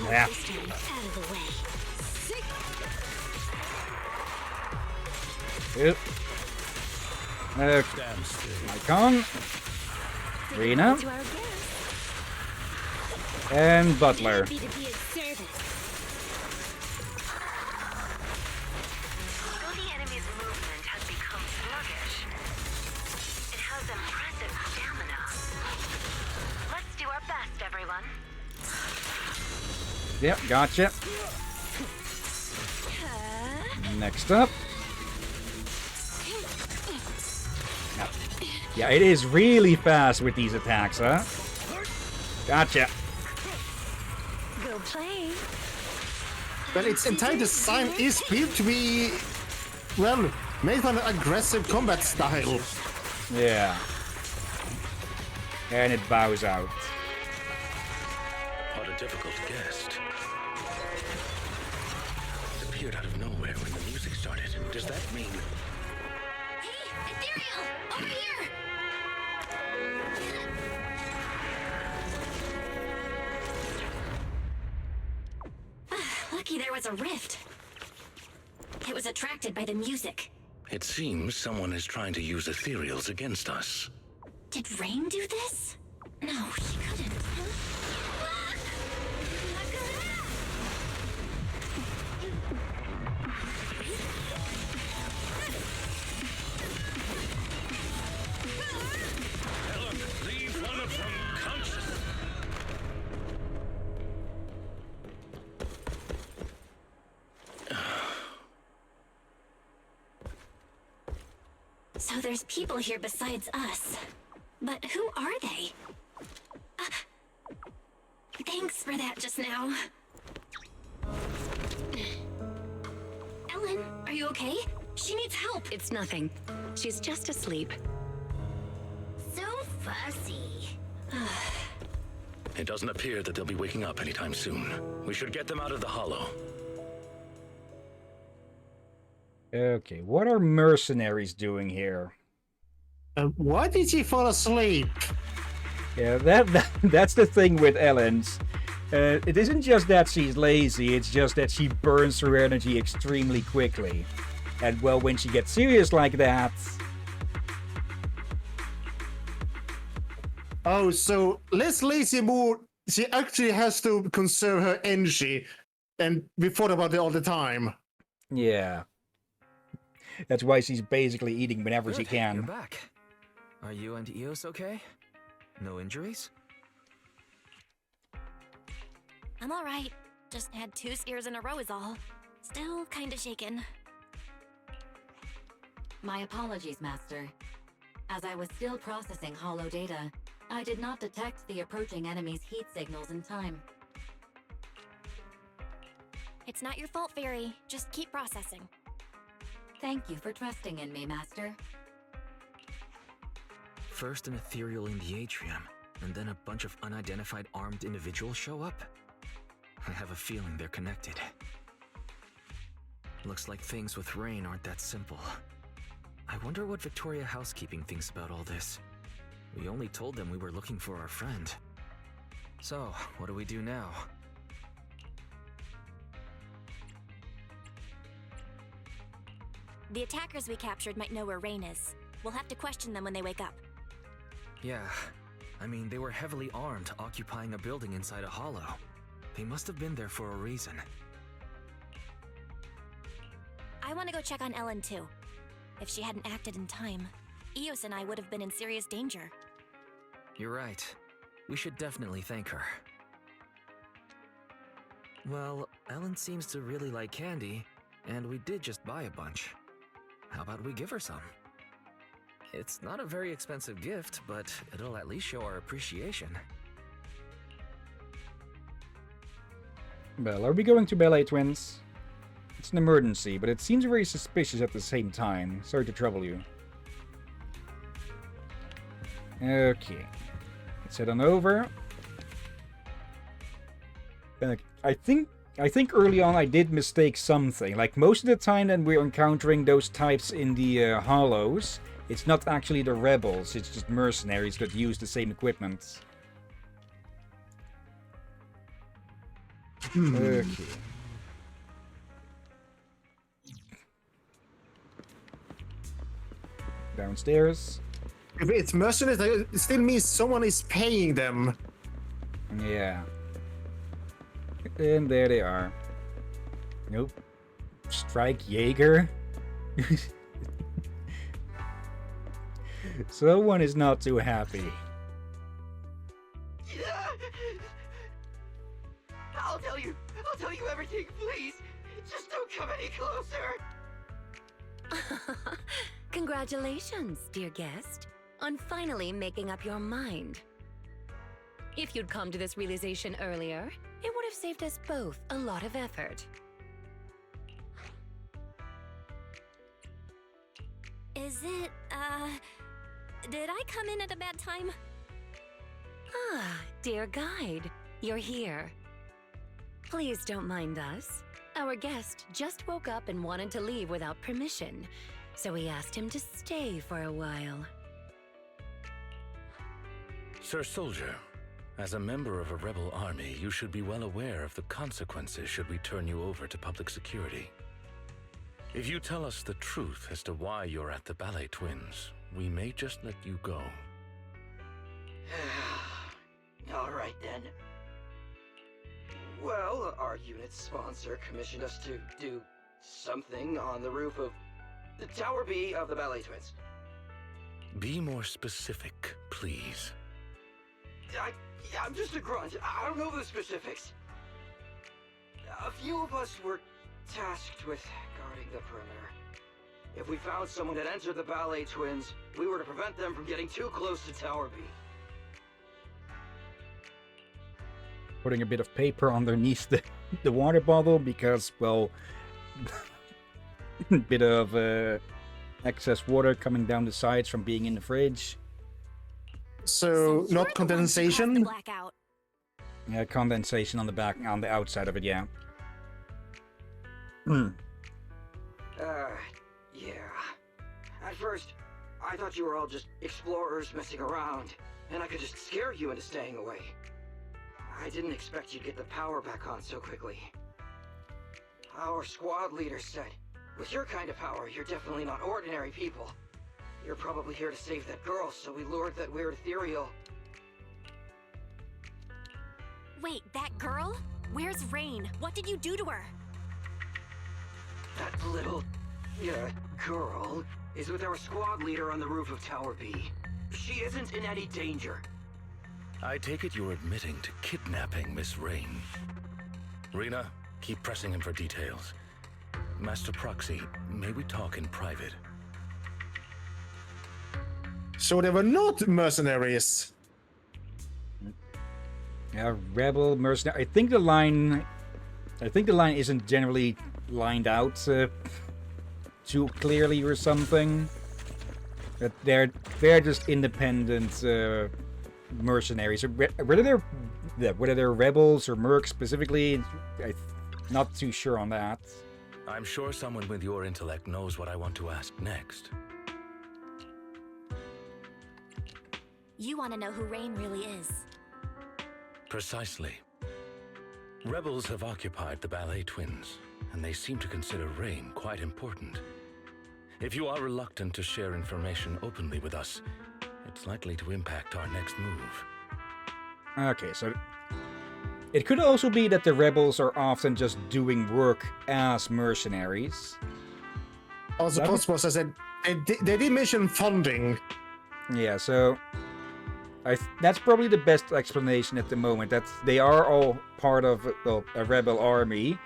Yeah. Out of the way. Yep. Okay. Icon. Rena. To our guest. And Butler. Happy to be of service. Though the enemy's movement has become sluggish, it has impressive stamina. Let's do our best, everyone. Yep, gotcha. Next up. Now, yeah, it is really fast with these attacks, huh? Gotcha. Go play. But its entire design is built to be, well, made for an aggressive combat style. Yeah. And it bows out. What a difficult guest. It appeared out of nowhere when the music started. Does that mean... Hey, Ethereal! Over here! Lucky there was a rift. It was attracted by the music. It seems someone is trying to use ethereals against us. Did Rain do this? No, he couldn't. Leave one of them conscious. So there's people here besides us. But who are they? Thanks for that just now. Ellen, are you okay? She needs help. It's nothing. She's just asleep. So fussy. It doesn't appear that they'll be waking up anytime soon. We should get them out of the hollow. Okay, what are mercenaries doing here? Why did she fall asleep? Yeah, that's the thing with Ellen's. It isn't just that she's lazy, it's just that she burns through energy extremely quickly. And well, when she gets serious like that... Oh, so less lazy, more she actually has to conserve her energy, and we thought about it all the time. Yeah. That's why she's basically eating whenever she Good, can. You're back. Are you and Eos okay? No injuries? I'm alright. Just had 2 scares in a row is all. Still kinda shaken. My apologies, Master. As I was still processing hollow data, I did not detect the approaching enemy's heat signals in time. It's not your fault, Fairy. Just keep processing. Thank you for trusting in me, Master. First an ethereal in the atrium, and then a bunch of unidentified armed individuals show up? I have a feeling they're connected. Looks like things with Rain aren't that simple. I wonder what Victoria Housekeeping thinks about all this. We only told them we were looking for our friend. So, what do we do now? The attackers we captured might know where Rain is. We'll have to question them when they wake up. Yeah, I mean, they were heavily armed, occupying a building inside a hollow. They must have been there for a reason. I want to go check on Ellen too. If she hadn't acted in time, Eos and I would have been in serious danger. You're right. We should definitely thank her. Well, Ellen seems to really like candy. And we did just buy a bunch. How about we give her some? It's not a very expensive gift, but it'll at least show our appreciation. Well, are we going to Ballet Twins? It's an emergency, but it seems very suspicious at the same time. Sorry to trouble you. Okay. Let's head on over. I think early on I did mistake something. Like, most of the time that we're encountering those types in the hollows, it's not actually the rebels, it's just mercenaries that use the same equipment. Okay. Downstairs. If it's mercenaries, it still means someone is paying them. Yeah. And there they are. Nope. Strike Jaeger? Someone is not too happy. I'll tell you everything, please. Just don't come any closer. Congratulations, dear guest, on finally making up your mind. If you'd come to this realization earlier, it would have saved us both a lot of effort. Is it, did I come in at a bad time? Ah, dear guide, you're here. Please don't mind us. Our guest just woke up and wanted to leave without permission, so we asked him to stay for a while. Sir Soldier, as a member of a rebel army, you should be well aware of the consequences should we turn you over to public security. If you tell us the truth as to why you're at the Ballet Twins, we may just let you go. All right then. Well, our unit's sponsor commissioned us to do something on the roof of the Tower B of the Ballet Twins. Be more specific, please. I'm just a grunt. I don't know the specifics. A few of us were tasked with guarding the perimeter. If we found someone that entered the Ballet Twins, we were to prevent them from getting too close to Tower B. Putting a bit of paper underneath the water bottle because, well, a bit of excess water coming down the sides from being in the fridge. So, not condensation? Blackout. Yeah, condensation on the back, on the outside of it, yeah. Yeah. At first, I thought you were all just explorers messing around, and I could just scare you into staying away. I didn't expect you'd get the power back on so quickly. Our squad leader said, with your kind of power, you're definitely not ordinary people. You're probably here to save that girl, so we lured that weird ethereal. Wait, that girl? Where's Rain? What did you do to her? That little, girl is with our squad leader on the roof of Tower B. She isn't in any danger. I take it you're admitting to kidnapping Miss Rain. Rena, keep pressing him for details. Master Proxy, may we talk in private? So they were not mercenaries. Yeah, rebel, mercenary. I think the line isn't generally lined out too clearly or something. That they're just independent mercenaries. Whether they're rebels or mercs specifically, I'm not too sure on that. I'm sure someone with your intellect knows what I want to ask next. You want to know who Rain really is. Precisely. Rebels have occupied the Ballet Twins, and they seem to consider Rain quite important. If you are reluctant to share information openly with us, it's likely to impact our next move. Okay, so it could also be that the rebels are often just doing work as mercenaries. Also possible, as I said, they did mention funding. Yeah, so that's probably the best explanation at the moment. That they are all part of a rebel army,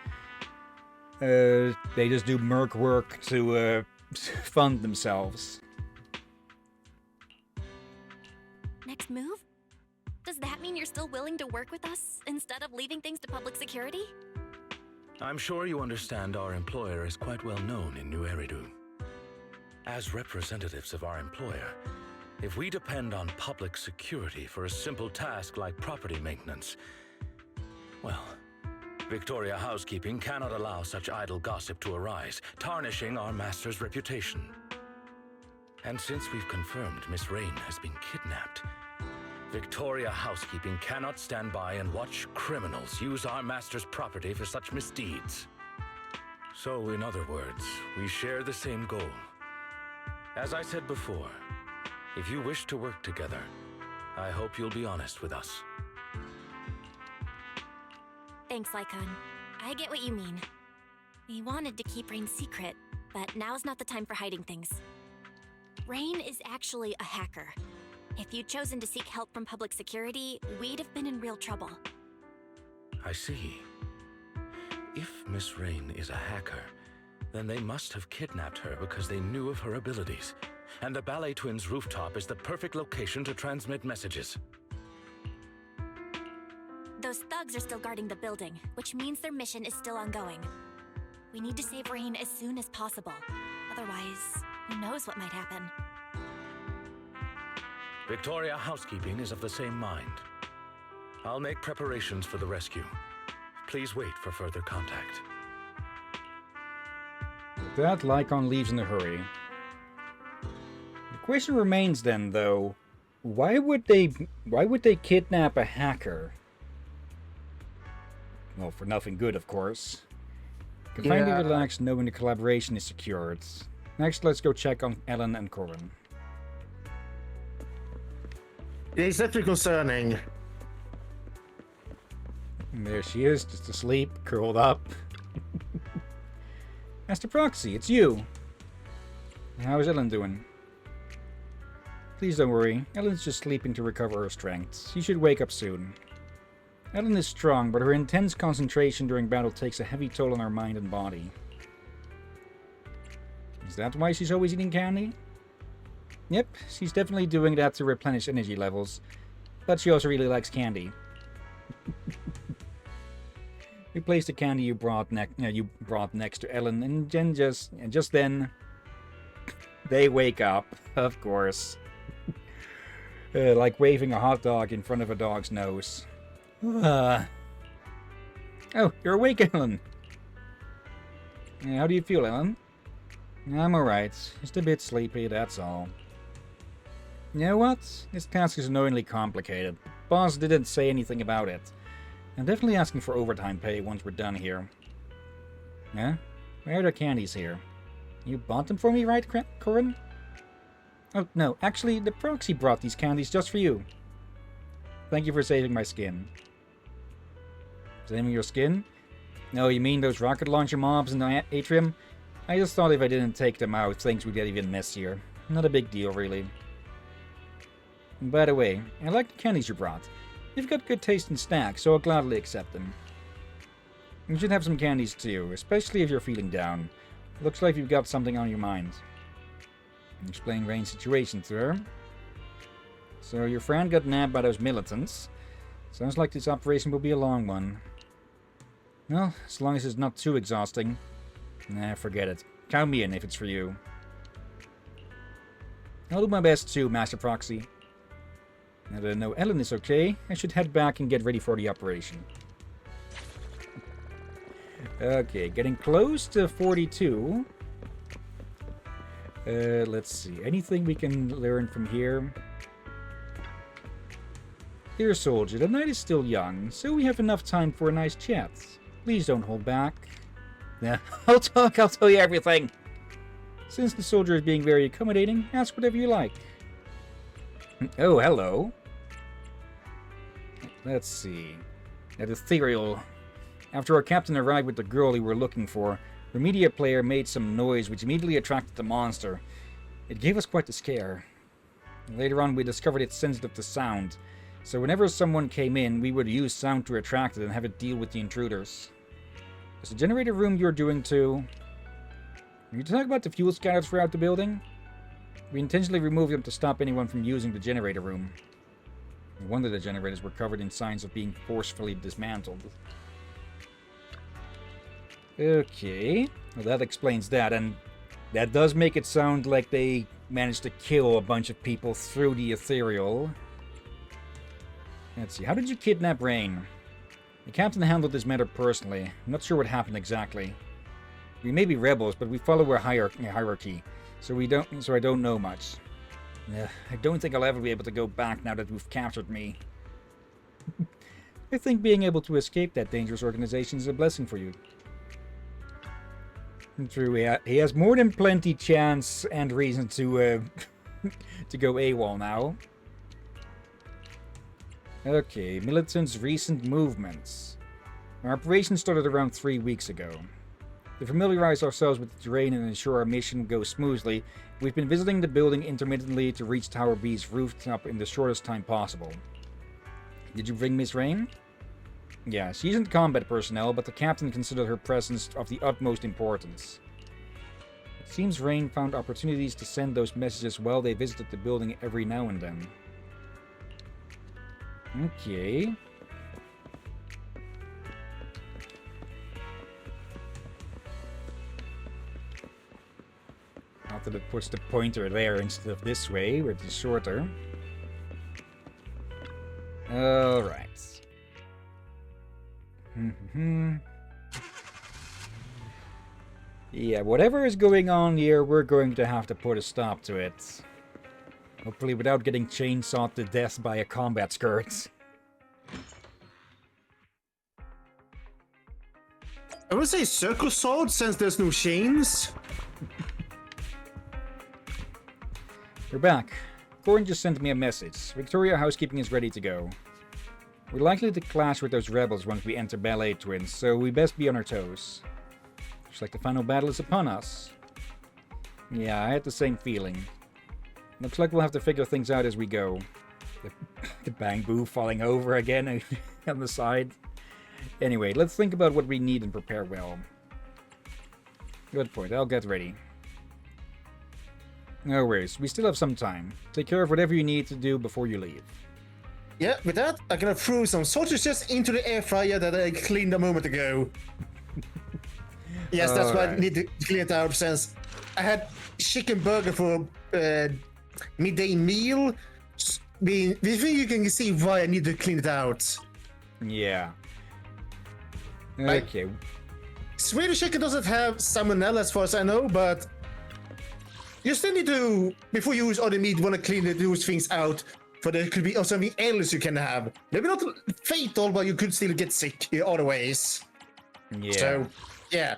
They just do merc work to fund themselves. Next move? Does that mean you're still willing to work with us instead of leaving things to public security? I'm sure you understand our employer is quite well known in New Eridu. As representatives of our employer, if we depend on public security for a simple task like property maintenance, well, Victoria Housekeeping cannot allow such idle gossip to arise, tarnishing our master's reputation. And since we've confirmed Miss Rain has been kidnapped, Victoria Housekeeping cannot stand by and watch criminals use our master's property for such misdeeds. So, in other words, we share the same goal. As I said before, if you wish to work together, I hope you'll be honest with us. Thanks, Lycon. I get what you mean. We wanted to keep Rain secret, but now's not the time for hiding things. Rain is actually a hacker. If you'd chosen to seek help from public security, we'd have been in real trouble. I see. If Miss Rain is a hacker, then they must have kidnapped her because they knew of her abilities. And the Ballet Twins rooftop is the perfect location to transmit messages. Those thugs are still guarding the building, which means their mission is still ongoing. We need to save Rain as soon as possible. Otherwise, who knows what might happen. Victoria Housekeeping is of the same mind. I'll make preparations for the rescue. Please wait for further contact. With that, Lycon leaves in a hurry. The question remains then, though, why would they kidnap a hacker? Well, for nothing good, of course. Can finally relax knowing the collaboration is secured. Next, let's go check on Ellen and Corin. It's definitely concerning. And there she is, just asleep, curled up. Master Proxy, it's you. How is Ellen doing? Please don't worry. Ellen's just sleeping to recover her strength. She should wake up soon. Ellen is strong, but her intense concentration during battle takes a heavy toll on her mind and body. Is that why she's always eating candy? Yep, she's definitely doing that to replenish energy levels. But she also really likes candy. We placed the candy you brought next to Ellen, and just then they wake up, of course. Like waving a hot dog in front of a dog's nose. Oh, you're awake, Ellen. How do you feel, Ellen? I'm alright. Just a bit sleepy, that's all. You know what? This task is annoyingly complicated. Boss didn't say anything about it. I'm definitely asking for overtime pay once we're done here. Yeah? Where are the candies here? You bought them for me, right, Corin? Oh, no. Actually, the proxy brought these candies just for you. Thank you for saving my skin. Saving your skin? No, you mean those rocket launcher mobs in the atrium? I just thought if I didn't take them out, things would get even messier. Not a big deal, really. By the way, I like the candies you brought. You've got good taste in snacks, so I'll gladly accept them. You should have some candies too, especially if you're feeling down. Looks like you've got something on your mind. Explain Rain's situation to her. So your friend got nabbed by those militants. Sounds like this operation will be a long one. Well, as long as it's not too exhausting. Nah, forget it. Count me in if it's for you. I'll do my best too, Master Proxy. Now that I know Ellen is okay, I should head back and get ready for the operation. Okay, getting close to 42. Let's see. Anything we can learn from here? Dear soldier, the night is still young, so we have enough time for a nice chat. Please don't hold back. Yeah, I'll tell you everything. Since the soldier is being very accommodating, ask whatever you like. Oh, hello. Let's see. That ethereal. After our captain arrived with the girl we were looking for, the media player made some noise which immediately attracted the monster. It gave us quite the scare. Later on we discovered it's sensitive to sound, so whenever someone came in, we would use sound to attract it and have it deal with the intruders. Is the generator room you're doing too? Are you talking about the fuel scattered throughout the building? We intentionally removed them to stop anyone from using the generator room. No wonder the generators were covered in signs of being forcefully dismantled. Okay, well that explains that, and that does make it sound like they managed to kill a bunch of people through the ethereal. Let's see, how did you kidnap Rain? The captain handled this matter personally. I'm not sure what happened exactly. We may be rebels, but we follow a hierarchy, so I don't know much. I don't think I'll ever be able to go back now that you've captured me. I think being able to escape that dangerous organization is a blessing for you. True, he has more than plenty chance and reason to to go AWOL now. Okay, militants' recent movements. Our operation started around 3 weeks ago. To familiarize ourselves with the terrain and ensure our mission goes smoothly, we've been visiting the building intermittently to reach Tower B's rooftop in the shortest time possible. Did you bring Miss Rain? Yeah, she isn't combat personnel, but the captain considered her presence of the utmost importance. It seems Rain found opportunities to send those messages while they visited the building every now and then. Okay. Not that it puts the pointer there instead of this way, which is shorter. Alright. Yeah, whatever is going on here, we're going to have to put a stop to it. Hopefully without getting chainsawed to death by a combat skirt. I would say circle sword since there's no chains. We're back. Corin just sent me a message. Victoria Housekeeping is ready to go. We're likely to clash with those rebels once we enter Ballet Twins, so we best be on our toes. Looks like the final battle is upon us. Yeah, I had the same feeling. Looks like we'll have to figure things out as we go. The bang boo falling over again on the side. Anyway, let's think about what we need and prepare well. Good point, I'll get ready. No worries, we still have some time. Take care of whatever you need to do before you leave. Yeah, with that, I'm gonna throw some sausages into the air fryer that I cleaned a moment ago. Yes, that's why I need to clean it out since I had chicken burger for midday meal. We think you can see why I need to clean it out. Yeah. Okay. Swedish chicken doesn't have salmonella as far as I know, but you still need to, before you use other meat, you want to clean those things out. For there could be something else you can have. Maybe not fatal, but you could still get sick other ways. Yeah. So, yeah.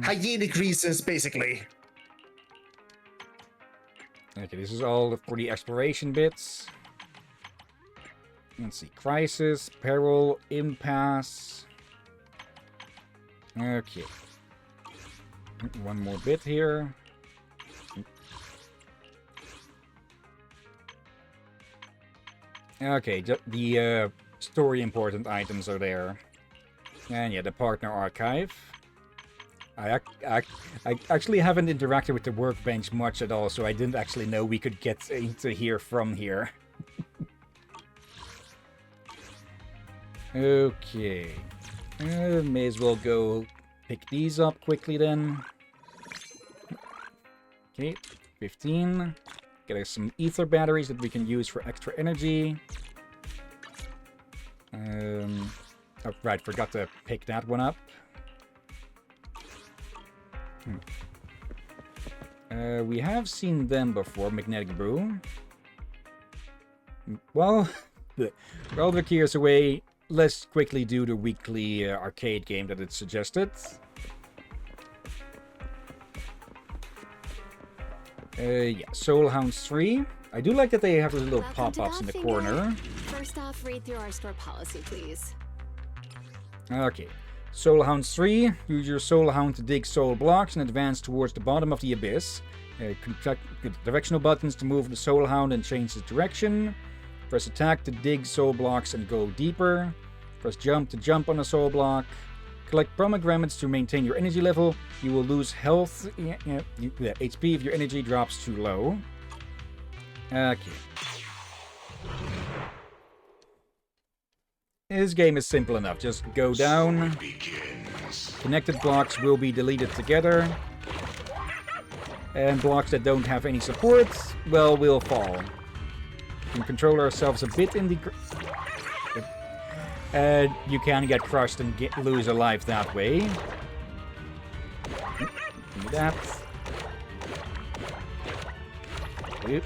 Hygienic reasons, basically. Okay, this is all for the exploration bits. Let's see. Crisis, peril, impasse. Okay. One more bit here. Okay, the story important items are there. And yeah, the partner archive. I actually haven't interacted with the workbench much at all, so I didn't actually know we could get to here from here. Okay. May as well go pick these up quickly then. Okay, 15. Get us some ether batteries that we can use for extra energy. Oh, right, forgot to pick that one up. We have seen them before, Magnetic Brew. Well, while Vicky's away, let's quickly do the weekly arcade game that it suggested. Yeah, Soul Hounds 3. I do like that they have those little pop-ups in the corner. First off, read through our store policy, please. Okay. Soul Hounds 3. Use your Soul Hound to dig soul blocks and advance towards the bottom of the abyss. Contract the directional buttons to move the Soul Hound and change its direction. Press attack to dig soul blocks and go deeper. Press jump to jump on a soul block. Collect pomegranates to maintain your energy level. You will lose health, HP if your energy drops too low. Okay. This game is simple enough. Just go down. Connected blocks will be deleted together. And blocks that don't have any support, well, will fall. We can control ourselves a bit in the... And you can get crushed and lose a life that way. Do that. Oop.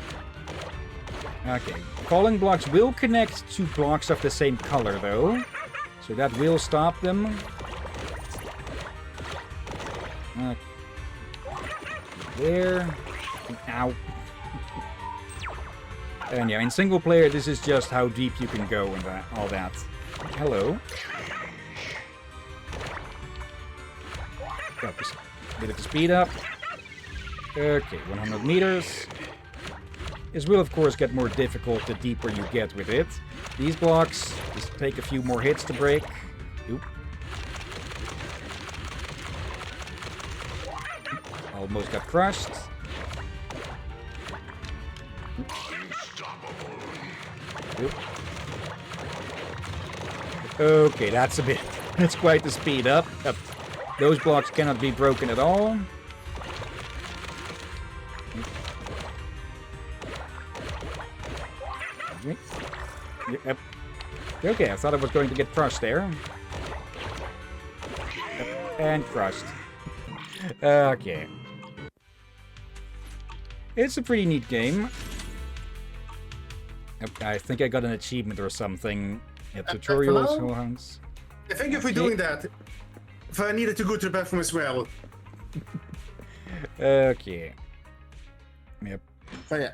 Okay. Falling blocks will connect to blocks of the same color, though. So that will stop them. Okay. There. Ow. And yeah, in single player, this is just how deep you can go and that, all that. Hello. Got this bit of the speed up. Okay, 100 meters. This will, of course, get more difficult the deeper you get with it. These blocks just take a few more hits to break. Oop. Almost got crushed. Oop. Okay, that's that's quite the speed up. Those blocks cannot be broken at all. Yep. Okay, I thought I was going to get crushed there. Yep. And crushed. Okay. It's a pretty neat game. I think I got an achievement or something. Yeah, tutorials, Hans. I think if we're doing that, if I needed to go to the bathroom as well. Okay. Yep. Oh yeah.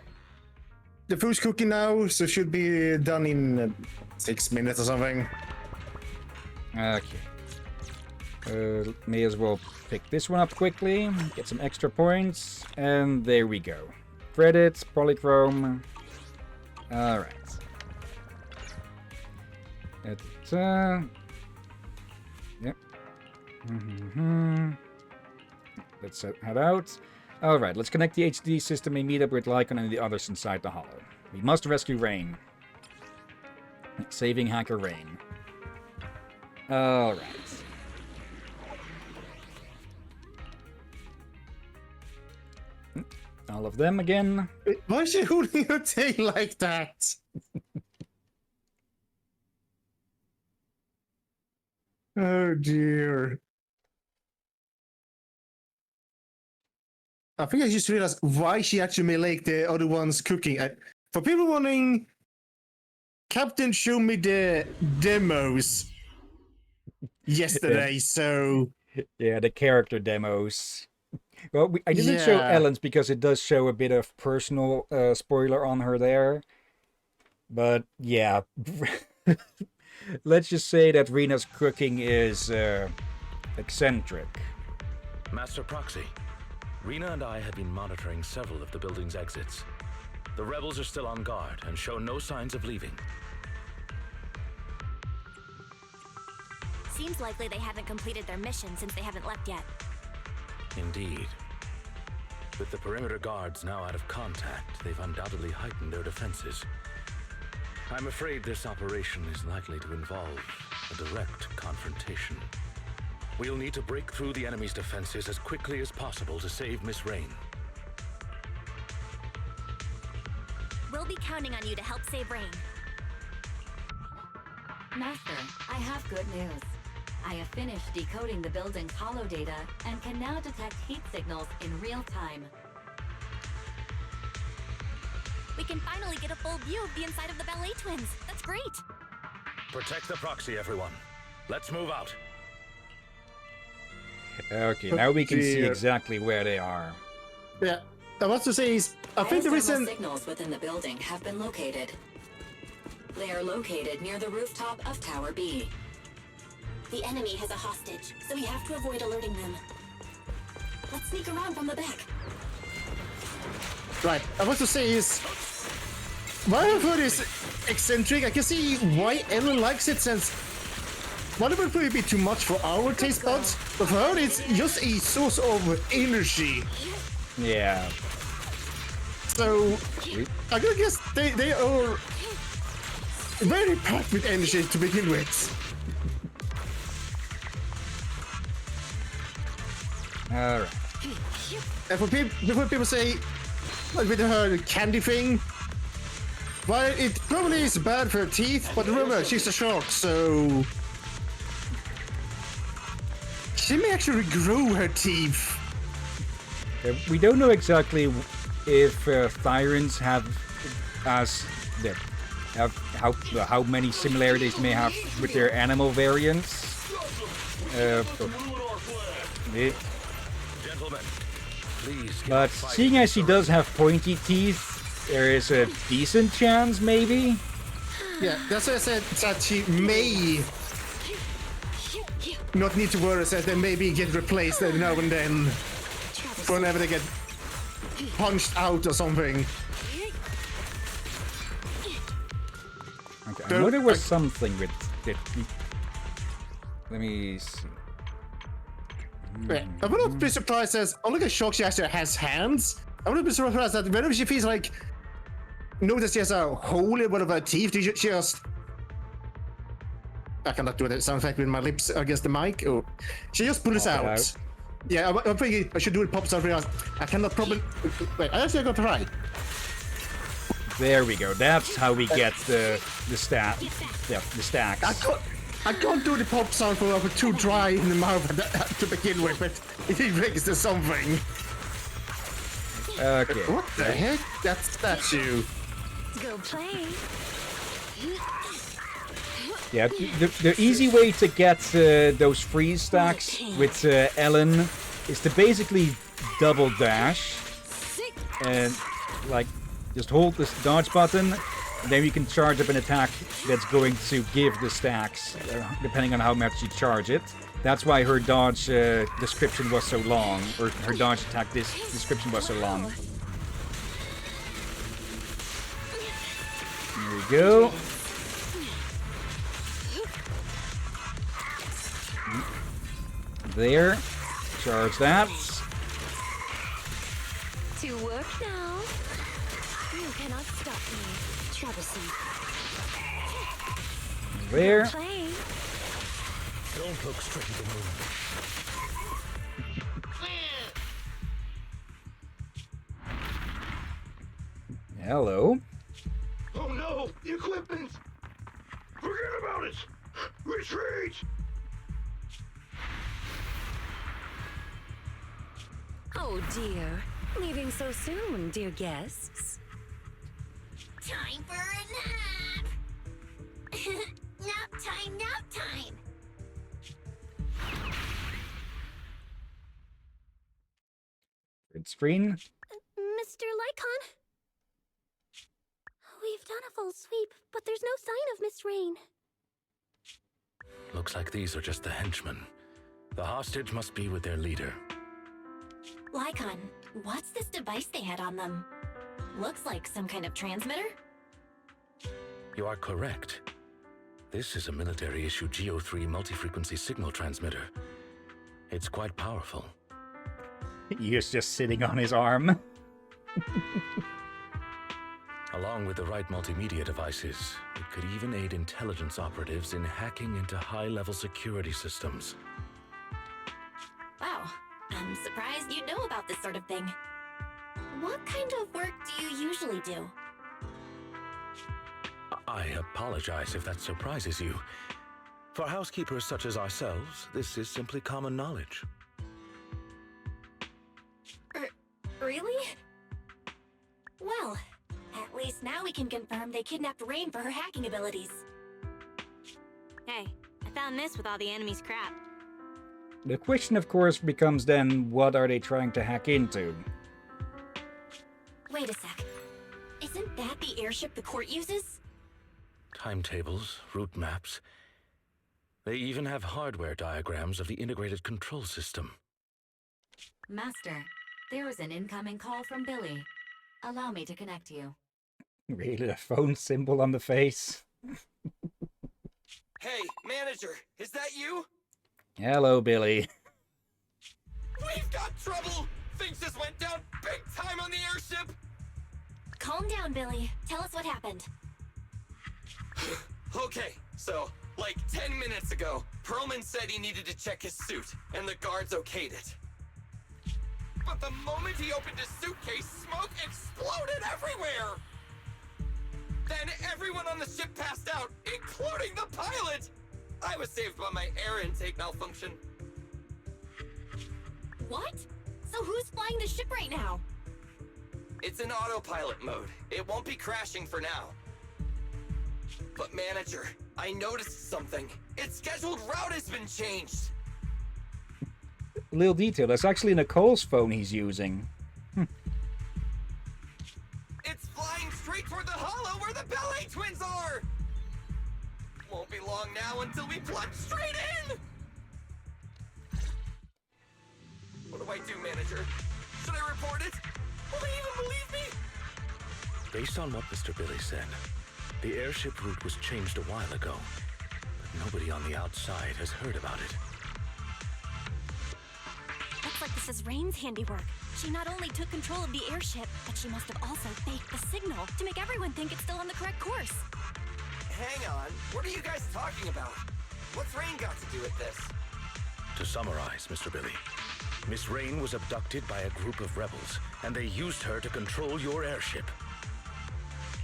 The food's cooking now, so should be done in 6 minutes or something. Okay. May as well pick this one up quickly, get some extra points, and there we go. Credits, polychrome. Alright. Yep. Let's head out. Alright, let's connect the HD system and meet up with Lycon and the others inside the hollow. We must rescue Rain. Saving Hacker Rain. Alright. All of them again. Why is she holding her tail like that? Oh dear. I think I just realized why she actually made like the other ones cooking. For people wondering, Captain showed me the demos yesterday, so... Yeah, the character demos. Well, I didn't show Ellen's because it does show a bit of personal spoiler on her there. But yeah, let's just say that Rena's cooking is eccentric. Master Proxy, Rena and I have been monitoring several of the building's exits. The rebels are still on guard and show no signs of leaving. Seems likely they haven't completed their mission since they haven't left yet. Indeed. With the perimeter guards now out of contact, they've undoubtedly heightened their defenses. I'm afraid this operation is likely to involve a direct confrontation. We'll need to break through the enemy's defenses as quickly as possible to save Miss Rain. We'll be counting on you to help save Rain. Master, I have good news. I have finished decoding the building's hollow data and can now detect heat signals in real time. We can finally get a full view of the inside of the ballet twins. That's great. Protect the proxy, everyone. Let's move out. Okay, now we can see exactly where they are. Yeah, I want to say is, I think the reason... signals within the building have been located. They are located near the rooftop of Tower B. The enemy has a hostage, so we have to avoid alerting them. Let's sneak around from the back. Right, I want to say is... My food is eccentric. I can see why Ellen likes it since one would probably be too much for our taste buds, but for her it's just a source of energy. Yeah. So I guess they are very packed with energy to begin with. Alright. And before people say with her candy thing, well, it probably is bad for her teeth, but remember, she's a shark, so she may actually grow her teeth. We don't know exactly if Thyrans have how many similarities they may have with their animal variants. Gentlemen, please. But seeing as she does have pointy teeth, there is a decent chance, maybe. Yeah, that's why I said that she may not need to worry, that they maybe get replaced every now and then whenever they get punched out or something. Okay, I know there was something with that. Let me see. I would not be surprised as oh look at shock she actually has hands. I wouldn't be surprised that whenever she feels like notice she has a hole in one of her teeth, she just I cannot do that sound effect with my lips against the mic. Or she just pulls Pop it out. out. Yeah, I'm thinking I should do it pop something else. I cannot probably wait, I actually got to try. There we go. That's how we get the stacks. I can't do the pop sound for too dry in the mouth to begin with, but it makes the something. Okay. What the heck? That statue. Go play. Yeah, the easy way to get those freeze stacks with Ellen is to basically double dash and like just hold this dodge button. And then you can charge up an attack that's going to give the stacks, depending on how much you charge it. That's why her dodge description was so long, or her dodge attack description was so long. There we go. There. Charge that. To work now. You cannot stop me. Troublesome. There. Play. Don't look straight at the moon. Hello. Oh no! The equipment! Forget about it! Retreat! Oh dear. Leaving so soon, dear guests. Time for a nap! Nap time, nap time! Red screen. Mr. Lycon? We've done a full sweep, but there's no sign of Miss Rain. Looks like these are just the henchmen. The hostage must be with their leader. Lycon, what's this device they had on them? Looks like some kind of transmitter? You are correct. This is a military-issue GO3 multi-frequency signal transmitter. It's quite powerful. He is just sitting on his arm. Along with the right multimedia devices, it could even aid intelligence operatives in hacking into high-level security systems. Wow, I'm surprised you know about this sort of thing. What kind of work do you usually do? I apologize if that surprises you. For housekeepers such as ourselves, this is simply common knowledge. Really? Well, at least now we can confirm they kidnapped Rain for her hacking abilities. Hey, I found this with all the enemy's crap. The question, of course, becomes then, what are they trying to hack into? Wait a sec. Isn't that the airship the court uses? Timetables, route maps. They even have hardware diagrams of the integrated control system. Master, there is an incoming call from Billy. Allow me to connect you. Really, a phone symbol on the face? Hey, manager, is that you? Hello, Billy. We've got trouble! Things just went down big time on the airship! Calm down, Billy. Tell us what happened. Okay, so, like 10 minutes ago, Perlman said he needed to check his suit, and the guards okayed it. But the moment he opened his suitcase, smoke exploded everywhere! Then everyone on the ship passed out, including the pilot! I was saved by my air intake malfunction. What? So who's flying the ship right now? It's in autopilot mode. It won't be crashing for now. But manager, I noticed something. Its scheduled route has been changed. Little detail, that's actually Nicole's phone he's using. It's flying straight toward the hollow where the ballet twins are! Won't be long now until we plunge straight in! What do I do, manager? Should I report it? Will they even believe me? Based on what Mr. Billy said, the airship route was changed a while ago, but nobody on the outside has heard about it. Looks like this is Rain's handiwork. She not only took control of the airship, but she must have also faked the signal to make everyone think it's still on the correct course. Hang on, what are you guys talking about? What's Rain got to do with this? To summarize, Mr. Billy, Miss Rain was abducted by a group of rebels, and they used her to control your airship.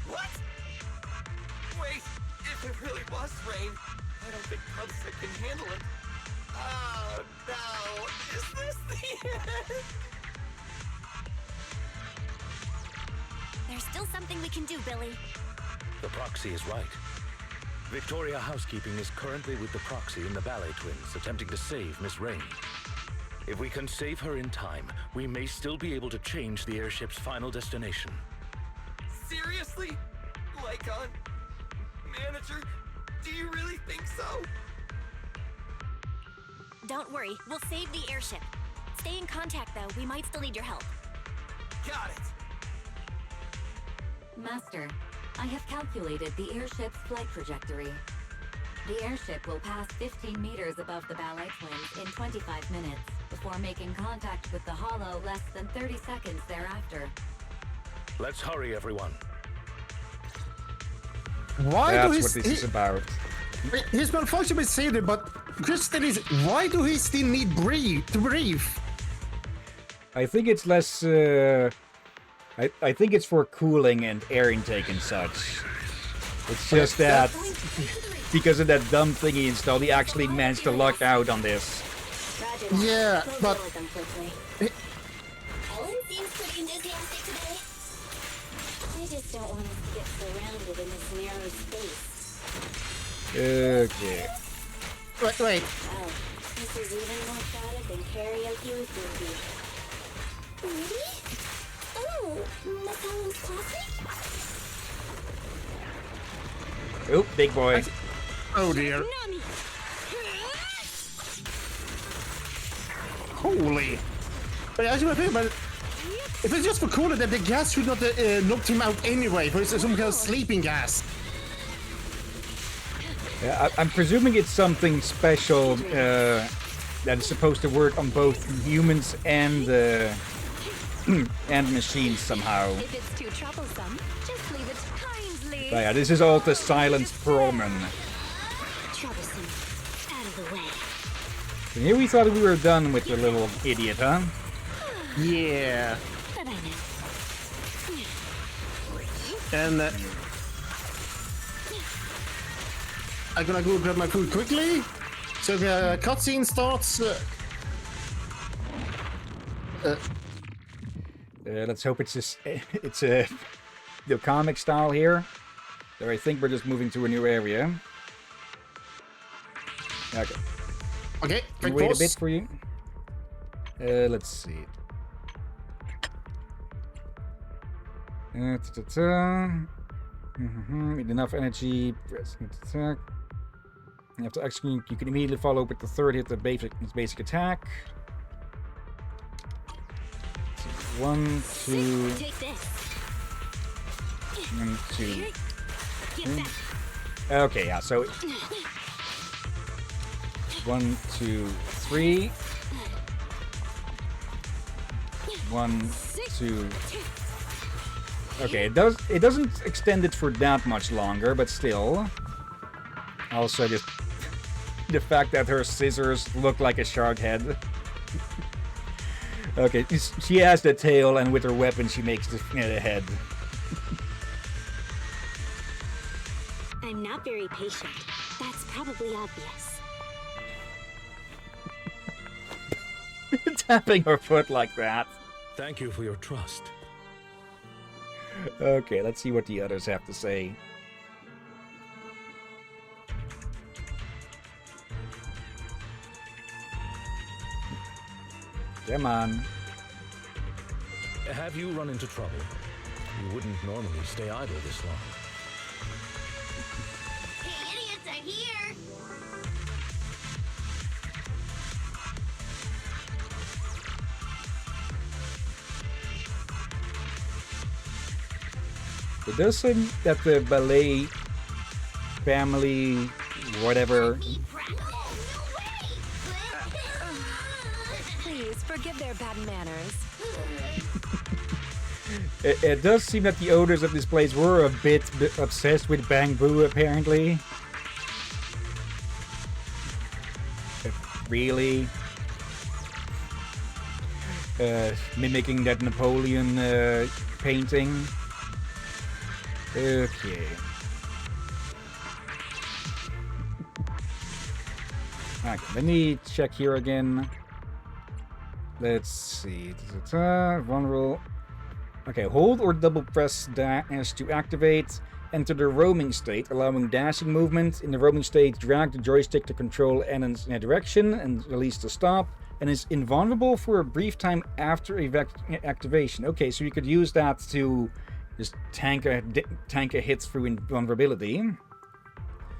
What? Wait, if it really was Rain, I don't think Krubsik can handle it. Oh no, is this the end? There's still something we can do, Billy. The proxy is right. Victoria Housekeeping is currently with the proxy and the ballet twins, attempting to save Miss Rain. If we can save her in time, we may still be able to change the airship's final destination. Seriously? Lycon? Manager, do you really think so? Don't worry, we'll save the airship. Stay in contact, though. We might still need your help. Got it! Master, I have calculated the airship's flight trajectory. The airship will pass 15 meters above the ballet twins in 25 minutes, before making contact with the hollow less than 30 seconds thereafter. Let's hurry, everyone. Why That's do what this is about. his malfunction is saved, but question is, why do he still need to breathe? I think it's less, I think it's for cooling and air intake and such. It's just that, because of that dumb thing he installed, he actually managed to luck out on this. Yeah, but... Ellen seems pretty enthusiastic today. I just don't want us to get surrounded in this narrow space. Okay. Wait. Oh, this is even more crowded than karaoke with Ruby. Ruby? Oh, Miss Ellen's classmate? Oh, big boy. Oh dear. Nami! Holy. But actually, but if it's just for cooler, then the gas should not knock him out anyway, for it's some kind of sleeping gas. I'm presuming it's something special that is supposed to work on both humans and and machines somehow. If it's too troublesome, just leave it kindly. But yeah, this is all to silence Perlman. Troublesome. Out of the way. And here we thought we were done with the little idiot, huh? Yeah. But I know. And I'm gonna go grab my food quickly. So the cutscene starts. Let's hope it's the comic style here. So I think we're just moving to a new area. Okay. Okay, Can quick we wait a pause. bit for you? Let's see. With enough energy, press attack. You have to execute. You can immediately follow up with the third hit of basic attack. So 1, 2, Take this. 1, 2. Get back. Okay, yeah. So 1, 2, 3. 1, 2. Okay, it doesn't extend it for that much longer, but still. Also, just the fact that her scissors look like a shark head. Okay, she has the tail, and with her weapon, she makes the head. I'm not very patient. That's probably obvious. Tapping her foot like that. Thank you for your trust. Okay, let's see what the others have to say. Come on. Have you run into trouble? You wouldn't normally stay idle this long. Hey, idiots, I'm here! It does seem that the ballet family, whatever. Please forgive their bad manners. It does seem that the owners of this place were a bit obsessed with bamboo, apparently. Really? Mimicking that Napoleon painting. Okay. Okay, let me check here again. Let's see. Vulnerable. Okay, hold or double press dash to activate. Enter the roaming state, allowing dashing movement. In the roaming state, drag the joystick to control Ennon's direction and release to stop. And is invulnerable for a brief time after activation. Okay, so you could use that to just tank a hit through invulnerability.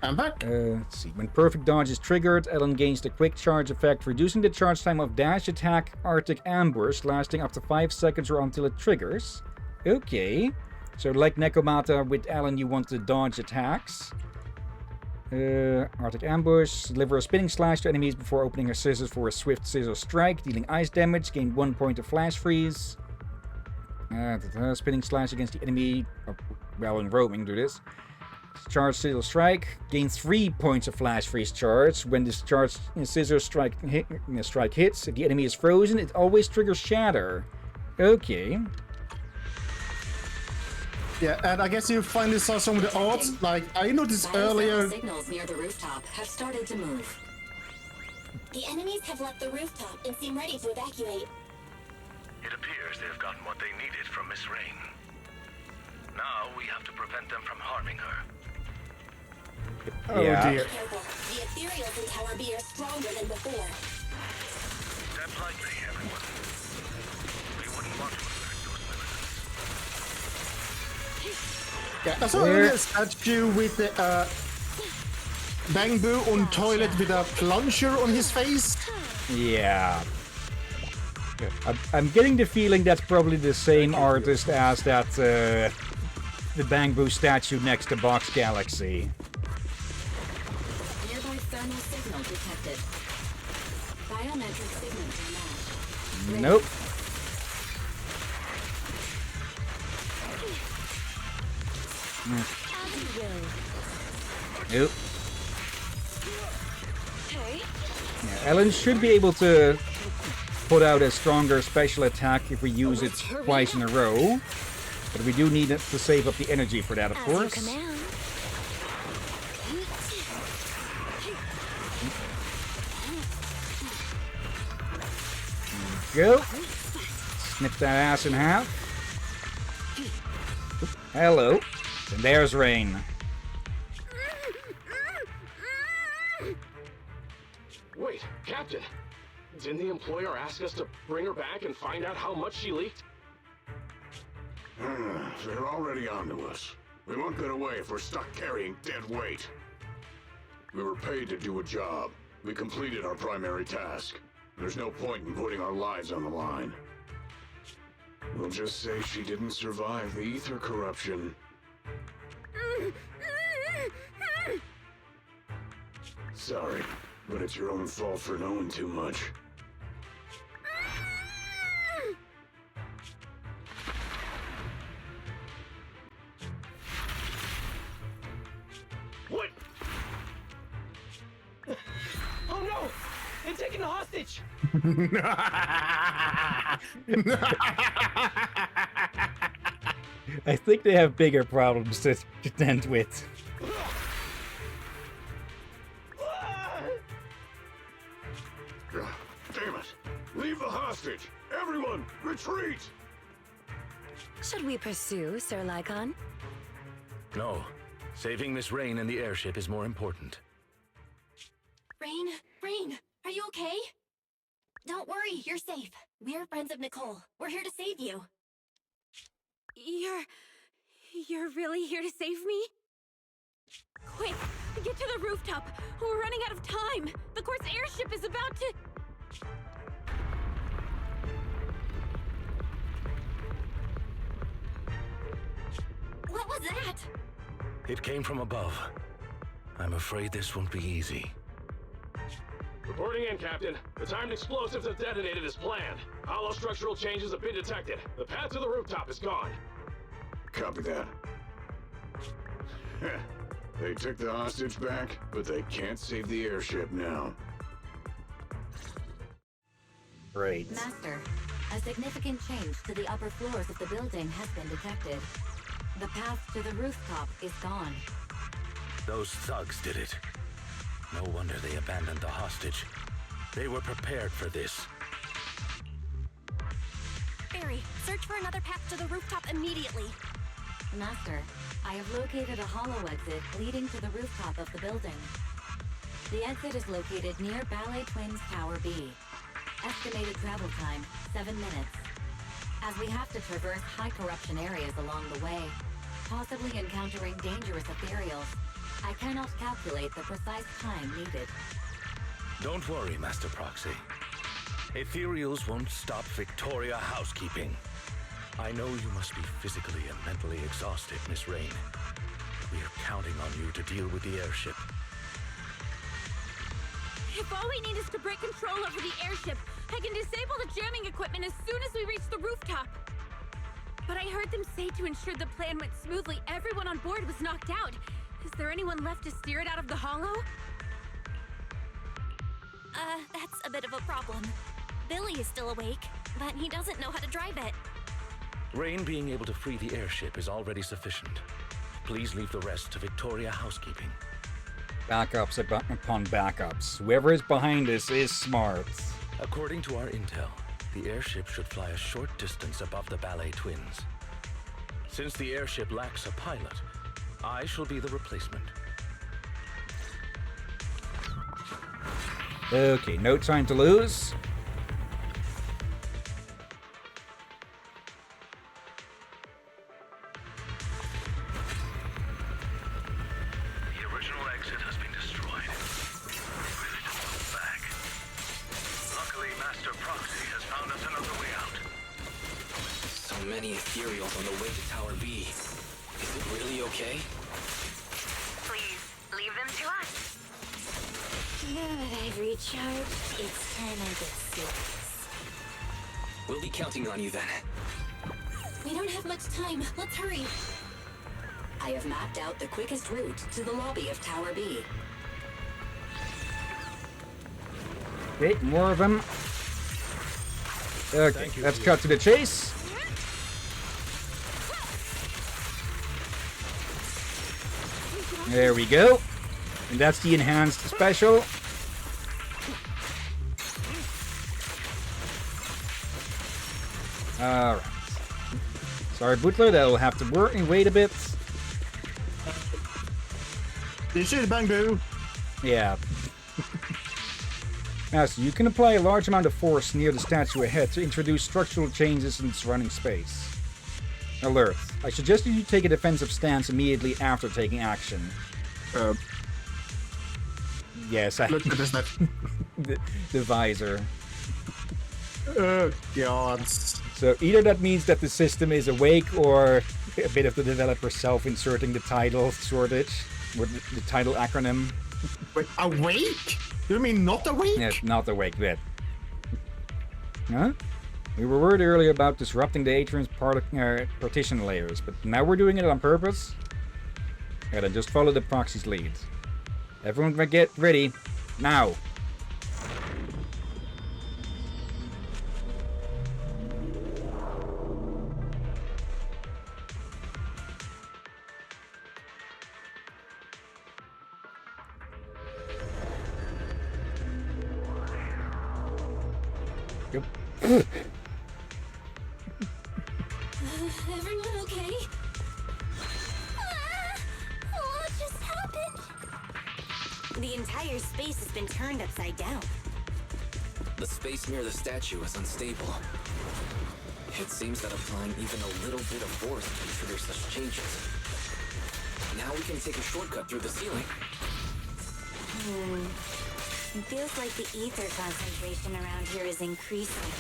I'm back. Let's see. When perfect dodge is triggered, Ellen gains the quick charge effect, reducing the charge time of dash attack Arctic Ambush, lasting up to 5 seconds or until it triggers. Okay. So like Nekomata, with Ellen you want to dodge attacks. Arctic Ambush. Deliver a spinning slash to enemies before opening her scissors for a swift scissor strike, dealing ice damage. Gain 1 point of flash freeze. Spinning slash against the enemy. Well, in roaming, do this. Charge scissor strike. Gain 3 points of flash freeze charge. When this charge scissor strike hits, if the enemy is frozen, it always triggers shatter. Okay. Yeah, and I guess you finally saw some of the odds. Like, I noticed earlier. Signals near the rooftop have started to move. The enemies have left the rooftop and seem ready to evacuate. It appears they have gotten what they needed from Miss Rain. Now we have to prevent them from harming her. Oh Yeah. dear. Careful. The ethereals in Tower B are stronger than before. Step lightly, everyone. We wouldn't want to alert those militants. Yeah, I saw earlier a statue with the bamboo on toilet with a plunger on his face. Yeah. I'm getting the feeling that's probably the same artist as that the bamboo statue next to Box Galaxy. Nearby thermal signal detected. Biometric signature matched. Nope. Nope. Yeah, Ellen should be able to put out a stronger special attack if we use it twice in a row. But we do need it to save up the energy for that, of course. Go. Snip that ass in half. Hello. And there's Rain. Wait, Captain! Didn't the employer ask us to bring her back and find out how much she leaked? They're already onto us. We won't get away if we're stuck carrying dead weight. We were paid to do a job. We completed our primary task. There's no point in putting our lives on the line. We'll just say she didn't survive the ether corruption. Sorry. but it's your own fault for knowing too much. What? Oh no! They've taken the hostage! I think they have bigger problems to contend with. Damn it! Leave the hostage! Everyone, retreat! Should we pursue, Sir Lycon? No. Saving Miss Rain and the airship is more important. Rain, are you okay? Don't worry, you're safe. We're friends of Nicole. We're here to save you. You're really here to save me? Quick, get to the rooftop. We're running out of time. The course airship is about to... What was that? It came from above. I'm afraid this won't be easy. Reporting in, Captain. The timed explosives have detonated as planned. Hollow structural changes have been detected. The path to the rooftop is gone. Copy that. They took the hostage back, but they can't save the airship now. Great. Master, a significant change to the upper floors of the building has been detected. The path to the rooftop is gone. Those thugs did it. No wonder they abandoned the hostage. They were prepared for this. Barry, search for another path to the rooftop immediately. Master, I have located a hollow exit leading to the rooftop of the building. The exit is located near Ballet Twins Tower B. Estimated travel time, 7 minutes. As we have to traverse high corruption areas along the way, possibly encountering dangerous ethereals, I cannot calculate the precise time needed. Don't worry, Master Proxy. Ethereals won't stop Victoria housekeeping. I know you must be physically and mentally exhausted, Miss Rain. We're counting on you to deal with the airship. If all we need is to break control over the airship, I can disable the jamming equipment as soon as we reach the rooftop. But I heard them say to ensure the plan went smoothly, everyone on board was knocked out. Is there anyone left to steer it out of the hollow? That's a bit of a problem. Billy is still awake, but he doesn't know how to drive it. Rain being able to free the airship is already sufficient. Please leave the rest to Victoria housekeeping. Backups upon backups. Whoever is behind this is smart. According to our intel, the airship should fly a short distance above the Ballet Twins. Since the airship lacks a pilot, I shall be the replacement. Okay, no time to lose. The original exit has been destroyed. We're ready to move back. Luckily, Master Proxy has found us another way out. So many ethereals on the way to Tower B. Is it really okay? Please, leave them to us. Now that I've recharged, it's time I get serious. We'll be counting on you then. We don't have much time. Let's hurry. I have mapped out the quickest route to the lobby of Tower B. Okay, more of them. Okay, let's cut to the chase. There we go. And that's the enhanced special. Alright. Sorry, Butler, that'll have to work and wait a bit. You should bang boo. Yeah. Now, so you can apply a large amount of force near the statue ahead to introduce structural changes in surrounding space. Alert. I suggest that you take a defensive stance immediately after taking action. Yes, I... Look at this. the visor. Oh, God. So either that means that the system is awake, or a bit of the developer self-inserting the title shortage, or the title acronym. Wait, awake? You mean not awake? Yes, not awake yet. Huh? We were worried earlier about disrupting the Atrium's partition layers, but now we're doing it on purpose? Yeah, then just follow the proxy's lead. Everyone get ready. Now. Yep. Everyone okay? What just happened? The entire space has been turned upside down. The space near the statue is unstable. It seems that applying even a little bit of force can trigger such changes. Now we can take a shortcut through the ceiling. It feels like the ether concentration around here is increasing.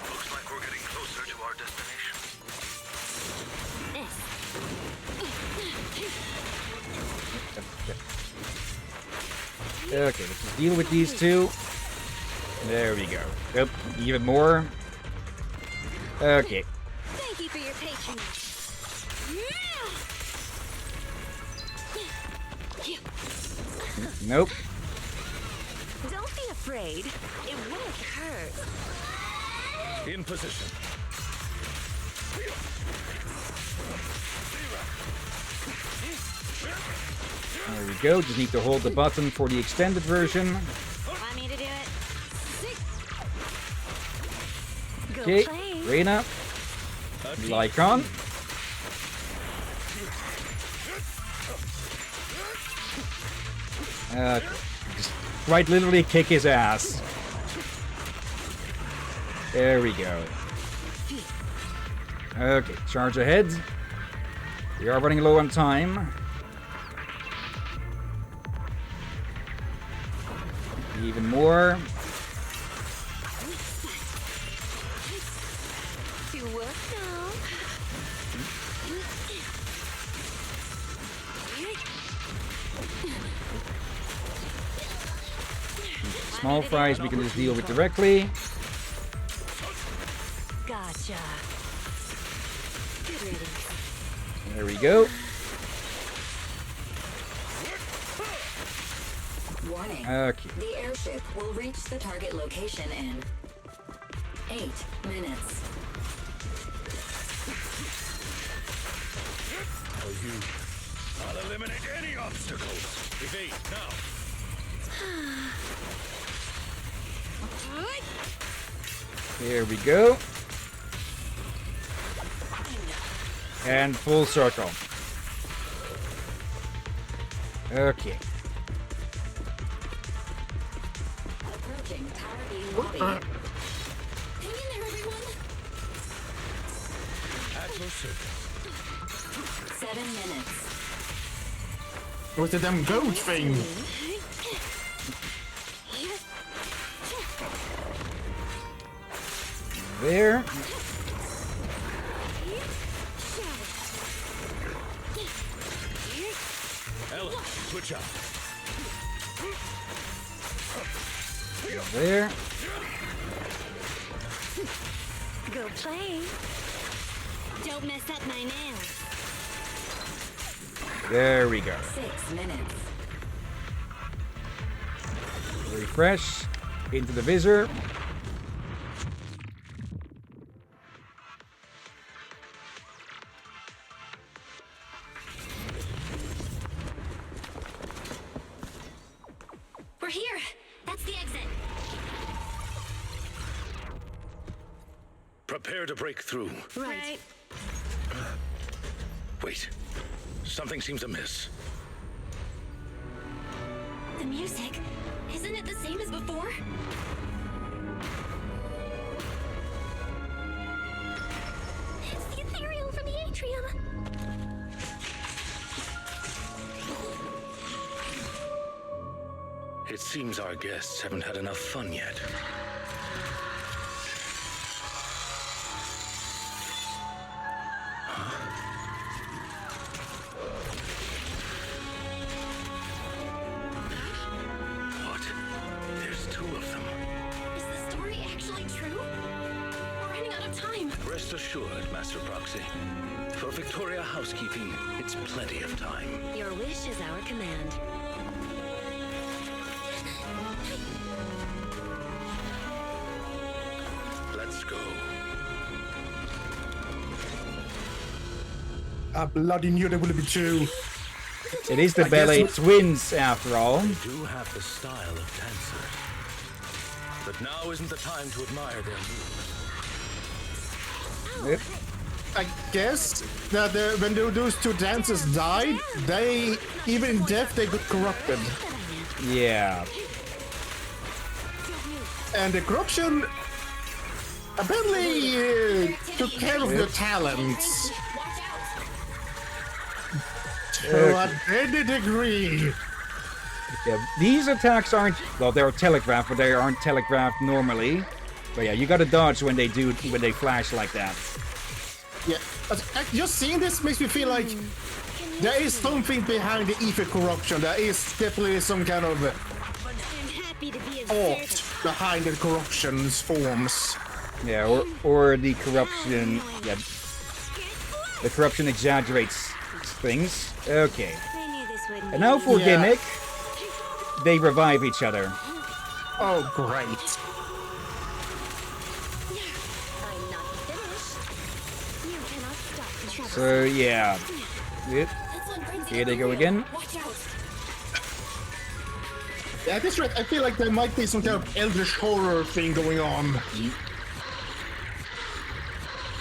Looks like we're getting closer to our destination. Okay, let's just deal with these two. There we go. Yep, even more. Okay. Thank you for your patronage. Nope. Don't be afraid. It won't hurt. In position. There we go. Just need to hold the button for the extended version. Want me to do it? Go Okay, play. Reyna. Lycon. Just quite literally kick his ass. There we go. Okay, charge ahead. We are running low on time. Even more. To work now. Small fries we can just deal with directly. Gotcha. Get ready. There we go. Warning. Okay. The airship will reach the target location in 8 minutes. Oh, you. I'll eliminate any obstacles. Evade now. Here we go. And full circle. Okay. Approaching Tower B lobby. Hang in there, everyone. At your service. 7 minutes. What's the damn goat thing? There. Ella, switch out. There. Go play. Don't mess up my nails. There we go. 6 minutes. Refresh. Into the visor. We're here. That's the exit. Prepare to break through. Right. Wait. Something seems amiss. The music. Isn't it the same as before? It's the ethereal from the atrium. It seems our guests haven't had enough fun yet. Rest assured, Master Proxy. For Victoria housekeeping, it's plenty of time. Your wish is our command. Let's go. I bloody knew there would be two. It is the ballet twins, after all. They do have the style of dancers. But now isn't the time to admire their moves. Yep. I guess that when those two dancers died, they, even in death, they got corrupted. Yeah. And the corruption apparently took care of their talents. To a great degree. Yeah, these attacks aren't, well, they're telegraphed, but they aren't telegraphed normally. But yeah, you gotta dodge when they flash like that. Yeah, just seeing this makes me feel like there is something behind the evil corruption. There is definitely some kind of art behind the corruption's forms. Yeah, or the corruption, yeah, the corruption exaggerates things. Okay. And now for gimmick, they revive each other. Oh, great. So yeah, here they go again. Yeah, that's right. I feel like there might be some kind of eldritch horror thing going on.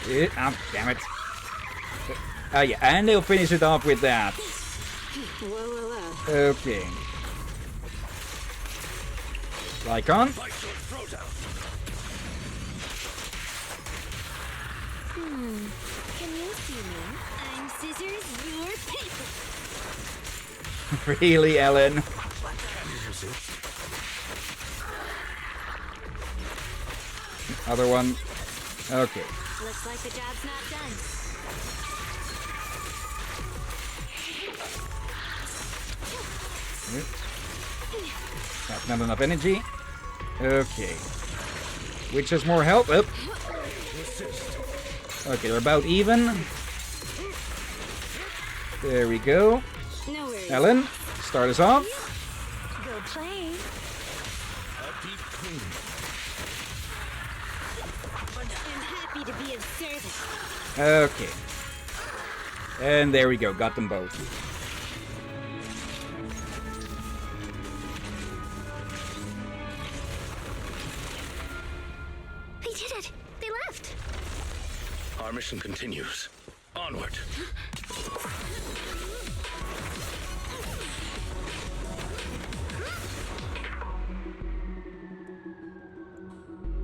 Damn it. Yeah, and they'll finish it off with that. Okay. Lycon. Can you see me? I'm scissors, you're paper. Really, Ellen? Other one. Okay. Looks like the job's not done. That's not enough energy. Okay. Which has more health? Up. Okay, they're about even. There we go. No worries. Ellen, start us off. Go play. I'm happy to be of service. Okay. And there we go, got them both. They did it! They left! Our mission continues. Onward.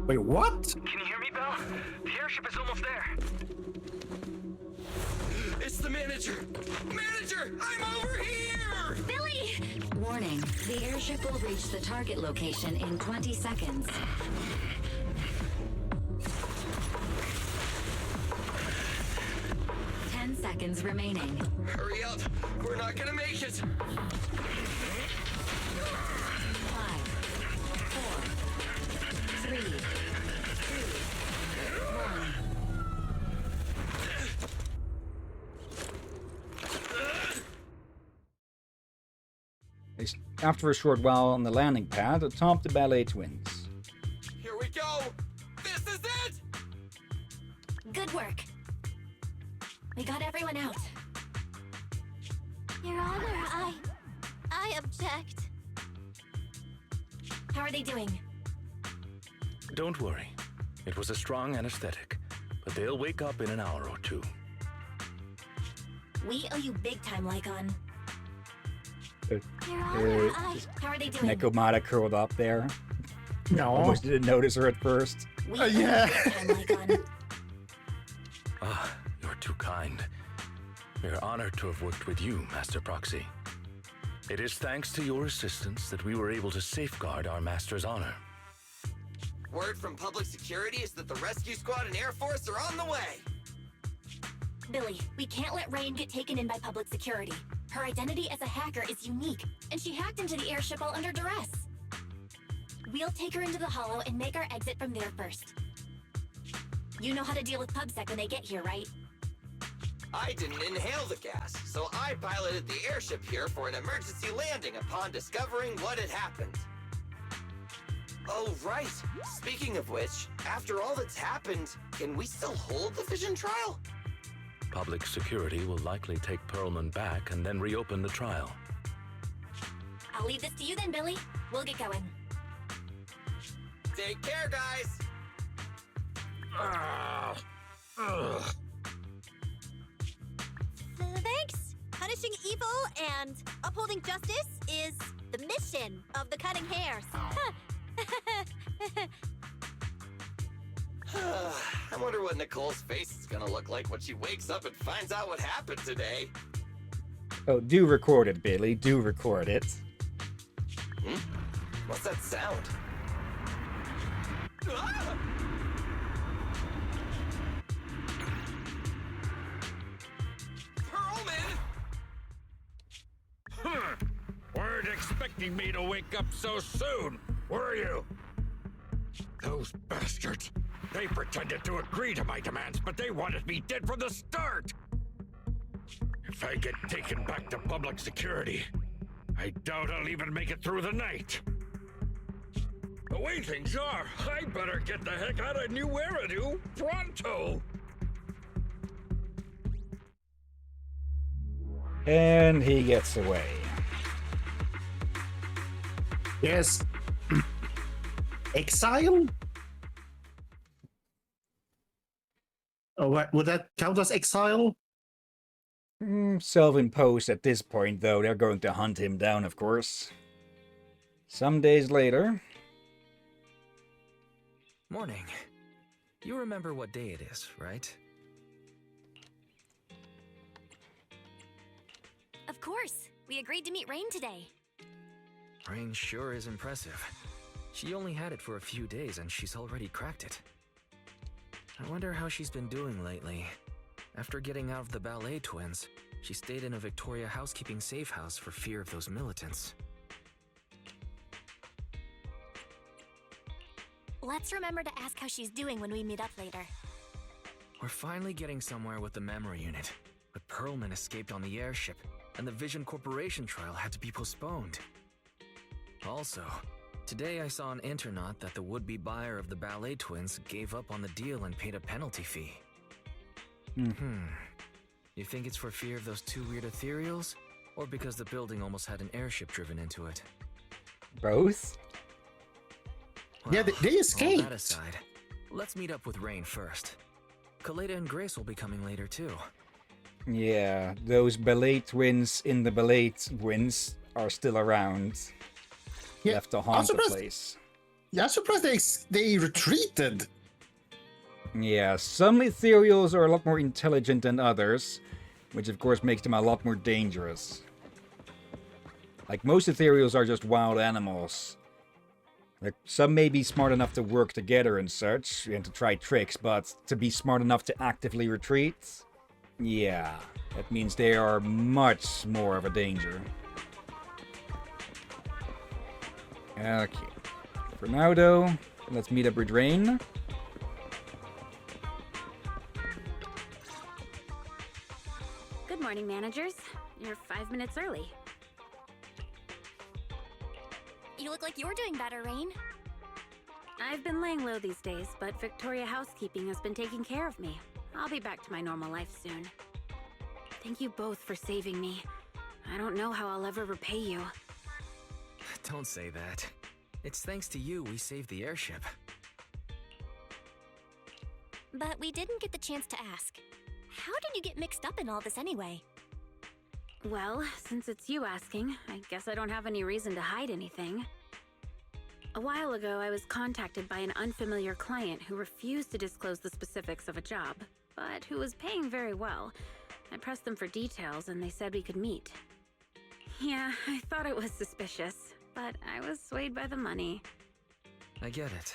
Wait, what? Can you hear me, Belle? The airship is almost there. It's the manager! Manager! I'm over here! Billy! Warning, the airship will reach the target location in 20 seconds. Seconds remaining. Hurry up! We're not gonna make it! 5, 4, 3, 2, 1. After a short while on the landing pad atop the ballet twins. Here we go! This is it! Good work. We got everyone out. Your Honor, I object. How are they doing? Don't worry. It was a strong anesthetic, but they'll wake up in an hour or two. We owe you big time, Lycon. How are they doing? Nekomata curled up there. No. Almost didn't notice her at first. We yeah. Ah, you're too kind. We're honored to have worked with you, Master Proxy. It is thanks to your assistance that we were able to safeguard our Master's honor. Word from public security is that the rescue squad and Air Force are on the way! Billy, we can't let Rain get taken in by public security. Her identity as a hacker is unique, and she hacked into the airship while under duress. We'll take her into the hollow and make our exit from there first. You know how to deal with PubSec when they get here, right? I didn't inhale the gas, so I piloted the airship here for an emergency landing upon discovering what had happened. Oh, right. Speaking of which, after all that's happened, can we still hold the fission trial? Public security will likely take Perlman back and then reopen the trial. I'll leave this to you then, Billy. We'll get going. Take care, guys! Thanks! Punishing evil and upholding justice is the mission of the Cutting Hairs. I wonder what Nicole's face is gonna look like when she wakes up and finds out what happened today. Oh, do record it, Billy. Do record it. What's that sound? Ah! Perlman! Weren't expecting me to wake up so soon, were you? Those bastards. They pretended to agree to my demands, but they wanted me dead from the start. If I get taken back to public security, I doubt I'll even make it through the night. The way things are, I better get the heck out of New Eridu pronto. And he gets away. Yes. Exile? Oh, what, would that count as exile? Self-imposed at this point, though. They're going to hunt him down, of course. Some days later. Morning. You remember what day it is, right? Of course. We agreed to meet Rain today. Rain sure is impressive. She only had it for a few days and she's already cracked it. I wonder how she's been doing lately. After getting out of the ballet twins, she stayed in a Victoria housekeeping safe house for fear of those militants. Let's remember to ask how she's doing when we meet up later. We're finally getting somewhere with the memory unit, but Perlman escaped on the airship, and the Vision Corporation trial had to be postponed. Also, today I saw on internet that the would-be buyer of the ballet twins gave up on the deal and paid a penalty fee. You think it's for fear of those two weird ethereals? Or because the building almost had an airship driven into it? Both? Well, yeah, they escaped. All that aside, let's meet up with Rain first. Kaleda and Grace will be coming later too. Yeah, those ballet twins in the ballet twins are still around. Yeah, left to haunt the place. Yeah, I'm surprised they retreated. Yeah, some ethereals are a lot more intelligent than others, which of course makes them a lot more dangerous. Like, most ethereals are just wild animals. Like, some may be smart enough to work together and such, and to try tricks, but to be smart enough to actively retreat? Yeah, that means they are much more of a danger. Okay. For now, though, let's meet up with Rain. Good morning, managers. You're 5 minutes early. You look like you're doing better, Rain. I've been laying low these days, but Victoria Housekeeping has been taking care of me. I'll be back to my normal life soon. Thank you both for saving me. I don't know how I'll ever repay you. Don't say that. It's thanks to you we saved the airship. But we didn't get the chance to ask. How did you get mixed up in all this anyway? Well, since it's you asking, I guess I don't have any reason to hide anything. A while ago, I was contacted by an unfamiliar client who refused to disclose the specifics of a job, but who was paying very well. I pressed them for details and they said we could meet. Yeah, I thought it was suspicious, but I was swayed by the money. I get it.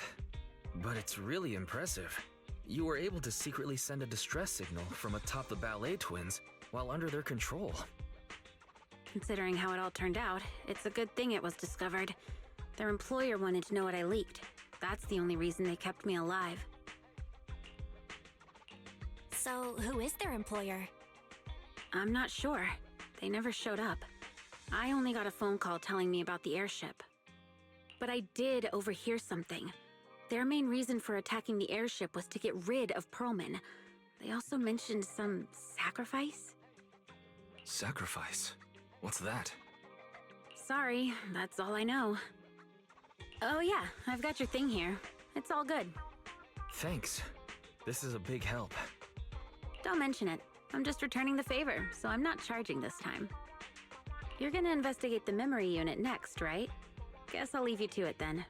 But it's really impressive. You were able to secretly send a distress signal from atop the ballet twins while under their control. Considering how it all turned out, it's a good thing it was discovered. Their employer wanted to know what I leaked. That's the only reason they kept me alive. So, who is their employer? I'm not sure. They never showed up. I only got a phone call telling me about the airship. But I did overhear something. Their main reason for attacking the airship was to get rid of Perlman. They also mentioned some sacrifice. Sacrifice? What's that? Sorry, that's all I know. Oh yeah, I've got your thing here. It's all good. Thanks. This is a big help. Don't mention it. I'm just returning the favor, so I'm not charging this time. You're gonna investigate the memory unit next, right? Guess I'll leave you to it then.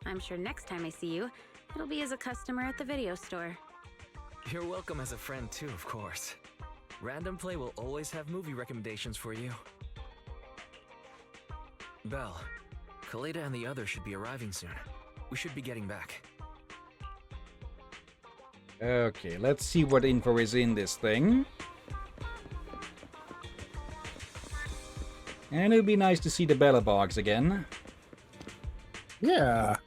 I'm sure next time I see you, it'll be as a customer at the video store. You're welcome as a friend too, of course. Random Play will always have movie recommendations for you. Belle, Kaleda and the others should be arriving soon. We should be getting back. Okay, let's see what info is in this thing. And it would be nice to see the Bella box again. Yeah.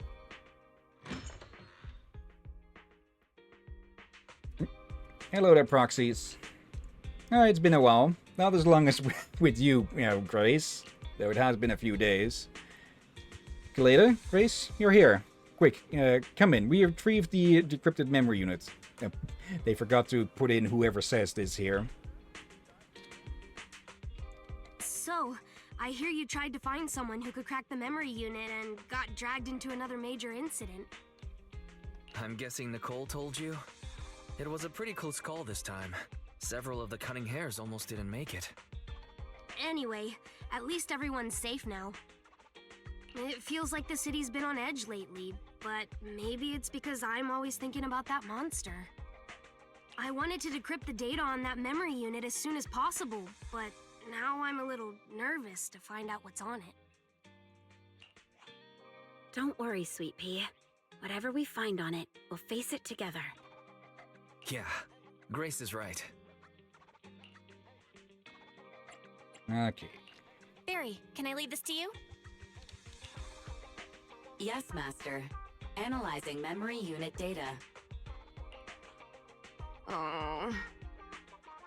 Hello there, proxies. It's been a while. Not as long as with you, Grace. Though it has been a few days. Kaleda, Grace, you're here. Quick, come in. We retrieved the decrypted memory unit. They forgot to put in whoever says this here. So, I hear you tried to find someone who could crack the memory unit and got dragged into another major incident. I'm guessing Nicole told you? It was a pretty close call this time. Several of the cunning hairs almost didn't make it. Anyway, at least everyone's safe now. It feels like the city's been on edge lately, but maybe it's because I'm always thinking about that monster. I wanted to decrypt the data on that memory unit as soon as possible, but now I'm a little nervous to find out what's on it. Don't worry, Sweet Pea. Whatever we find on it, we'll face it together. Yeah, Grace is right. Okay. Barry, can I leave this to you? Yes, Master. Analyzing memory unit data. Oh.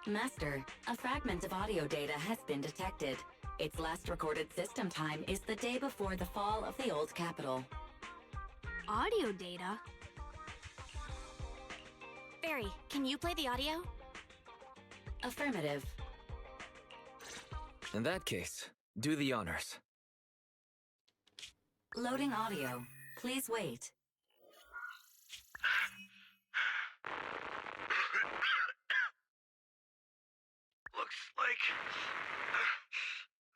Master, a fragment of audio data has been detected. Its last recorded system time is the day before the fall of the old capital. Audio data? Barry, can you play the audio? Affirmative. In that case, do the honors. Loading audio. Please wait. Looks like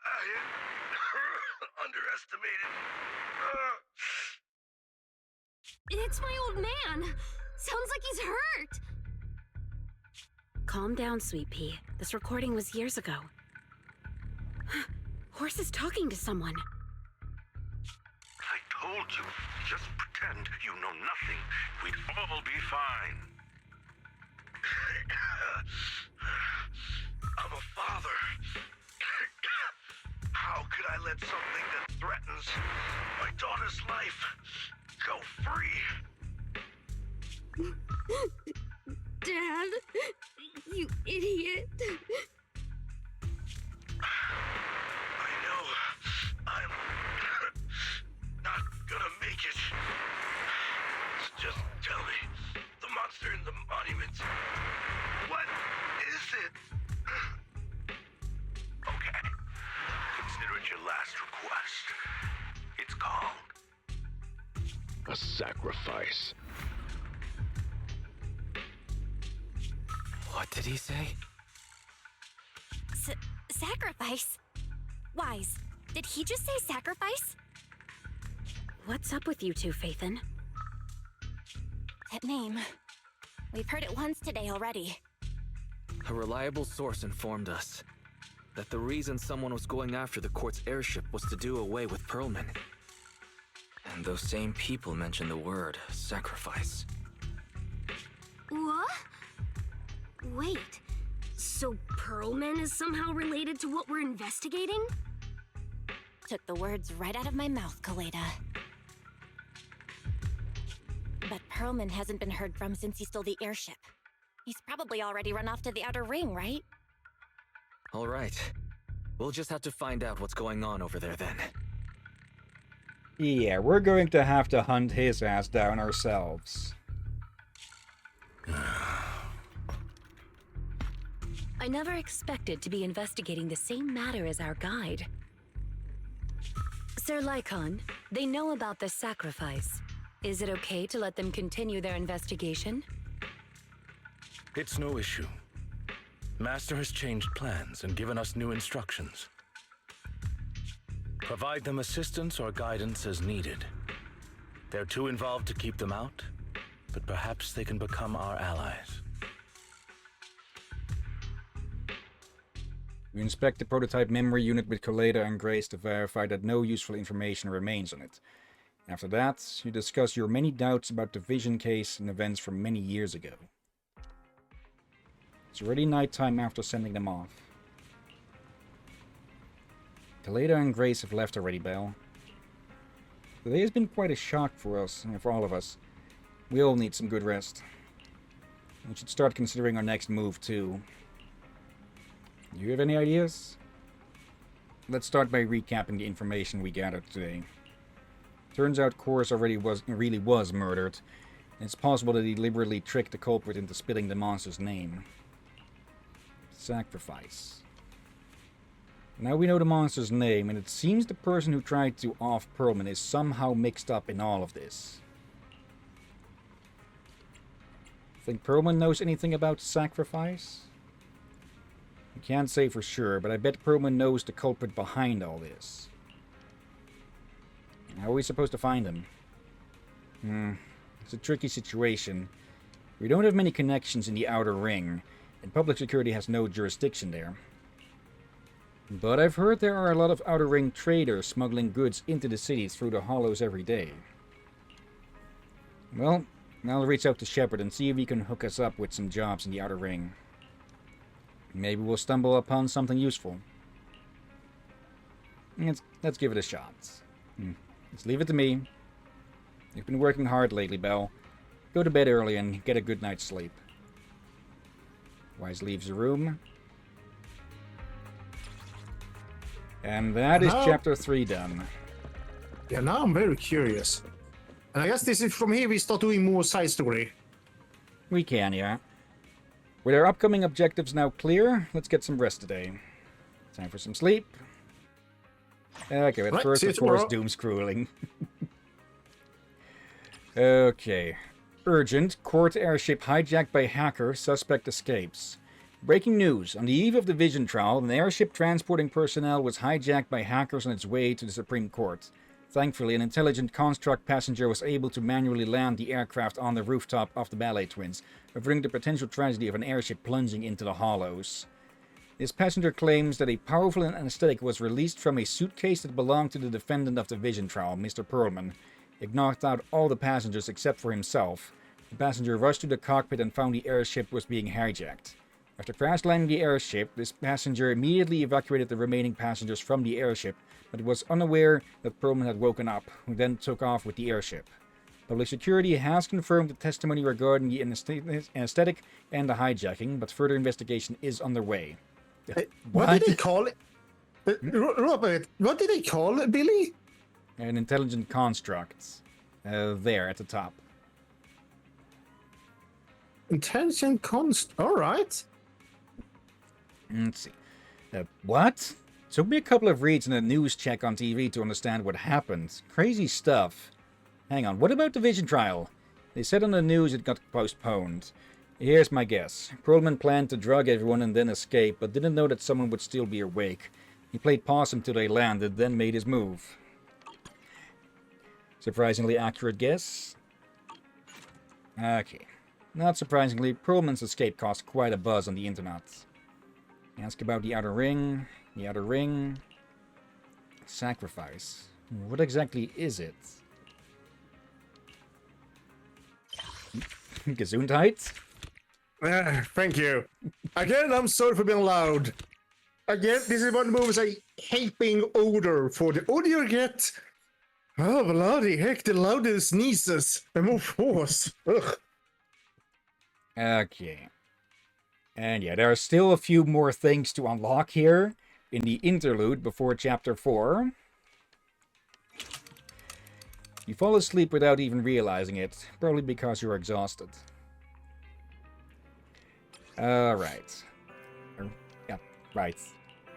I underestimated. It's my old man! Sounds like he's hurt! Calm down, Sweet Pea. This recording was years ago. Horse is talking to someone. I told you, just pretend you know nothing. We'd all be fine. I'm a father. How could I let something that threatens my daughter's life go free? Dad, you idiot. I know I'm not gonna make it. Just tell me, the monster in the monument, what is it? Okay, consider it your last request. It's called a sacrifice. What did he say? Sacrifice? Wise, did he just say sacrifice? What's up with you two, Faithin? That name. We've heard it once today already. A reliable source informed us that the reason someone was going after the Court's airship was to do away with Perlman. And those same people mentioned the word sacrifice. What? Wait, so Perlman is somehow related to what we're investigating? Took the words right out of my mouth, Kaleda. But Perlman hasn't been heard from since he stole the airship. He's probably already run off to the outer ring, right? All right. We'll just have to find out what's going on over there then. Yeah, we're going to have to hunt his ass down ourselves. I never expected to be investigating the same matter as our guide. Sir Lycon, they know about the sacrifice. Is it okay to let them continue their investigation? It's no issue. Master has changed plans and given us new instructions. Provide them assistance or guidance as needed. They're too involved to keep them out, but perhaps they can become our allies. We inspect the prototype memory unit with Colada and Grace to verify that no useful information remains on it. After that, you discuss your many doubts about the vision case and events from many years ago. It's already nighttime after sending them off. Colada and Grace have left already, Belle. Today has been quite a shock for us, and for all of us. We all need some good rest. We should start considering our next move, too. Do you have any ideas? Let's start by recapping the information we gathered today. Turns out Chorus really was murdered, and it's possible that he deliberately tricked the culprit into spilling the monster's name. Sacrifice. Now we know the monster's name, and it seems the person who tried to off Perlman is somehow mixed up in all of this. Think Perlman knows anything about sacrifice? I can't say for sure, but I bet Perlman knows the culprit behind all this. How are we supposed to find him? It's a tricky situation. We don't have many connections in the outer ring, and public security has no jurisdiction there. But I've heard there are a lot of outer ring traders smuggling goods into the city through the hollows every day. Well, I'll reach out to Shepard and see if he can hook us up with some jobs in the outer ring. Maybe we'll stumble upon something useful. Let's give it a shot. Let's leave it to me. You've been working hard lately, Belle. Go to bed early and get a good night's sleep. Wise leaves the room. And that is chapter 3 done. Yeah, now I'm very curious. And I guess this is from here we start doing more side story. We can, yeah. With our upcoming objectives now clear, let's get some rest today. Time for some sleep. Okay, but first, of course, doom scrolling. Okay. Urgent. Court airship hijacked by hacker. Suspect escapes. Breaking news. On the eve of the Vision trial, an airship transporting personnel was hijacked by hackers on its way to the Supreme Court. Thankfully, an intelligent construct passenger was able to manually land the aircraft on the rooftop of the Ballet Twins, averting the potential tragedy of an airship plunging into the hollows. This passenger claims that a powerful anesthetic was released from a suitcase that belonged to the defendant of the Vision trial, Mr. Perlman. It knocked out all the passengers except for himself. The passenger rushed to the cockpit and found the airship was being hijacked. After crash landing the airship, this passenger immediately evacuated the remaining passengers from the airship, but was unaware that Perlman had woken up, who then took off with the airship. Public security has confirmed the testimony regarding the anesthetic and the hijacking, but further investigation is underway. What did they call it? Robert, what did they call it, Billy? An intelligent construct. There, at the top. Intelligent alright. Let's see. What? Took me a couple of reads and a news check on TV to understand what happened. Crazy stuff. Hang on, what about the Vision trial? They said on the news it got postponed. Here's my guess. Perlman planned to drug everyone and then escape, but didn't know that someone would still be awake. He played possum till they landed, then made his move. Surprisingly accurate guess? Okay. Not surprisingly, Perlman's escape caused quite a buzz on the internet. Ask about the outer ring. The outer ring. Sacrifice. What exactly is it? Gesundheit? Thank you. Again, I'm sorry for being loud. Again, this is one of the movies I hate being older for. The older you get, oh, bloody heck, the louder the sneezes, the more force. Ugh. Okay. And yeah, there are still a few more things to unlock here in the interlude before Chapter 4. You fall asleep without even realizing it, probably because you're exhausted. Right. Yeah, right.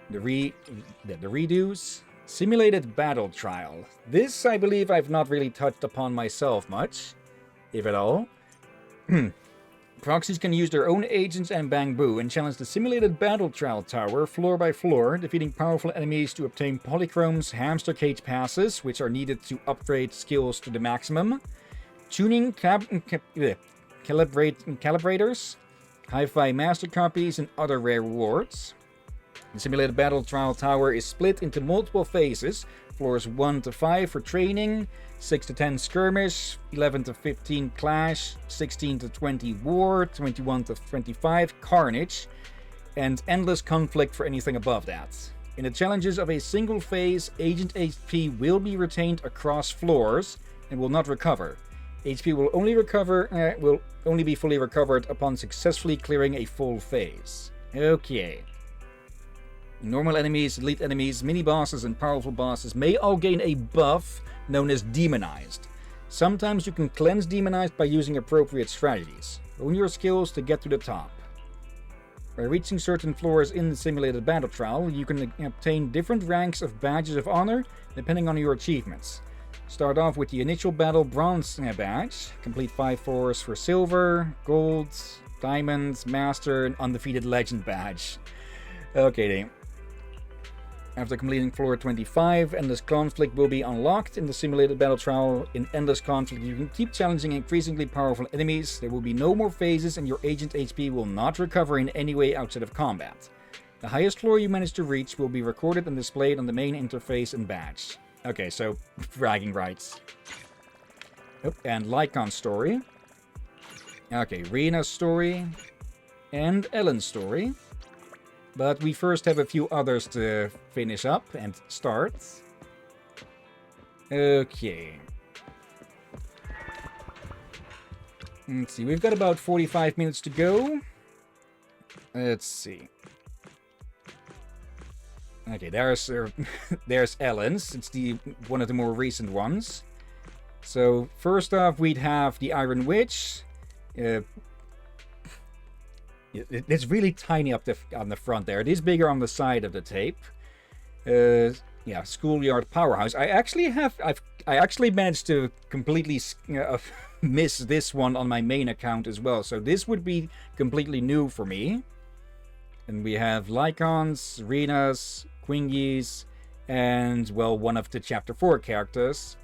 The redos. Simulated battle trial. This, I believe, I've not really touched upon myself much, if at all. Proxies can use their own agents and Bang-Boo and challenge the simulated battle trial tower floor by floor, defeating powerful enemies to obtain polychromes, hamster cage passes, which are needed to upgrade skills to the maximum, tuning calibrators, hi-fi master copies, and other rare rewards. The simulated battle trial tower is split into multiple phases, floors 1 to 5 for training, 6 to 10 skirmish, 11 to 15 clash, 16 to 20 war, 21 to 25 carnage, and endless conflict for anything above that. In the challenges of a single phase, agent HP will be retained across floors and will not recover. HP will only be fully recovered upon successfully clearing a full phase. Okay. Normal enemies, elite enemies, mini-bosses, and powerful bosses may all gain a buff known as Demonized. Sometimes you can cleanse Demonized by using appropriate strategies. Own your skills to get to the top. By reaching certain floors in the simulated battle trial, you can obtain different ranks of badges of honor depending on your achievements. Start off with the initial battle bronze badge. Complete 5 floors for silver, gold, diamonds, master, and undefeated legend badge. Okay then. After completing floor 25, Endless Conflict will be unlocked in the simulated battle trial. In Endless Conflict, you can keep challenging increasingly powerful enemies. There will be no more phases, and your agent HP will not recover in any way outside of combat. The highest floor you manage to reach will be recorded and displayed on the main interface and badge. Okay, so bragging rights. Oh, and Lycon's story. Okay, Rena's story. And Ellen's story. But we first have a few others to finish up and start. Okay. Let's see, we've got about 45 minutes to go. Let's see. Okay, there's Ellen's. It's one of the more recent ones. So first off, we'd have the Iron Witch. It's really tiny up on the front there. It is bigger on the side of the tape. Yeah, Schoolyard Powerhouse. I actually managed to completely miss this one on my main account as well. So this would be completely new for me. And we have Lycons, Renas, Quingies, and, well, one of the Chapter 4 characters.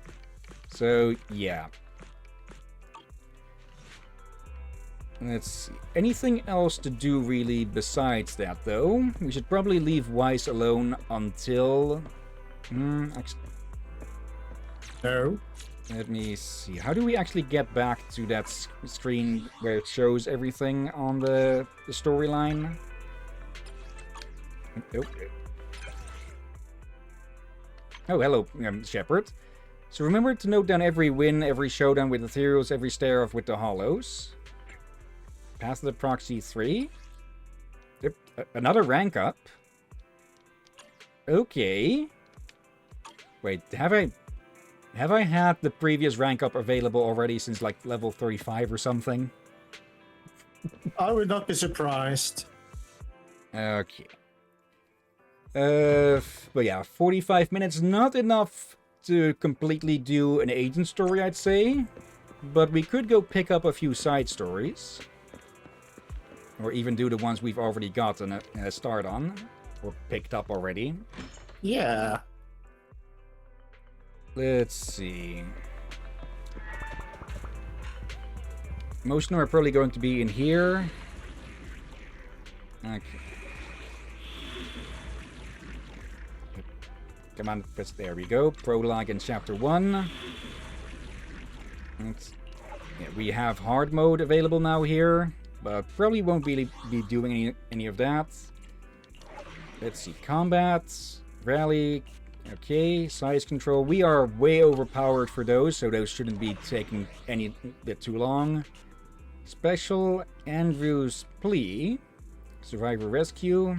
So, yeah. Let's see. Anything else to do really besides that, though? We should probably leave Wise alone until... No. Let me see. How do we actually get back to that screen where it shows everything on the storyline? Oh, hello, Shepard. So remember to note down every win, every showdown with Ethereals, every stare-off with the Hollows. Path of the Proxy 3. Yep, another rank up. Okay. Wait, have I had the previous rank up available already since like level 35 or something? I would not be surprised. Okay. But yeah, 45 minutes, not enough to completely do an agent story, I'd say. But we could go pick up a few side stories. Or even do the ones we've already gotten a start on. Or picked up already. Yeah. Let's see. Most of them are probably going to be in here. Okay. Come on, there we go. Prologue in Chapter 1. Yeah, we have hard mode available now here. But probably won't really be doing any of that. Let's see. Combat. Rally. Okay. Size control. We are way overpowered for those, so those shouldn't be taking any bit too long. Special Andrew's Plea. Survivor rescue.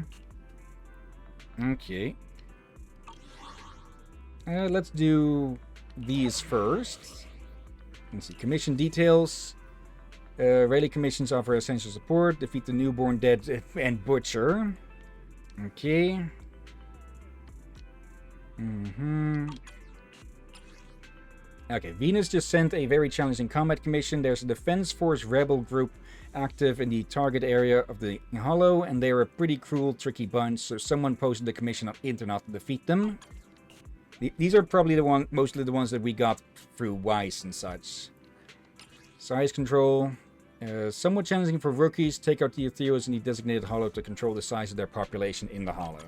Okay. Let's do these first. Let's see. Commission details. Rayleigh commissions offer essential support. Defeat the newborn, dead, and butcher. Okay. Okay, Venus just sent a very challenging combat commission. There's a Defense Force rebel group active in the target area of the Hollow, and they're a pretty cruel, tricky bunch, so someone posted the commission on internet to defeat them. These are probably mostly the ones that we got through Weiss and such. Size control. Somewhat challenging for rookies. Take out the Ethereals in the designated Hollow to control the size of their population in the Hollow.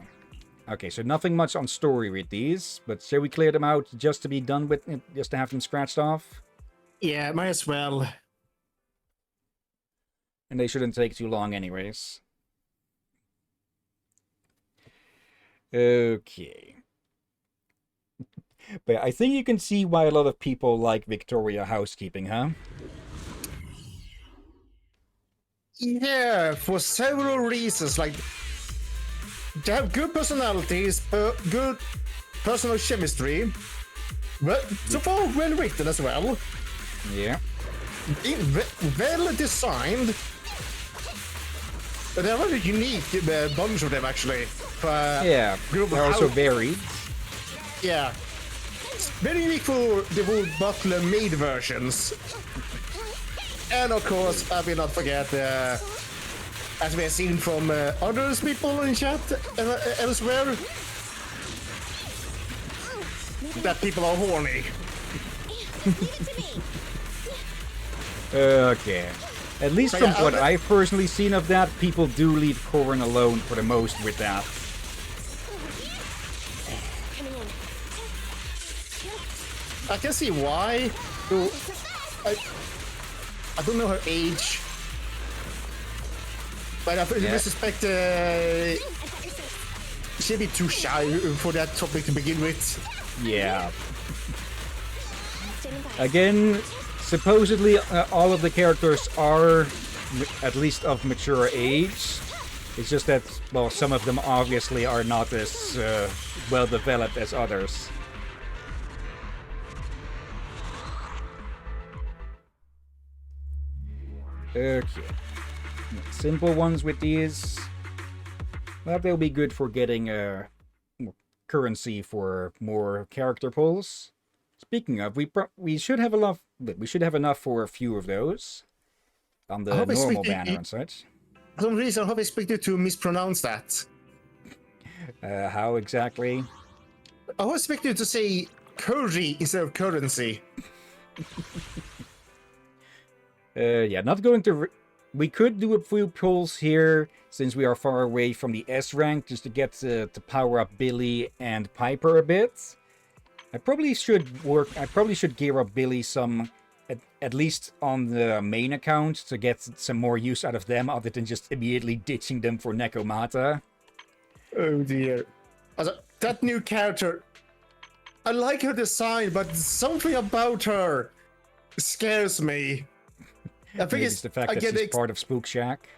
Okay, so nothing much on story with these, but shall we clear them out just to be done with it, just to have them scratched off? Yeah, might as well. And they shouldn't take too long anyways. Okay. But I think you can see why a lot of people like Victoria housekeeping, huh? Yeah, for several reasons. Like, they have good personalities, good personal chemistry. Well, so far well written as well. Yeah. Well designed. They're a very unique bunch of them, actually. Yeah, they're also varied. Yeah. Very unique for the whole Butler maid versions. And of course, I will not forget, as we have seen from other people in chat elsewhere, that people are horny. Okay. At least from what I've personally seen of that, people do leave Corrin alone for the most with that. I can see why. I don't know her age, but I suspect she'd be too shy for that topic to begin with. Yeah. Again, supposedly all of the characters are at least of mature age. It's just that, well, some of them obviously are not as well developed as others. Okay. Simple ones with these. Well, they'll be good for getting currency for more character pulls. Speaking of, we should have enough for a few of those on the normal banner and such. For some reason, I hope I expect you to mispronounce that. How exactly? I was expecting you to say curry instead of currency. Yeah, not going to... We could do a few pulls here, since we are far away from the S rank, just to get to power up Billy and Piper a bit. I probably should gear up Billy some, at least on the main account, to get some more use out of them, other than just immediately ditching them for Nekomata. Oh dear. Also, that new character, I like her design, but something about her scares me. I think it's the fact that she's part of Spook Shack.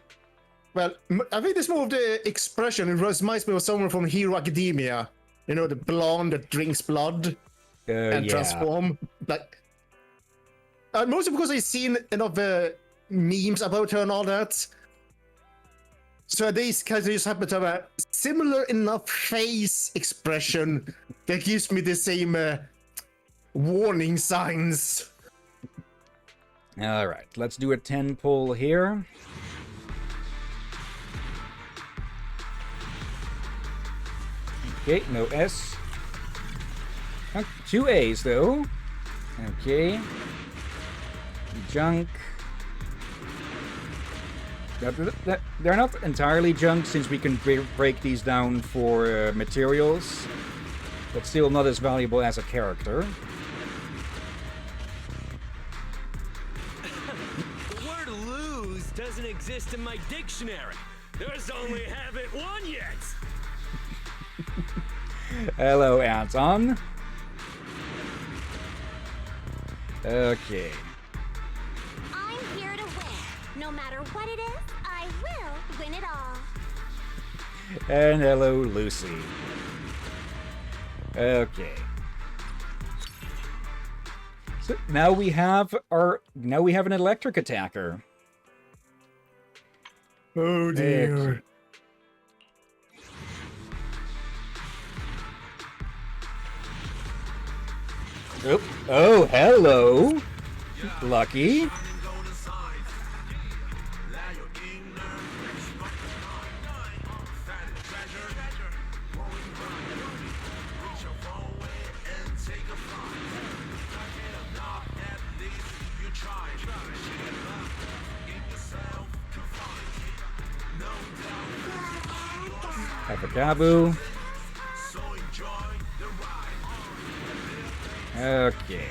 Well, I think it's more of the expression. It reminds me of someone from Hero Academia. You know, the blonde that drinks blood and transform. Like, mostly because I've seen enough memes about her and all that. So these characters happen to have a similar enough face expression that gives me the same warning signs. Alright, let's do a 10 pull here. Okay, no S. 2 A's though. Okay. Junk. They're not entirely junk, since we can break these down for materials, but still not as valuable as a character. The word lose doesn't exist in my dictionary. There's only haven't won yet. Hello, Anton. Okay. I'm here to win. No matter what it is, I will win it all. And hello, Lucy. Okay. So now we have an electric attacker. Oh dear. Oh, hello, Lucky. Abacaboo. Okay.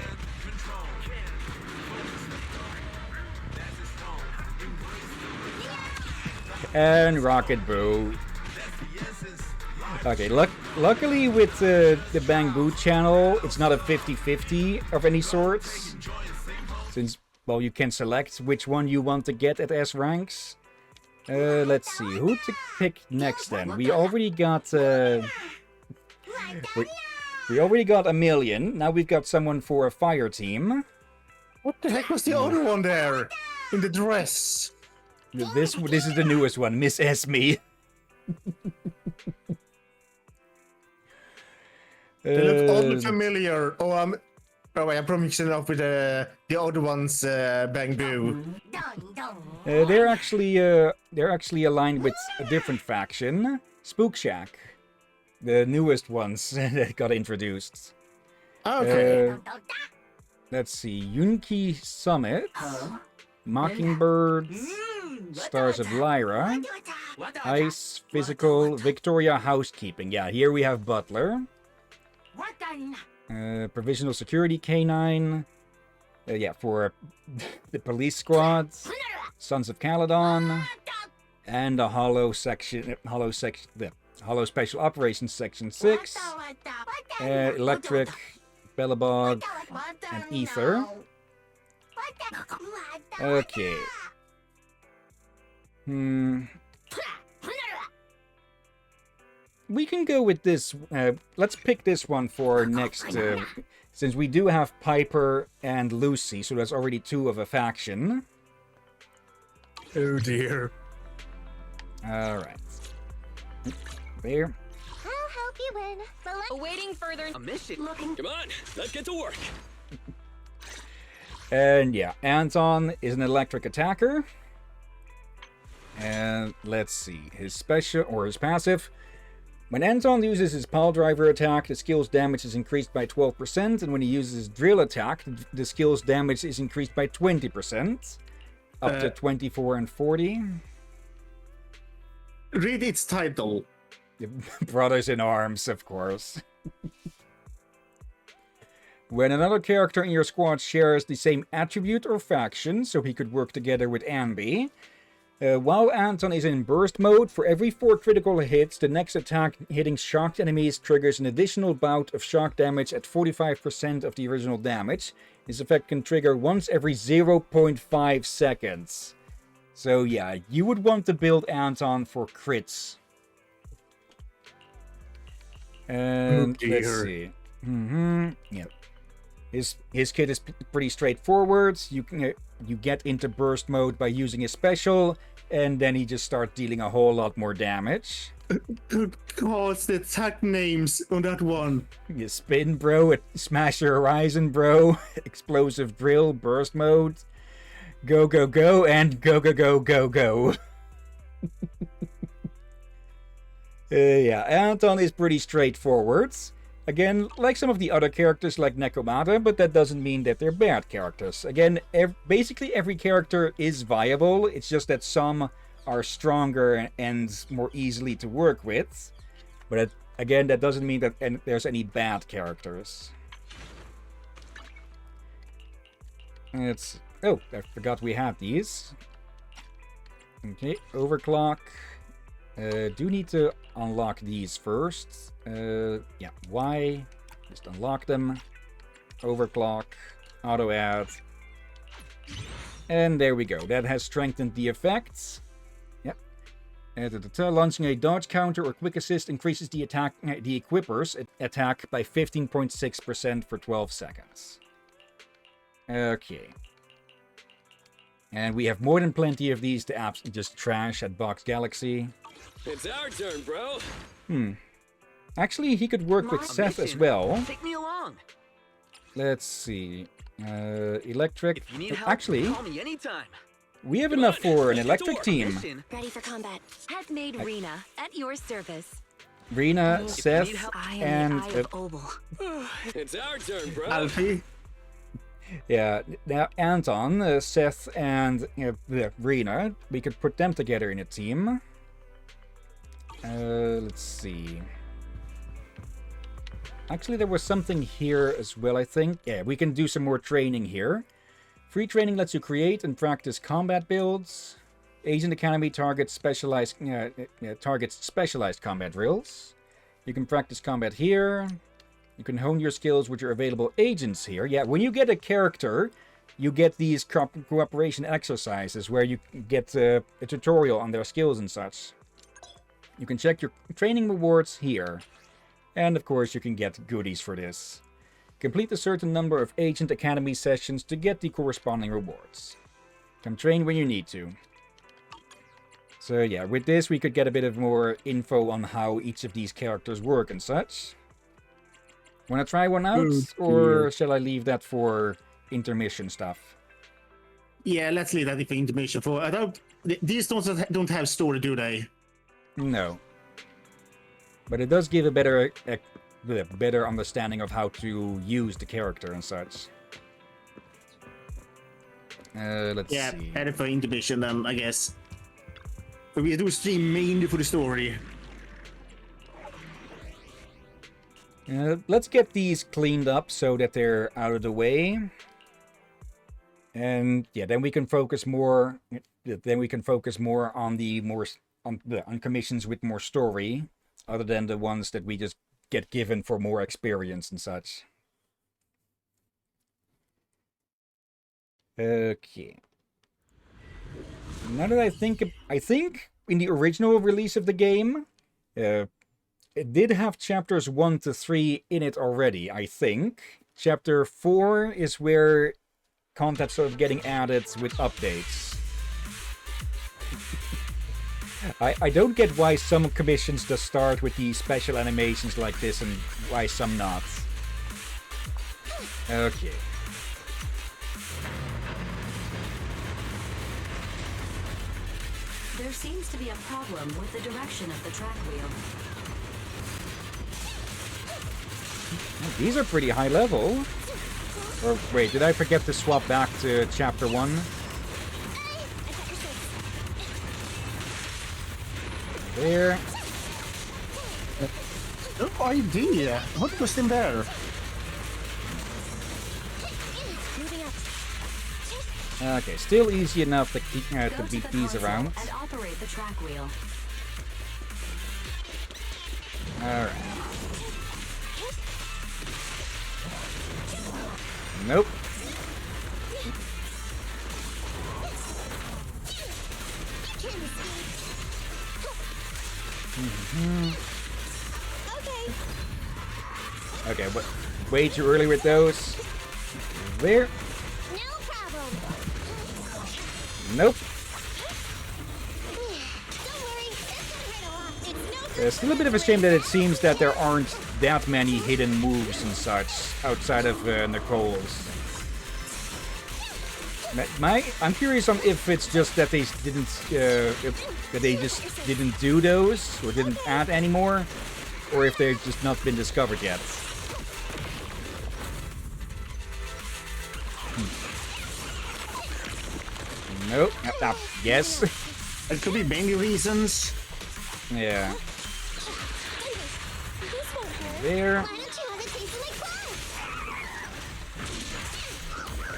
And Rocket Boo. Okay, luckily with the Bang channel, it's not a 50-50 of any sorts. Since, well, you can select which one you want to get at S ranks. Let's see, who to pick next then? We already got... we already got a million. Now we've got someone for a fire team. What the heck was the other one there? In the dress? This is the newest one, Miss Esme. They look oddly familiar. Oh, wait, I'm probably mixing it up with the other ones, Bang Boo. They're actually aligned with a different faction, Spook Shack, the newest ones that got introduced. Okay. Let's see, Yunki Summit, Mockingbird, Stars of Lyra, Ice, Physical, Victoria Housekeeping. Yeah, here we have Butler. Provisional Security K9. Yeah, for the police squads. Sons of Caledon. And the Hollow Special Operations Section 6. Electric, Bellabog, and Ether. Okay. We can go with this. Let's pick this one for next, since we do have Piper and Lucy, so that's already two of a faction. Oh dear. Alright. There. I'll help you win. Awaiting further a mission. Come on, let's get to work. And yeah, Anton is an electric attacker. And let's see, his special or his passive. When Anton uses his pile driver attack, the skill's damage is increased by 12%, and when he uses his drill attack, the skill's damage is increased by 20%, up to 24 and 40. Read its title. Brothers in Arms, of course. When another character in your squad shares the same attribute or faction, so he could work together with Ambi, while Anton is in burst mode, for every 4 critical hits, the next attack hitting shocked enemies triggers an additional bout of shock damage at 45% of the original damage. This effect can trigger once every 0.5 seconds. So yeah, you would want to build Anton for crits. And let's see. Yeah. His kit is pretty straightforward. You get into burst mode by using his special, and then he just starts dealing a whole lot more damage. Good God, the attack names on that one. You spin, bro. Smash your horizon, bro. Explosive drill, burst mode. Go, go, go, and go, go, go, go, go. Yeah, Anton is pretty straightforward. Again, like some of the other characters like Nekomata, but that doesn't mean that they're bad characters. Again, basically every character is viable, it's just that some are stronger and more easily to work with. But again, that doesn't mean that there's any bad characters. Oh, I forgot we had these. Okay, overclock. Do need to unlock these first. Yeah, Y. Just unlock them. Overclock. Auto add. And there we go. That has strengthened the effects. Yep. Launching a dodge counter or quick assist increases the equipper's attack by 15.6% for 12 seconds. Okay. And we have more than plenty of these to absolutely just trash at Box Galaxy. It's our turn, bro. Actually, he could work with Seth as well. Take me along. Let's see. Electric. If you need help, Actually, call me anytime. we have enough for an electric team. Ready for combat. Have made Rena at your service. Rena, If Seth, you need help, I am and... the Eye of Obel. It's our turn, bro. Alfie. Yeah, now Anton, Seth, and Rena, we could put them together in a team. Let's see. Actually, there was something here as well, I think. Yeah, we can do some more training here. Free training lets you create and practice combat builds. Agent Academy targets specialized combat drills. You can practice combat here. You can hone your skills with your available agents here. Yeah, when you get a character, you get these cooperation exercises where you get a tutorial on their skills and such. You can check your training rewards here. And of course, you can get goodies for this. Complete a certain number of Agent Academy sessions to get the corresponding rewards. Come train when you need to. So yeah, with this we could get a bit of more info on how each of these characters work and such. Wanna try one out? Or shall I leave that for intermission stuff? Yeah, let's leave that for intermission. These don't have story, do they? No. But it does give a better understanding of how to use the character and such. Let's see. Yeah, better for intermission then, I guess. But we do stream mainly for the story. Let's get these cleaned up so that they're out of the way. And yeah, then we can focus more. Then we can focus more on on commissions with more story, other than the ones that we just get given for more experience and such. Okay. Now that I think in the original release of the game, it did have chapters 1 to 3 in it already, I think. Chapter 4 is where content started getting added with updates. I don't get why some commissions just start with the special animations like this and why some not. Okay. There seems to be a problem with the direction of the track wheel. These are pretty high level. Or wait, did I forget to swap back to chapter 1? There. No idea. What was in there? Okay, still easy enough to beat these around. And operate the track wheel. Alright. Nope. Okay, but way too early with those. There. Nope. It's still a bit of a shame that it seems that there aren't that many hidden moves and such outside of Nicole's. I'm curious on if it's just that they just didn't do those or didn't add any more, or if they've just not been discovered yet. Nope. Yes. It could be many reasons. Yeah. There.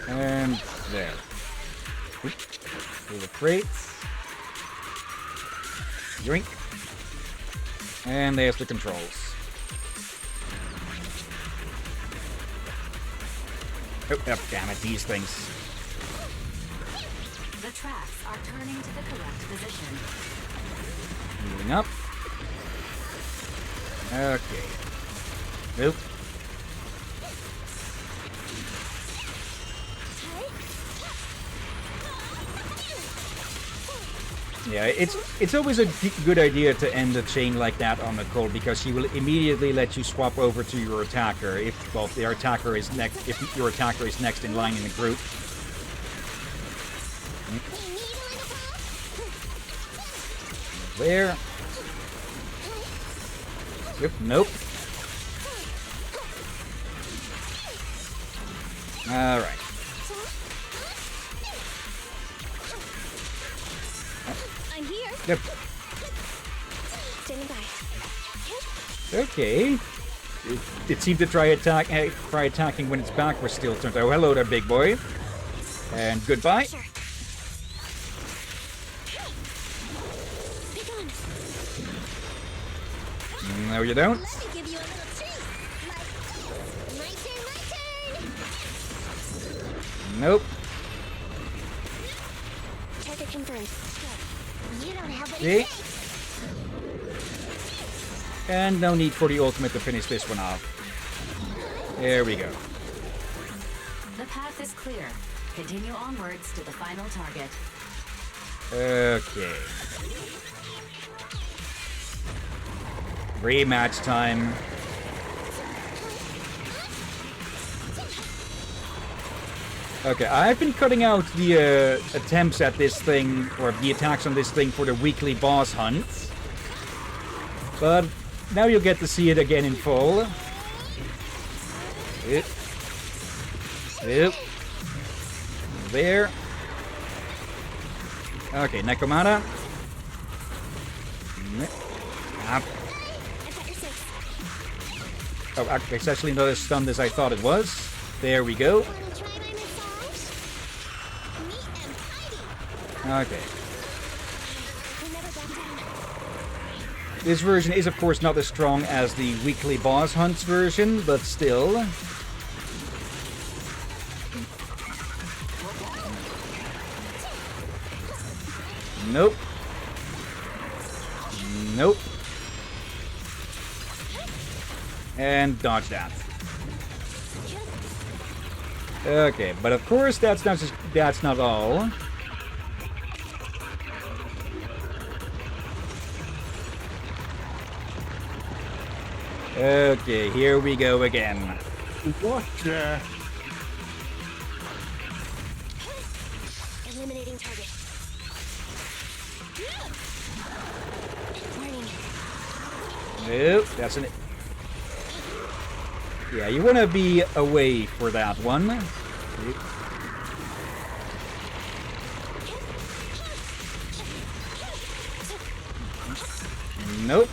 And there. Through the crates. Drink. And there's the controls. Oh, damn it, these things. The tracks are turning to the correct position. Moving up. Okay. Nope. Yeah, it's always a good idea to end a chain like that on Nicole, because she will immediately let you swap over to your attacker if their attacker is next. If your attacker is next in line in the group. There. Yep. Nope. All right. I'm here. Yep. Standing by. Okay. It seemed to try attacking when its back was still turned. Oh, hello there, big boy. And goodbye. Sure. Pick on. No, you don't. Let me give you a little treat. My turn, my turn. Nope. Target confirmed. You don't have See? any faith. And no need for the ultimate to finish this one off. There we go. The path is clear. Continue onwards to the final target. Okay. Rematch time. Okay, I've been cutting out the attempts at this thing, or the attacks on this thing for the weekly boss hunts. But now you'll get to see it again in full. Yep. Yep. There. Okay, Nekomata. Up. Oh, it's actually not as stunned as I thought it was. There we go. Okay. This version is, of course, not as strong as the weekly boss hunts version, but still. Nope. Nope. And dodge that. Okay, but of course that's not all. Okay, here we go again. What? Eliminating target. Warning. Nope, that's an... Yeah, you want to be away for that one. Nope.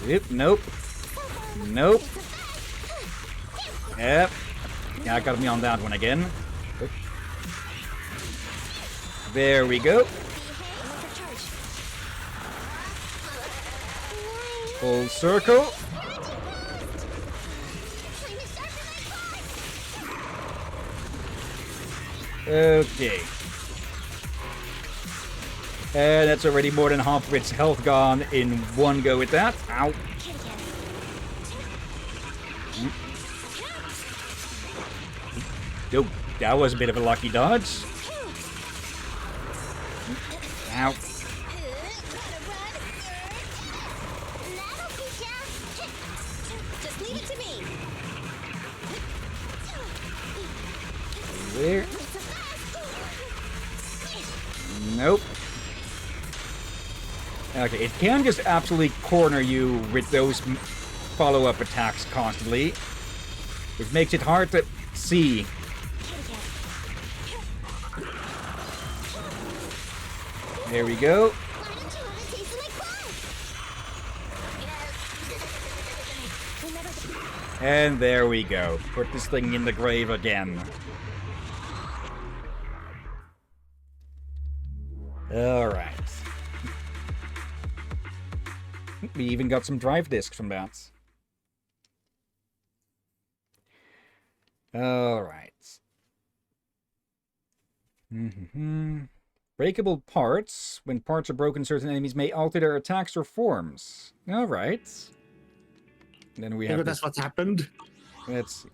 Yep, nope. Nope. Yep. Yeah, got me on that one again. There we go. Full circle. Okay. And that's already more than half of its health gone in one go with that. Ow. Oh, that was a bit of a lucky dodge. Ow. Just leave it to me. There. Nope. Okay, it can just absolutely corner you with those follow-up attacks constantly. It makes it hard to see. There we go. And there we go. Put this thing in the grave again. Alright. We even got some drive discs from that. Alright. Breakable parts. When parts are broken, certain enemies may alter their attacks or forms. Alright. Then we have Maybe that's what happened. Let's see.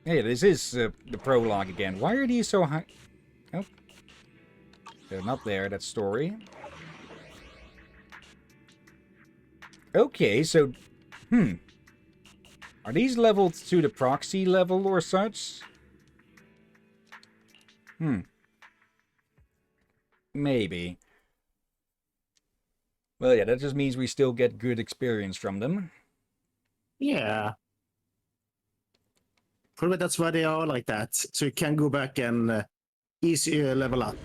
Hey, this is the prologue again. Why are these so high? Oh. They're not there, that story. Okay, so... Are these leveled to the proxy level or such? Maybe. Well, yeah, that just means we still get good experience from them. Yeah. Probably that's why they are like that. So you can go back and easier level up.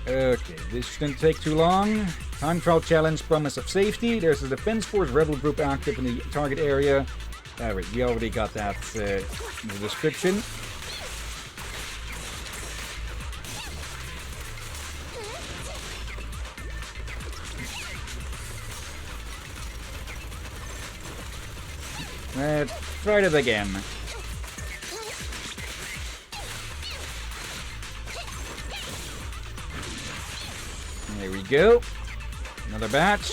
Okay, this shouldn't take too long. Time trial challenge, promise of safety. There's a defense force rebel group active in the target area. Alright, we already got that in the description. Let's try that again. There we go. Another batch.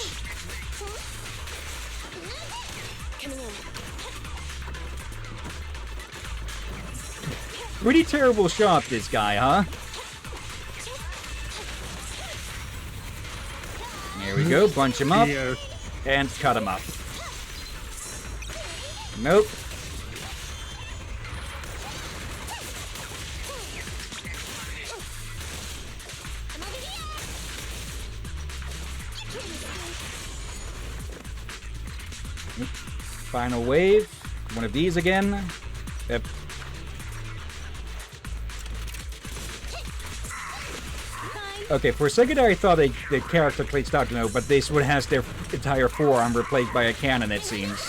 Pretty terrible shot, this guy, huh? There we go. Bunch him up. And cut him up. Nope. Final wave. One of these again. Yep. Okay, for a second I thought the character glitched out, but this one has their entire forearm replaced by a cannon, it seems.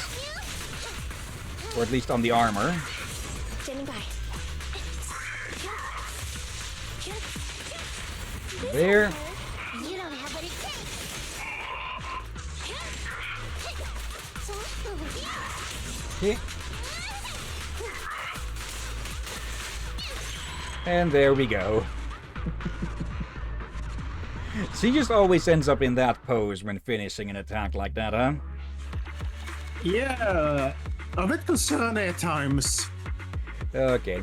Or at least on the armor. There. Okay. And there we go. So he just always ends up in that pose when finishing an attack like that, huh? Yeah, a bit concerning at times. Okay,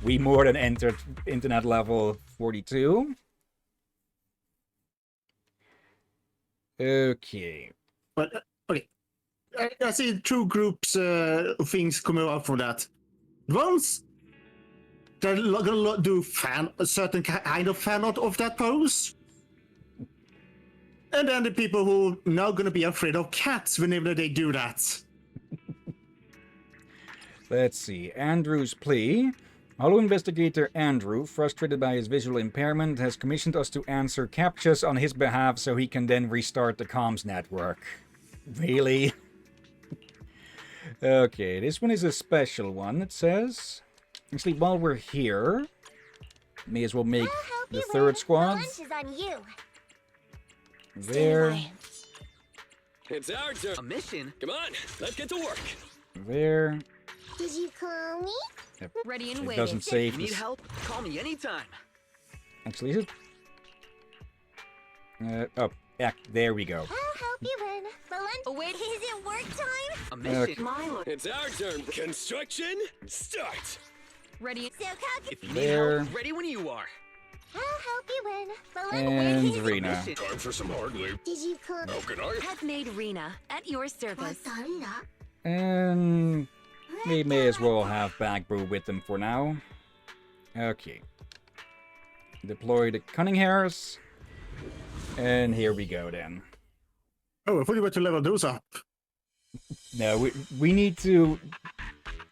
we more than entered internet level 42. Okay. But okay, I see two groups of things coming out from that. Once they're gonna do a certain kind of fan art of that pose. And then the people who are now going to be afraid of cats whenever they do that. Let's see. Andrew's plea. Hollow investigator Andrew, frustrated by his visual impairment, has commissioned us to answer CAPTCHAs on his behalf so he can then restart the comms network. Really? Okay, this one is a special one, it says. Actually, while we're here, may as well make the third squad. There. It's our turn. A mission? Come on, let's get to work. There. Did you call me? Yep. Ready and It waiting. doesn't say if Need this... help? Call me anytime. Actually, is it? Oh, yeah, there we go. I'll help you win. Oh wait, is it work time? A mission. Okay. It's our turn. Construction, start. Ready. So If you need There. help, ready when you are. I'll help you win. And Rena. Time for some hard labor. Did you call? How can I? Have made Rena at your service. And we may as well have Bagbrew with them for now. Okay. Deploy the cunning hairs. And here we go then. Oh, I thought you were to level those up. No, we need to...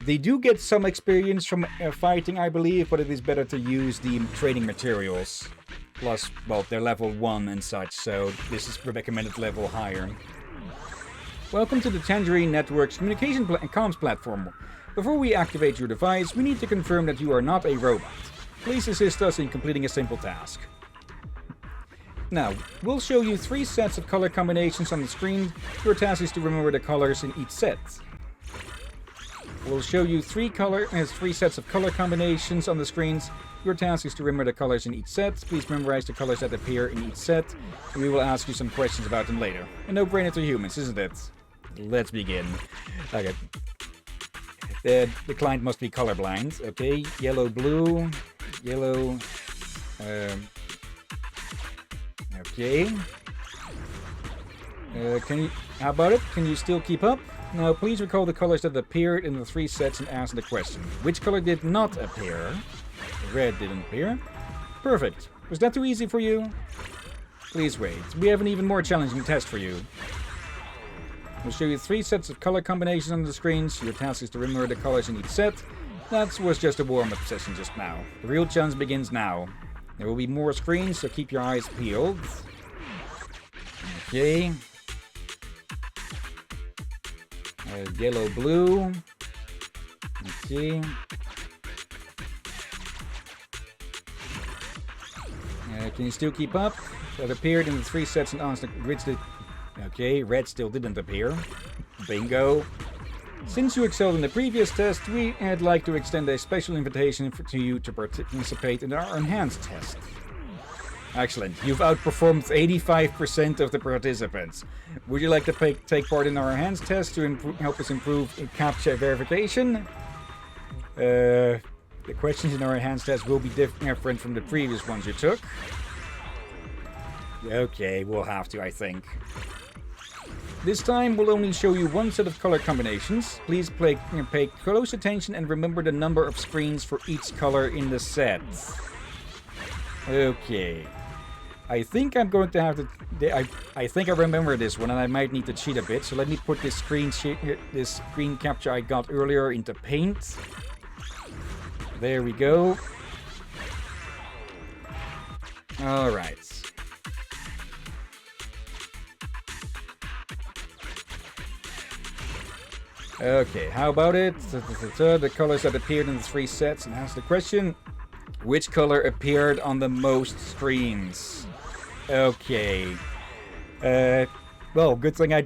They do get some experience from fighting, I believe, but it is better to use the training materials. Plus, well, they're level 1 and such, so this is recommended level higher. Welcome to the Tangerine Network's communication and comms platform. Before we activate your device, we need to confirm that you are not a robot. Please assist us in completing a simple task. Now, we'll show you 3 sets of color combinations on the screen. Your task is to remember the colors in each set. We'll show you 3 sets of color combinations on the screens. Your task is to remember the colors in each set. Please memorize the colors that appear in each set. And we will ask you some questions about them later. A no-brainer to humans, isn't it? Let's begin. Okay. The client must be colorblind. Okay, yellow, blue, yellow. Okay. How about it? Can you still keep up? Now, please recall the colors that appeared in the 3 sets and answer the question. Which color did not appear? Red didn't appear. Perfect. Was that too easy for you? Please wait. We have an even more challenging test for you. We'll show you 3 sets of color combinations on the screens. Your task is to remember the colors in each set. That was just a warm-up session just now. The real challenge begins now. There will be more screens, so keep your eyes peeled. Okay. Yellow, blue. Okay. Can you still keep up? That appeared in the 3 sets and answered which did... Okay, red still didn't appear. Bingo. Since you excelled in the previous test, I'd like to extend a special invitation to you to participate in our enhanced test. Excellent. You've outperformed 85% of the participants. Would you like to take part in our enhanced test to help us improve in CAPTCHA verification? The questions in our enhanced test will be different from the previous ones you took. Okay, we'll have to, I think. This time, we'll only show you 1 set of color combinations. Please pay close attention and remember the number of screens for each color in the set. Okay. I think I'm going to have to... I think I remember this one, and I might need to cheat a bit. So let me put this screen capture I got earlier into Paint. There we go. All right. Okay, how about it? The colors that appeared in the 3 sets, and ask the question: which color appeared on the most screens? Okay. Well, good thing I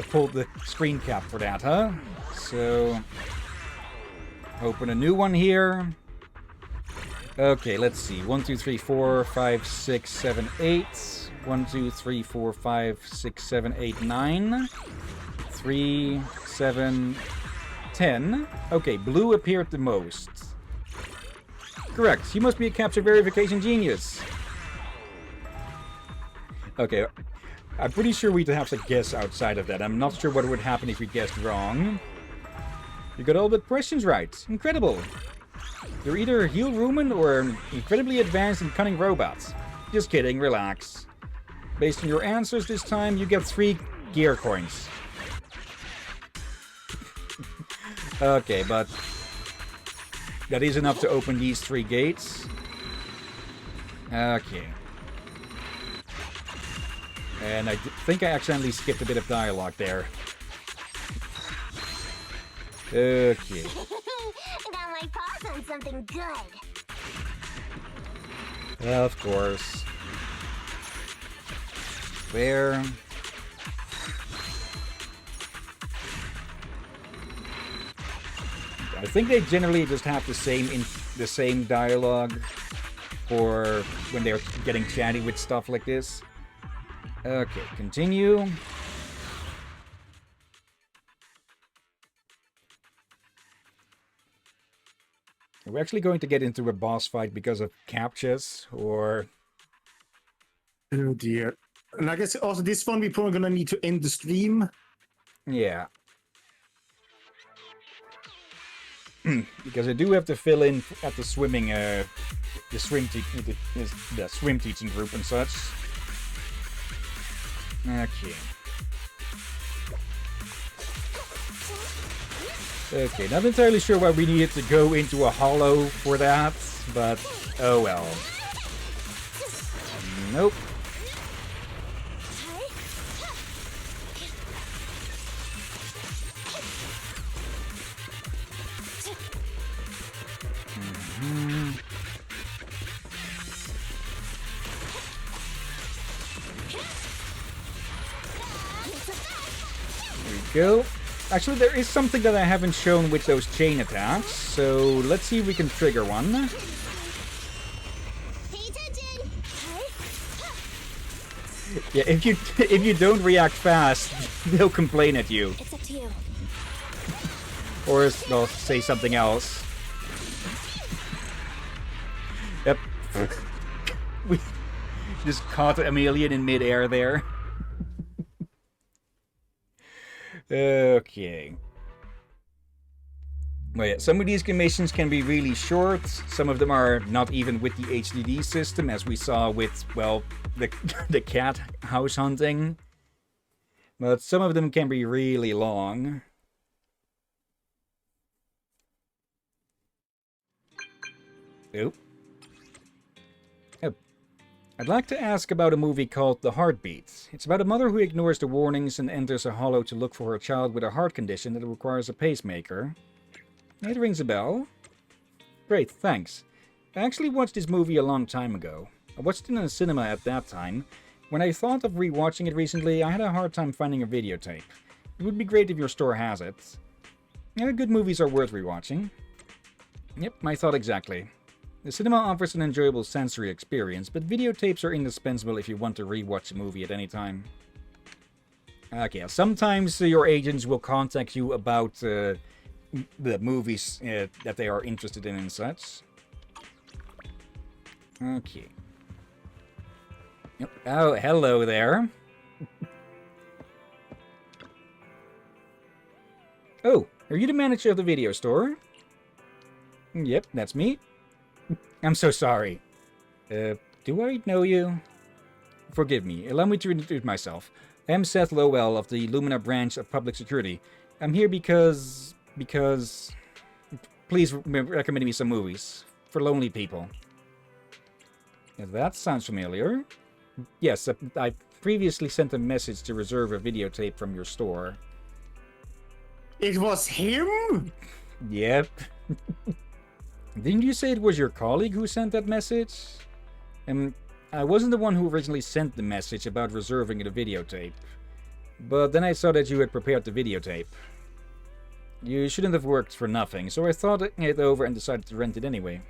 pulled the screen cap for that, huh? So, open a new one here. Okay, let's see. 1, 2, 3, 4, 5, 6, 7, 8. 1, 2, 3, 4, 5, 6, 7, 8, 9. 3, 7, 10. Okay, blue appeared the most. Correct. You must be a CAPTCHA verification genius. Okay, I'm pretty sure we'd have to guess outside of that. I'm not sure what would happen if we guessed wrong. You got all the questions right. Incredible. You're either a human or an incredibly advanced and cunning robot. Just kidding, relax. Based on your answers this time, you get 3 gear coins. Okay, but that is enough to open these 3 gates. Okay. And I think I accidentally skipped a bit of dialogue there. Okay. Got my paws on something good. Of course. Where? I think they generally just have the same dialogue for when they're getting chatty with stuff like this. Okay, continue. We're actually going to get into a boss fight because of CAPTCHAs, or... Oh dear. And I guess also this one we're probably gonna need to end the stream. Yeah. Because I do have to fill in at the swimming, the swim teaching group and such. Okay. Okay, not entirely sure why we needed to go into a hollow for that, but oh well. Nope. go. Actually, there is something that I haven't shown with those chain attacks, so let's see if we can trigger one. Pay attention. Yeah, if you don't react fast, they'll complain at you. It's up to you. Or they'll say something else. Yep. We just caught Emilian in midair there. Okay. Well, yeah, some of these missions can be really short. Some of them are not even with the HDD system, as we saw with, well, the cat house hunting. But some of them can be really long. Oop. Oh. I'd like to ask about a movie called The Heartbeat. It's about a mother who ignores the warnings and enters a hollow to look for her child with a heart condition that requires a pacemaker. It rings a bell. Great, thanks. I actually watched this movie a long time ago. I watched it in a cinema at that time. When I thought of rewatching it recently, I had a hard time finding a videotape. It would be great if your store has it. Yeah, good movies are worth rewatching. Yep, my thought exactly. The cinema offers an enjoyable sensory experience, but videotapes are indispensable if you want to rewatch a movie at any time. Okay, sometimes your agents will contact you about the movies that they are interested in and such. Okay. Yep. Oh, hello there. Oh, are you the manager of the video store? Yep, that's me. I'm so sorry. Do I know you? Forgive me. Allow me to introduce myself. I am Seth Lowell of the Lumina branch of Public Security. I'm here because... Please recommend me some movies. For lonely people. Yeah, that sounds familiar. Yes, I previously sent a message to reserve a videotape from your store. It was him? Yep. Didn't you say it was your colleague who sent that message? I wasn't the one who originally sent the message about reserving the videotape. But then I saw that you had prepared the videotape. You shouldn't have worked for nothing, so I thought it over and decided to rent it anyway.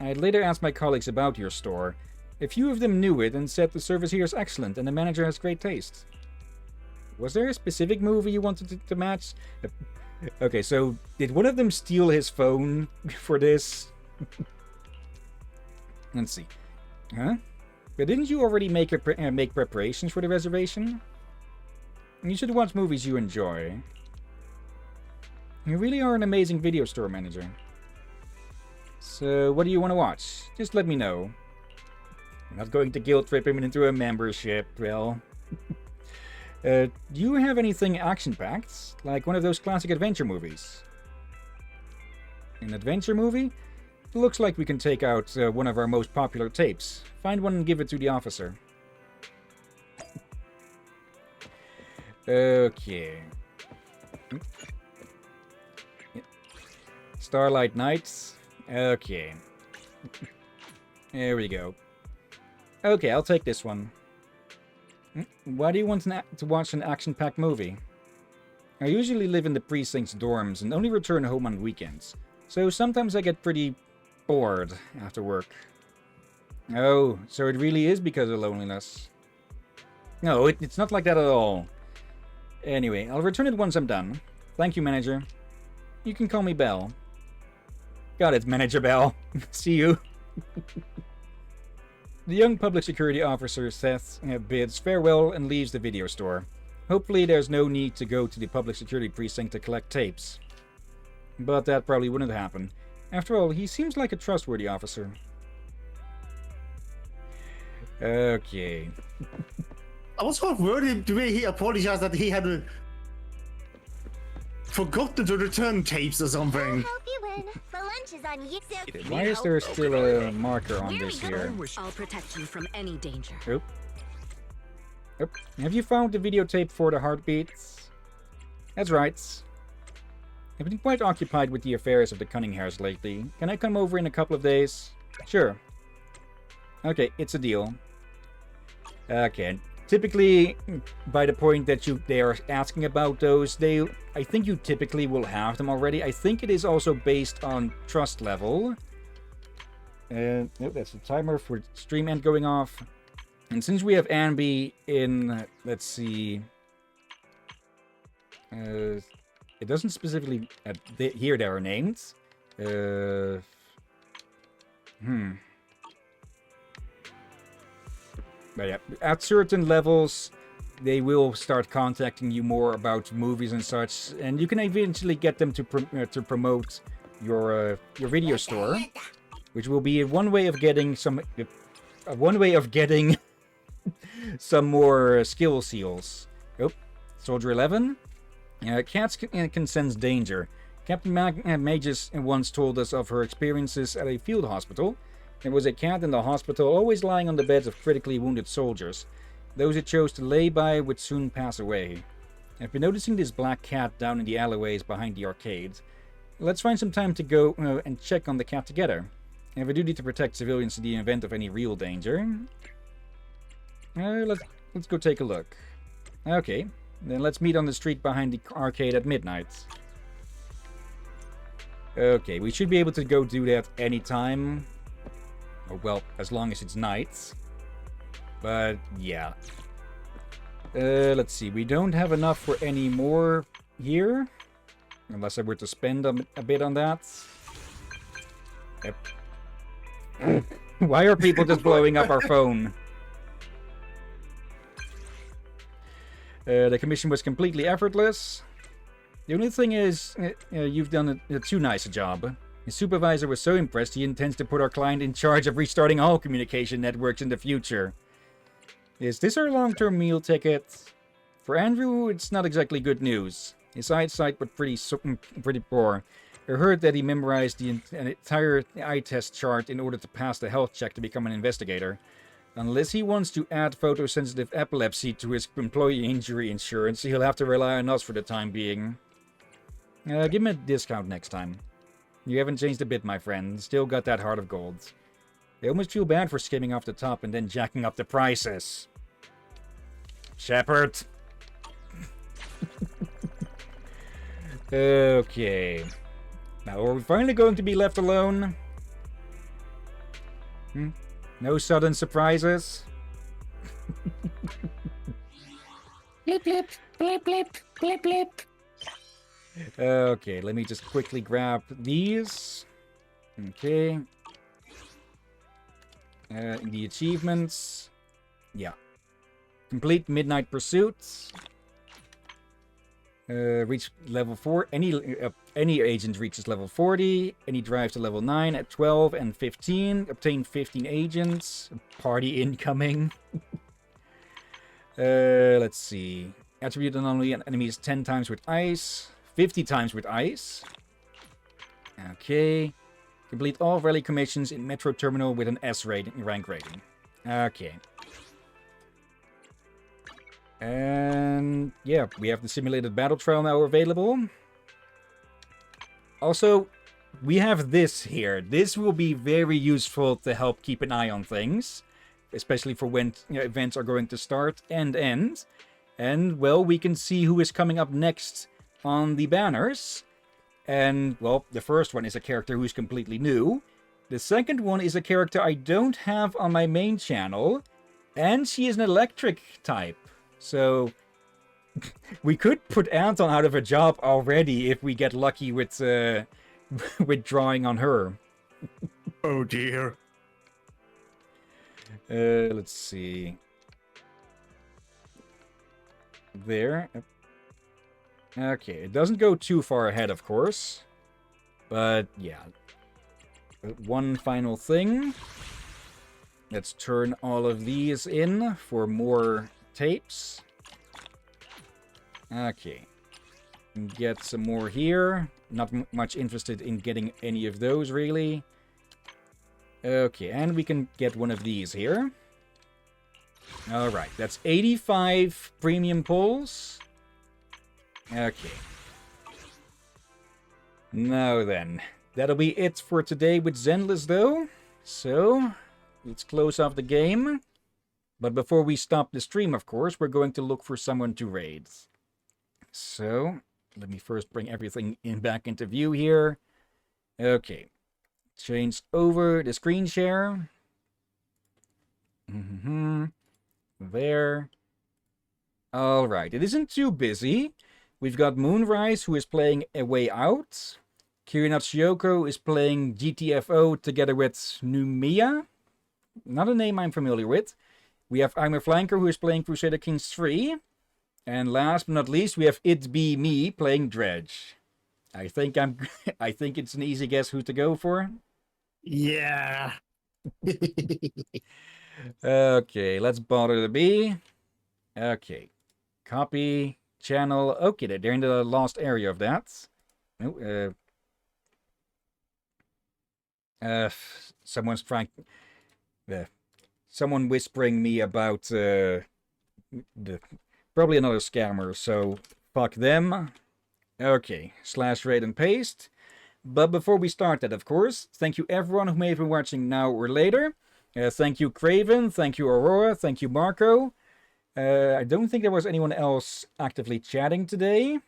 I had later asked my colleagues about your store. A few of them knew it and said the service here is excellent and the manager has great taste. Was there a specific movie you wanted to match? Okay, so did one of them steal his phone for this? Let's see. Huh? But didn't you already make preparations for the reservation? You should watch movies you enjoy. You really are an amazing video store manager. So, what do you want to watch? Just let me know. I'm not going to guilt trip him into a membership, well... do you have anything action-packed? Like one of those classic adventure movies? An adventure movie? It looks like we can take out one of our most popular tapes. Find one and give it to the officer. Okay. Starlight Nights. Okay. There we go. Okay, I'll take this one. Why do you want to watch an action-packed movie? I usually live in the precinct's dorms and only return home on weekends, so sometimes I get pretty bored after work. Oh, so it really is because of loneliness. No, it's not like that at all. Anyway, I'll return it once I'm done. Thank you, manager. You can call me Bell. Got it, Manager Bell. See you. The young public security officer Seth bids farewell and leaves the video store. Hopefully there's no need to go to the public security precinct to collect tapes. But that probably wouldn't happen. After all, he seems like a trustworthy officer. Okay. I was quite worried the way he apologized that he had forgotten to return tapes or something. Hope you win. The lunch is on you. Why is there still a marker on this here? I'll protect you from any danger. Oop. Oop. Have you found the videotape for the heartbeats? That's right. I've been quite occupied with the affairs of the Cunninghams lately. Can I come over in a couple of days? Sure. Okay, it's a deal. Okay, typically, by the point that they are asking about those, I think you typically will have them already. I think it is also based on trust level. Nope, that's the timer for stream end going off. And since we have Anby in, let's see, it doesn't specifically here they are named. But yeah, at certain levels, they will start contacting you more about movies and such, and you can eventually get them to promote your video store, which will be one way of getting some some more skill seals. Oh, Soldier 11. Cats can sense danger. Captain Magus once told us of her experiences at a field hospital. There was a cat in the hospital always lying on the beds of critically wounded soldiers. Those it chose to lay by would soon pass away. I've been noticing this black cat down in the alleyways behind the arcade. Let's find some time to go and check on the cat together. I have a duty to protect civilians in the event of any real danger. Let's go take a look. Okay, then let's meet on the street behind the arcade at midnight. Okay, we should be able to go do that anytime. Or, well, as long as it's night. But, yeah. Let's see. We don't have enough for any more here. Unless I were to spend a bit on that. Yep. Why are people just blowing up our phone? The commission was completely effortless. The only thing is, you've done a too nice a job. His supervisor was so impressed he intends to put our client in charge of restarting all communication networks in the future. Is this our long-term meal ticket? For Andrew, it's not exactly good news. His eyesight was pretty poor. I heard that he memorized an entire eye test chart in order to pass the health check to become an investigator. Unless he wants to add photosensitive epilepsy to his employee injury insurance, he'll have to rely on us for the time being. Give him a discount next time. You haven't changed a bit, my friend. Still got that heart of gold. I almost feel bad for skimming off the top and then jacking up the prices. Shepard. Okay. Now, are we finally going to be left alone? No sudden surprises? Blip, blip, blip, blip, blip, blip. Okay, let me just quickly grab these. Okay. The achievements. Yeah. Complete Midnight Pursuits. Reach level 4. Any agent reaches level 40. Any drive to level 9 at 12 and 15. Obtain 15 agents. Party incoming. Let's see. Attribute anomaly on enemies 10 times with ice. 50 times with ice. Okay. Complete all rally commissions in Metro Terminal with an S rank rating. Okay. And yeah, we have the simulated battle trial now available. Also, we have this here. This will be very useful to help keep an eye on things, especially for when events are going to start and end. And, well, we can see who is coming up next on the banners. And, well, the first one is a character who's completely new. The second one is a character I don't have on my main channel. And she is an electric type. So, we could put Anton out of a job already if we get lucky with with drawing on her. Oh dear. Let's see. There. Okay, it doesn't go too far ahead, of course. But, yeah. One final thing. Let's turn all of these in for more tapes. Okay. Get some more here. Not much interested in getting any of those, really. Okay, and we can get one of these here. Alright, that's 85 premium pulls. Okay. Now then. That'll be it for today with Zenless, though. So, let's close off the game. But before we stop the stream, of course, we're going to look for someone to raid. So, let me first bring everything back into view here. Okay. Change over the screen share. There. Alright, it isn't too busy. We've got Moonrise, who is playing A Way Out. Kirinatsuko is playing GTFO together with Numia. Not a name I'm familiar with. We have I'm a Flanker, who is playing Crusader Kings 3. And last but not least, we have It Be Me playing Dredge. I think it's an easy guess who to go for. Yeah. Okay, let's bother the bee. Okay. Copy. Channel. Okay, they're in the last area of that. Someone's trying... someone whispering me about probably another scammer, so fuck them. Okay, /raid and paste. But before we start that, of course, thank you everyone who may have been watching now or later. Thank you Craven, thank you Aurora, thank you Marco. I don't think there was anyone else actively chatting today.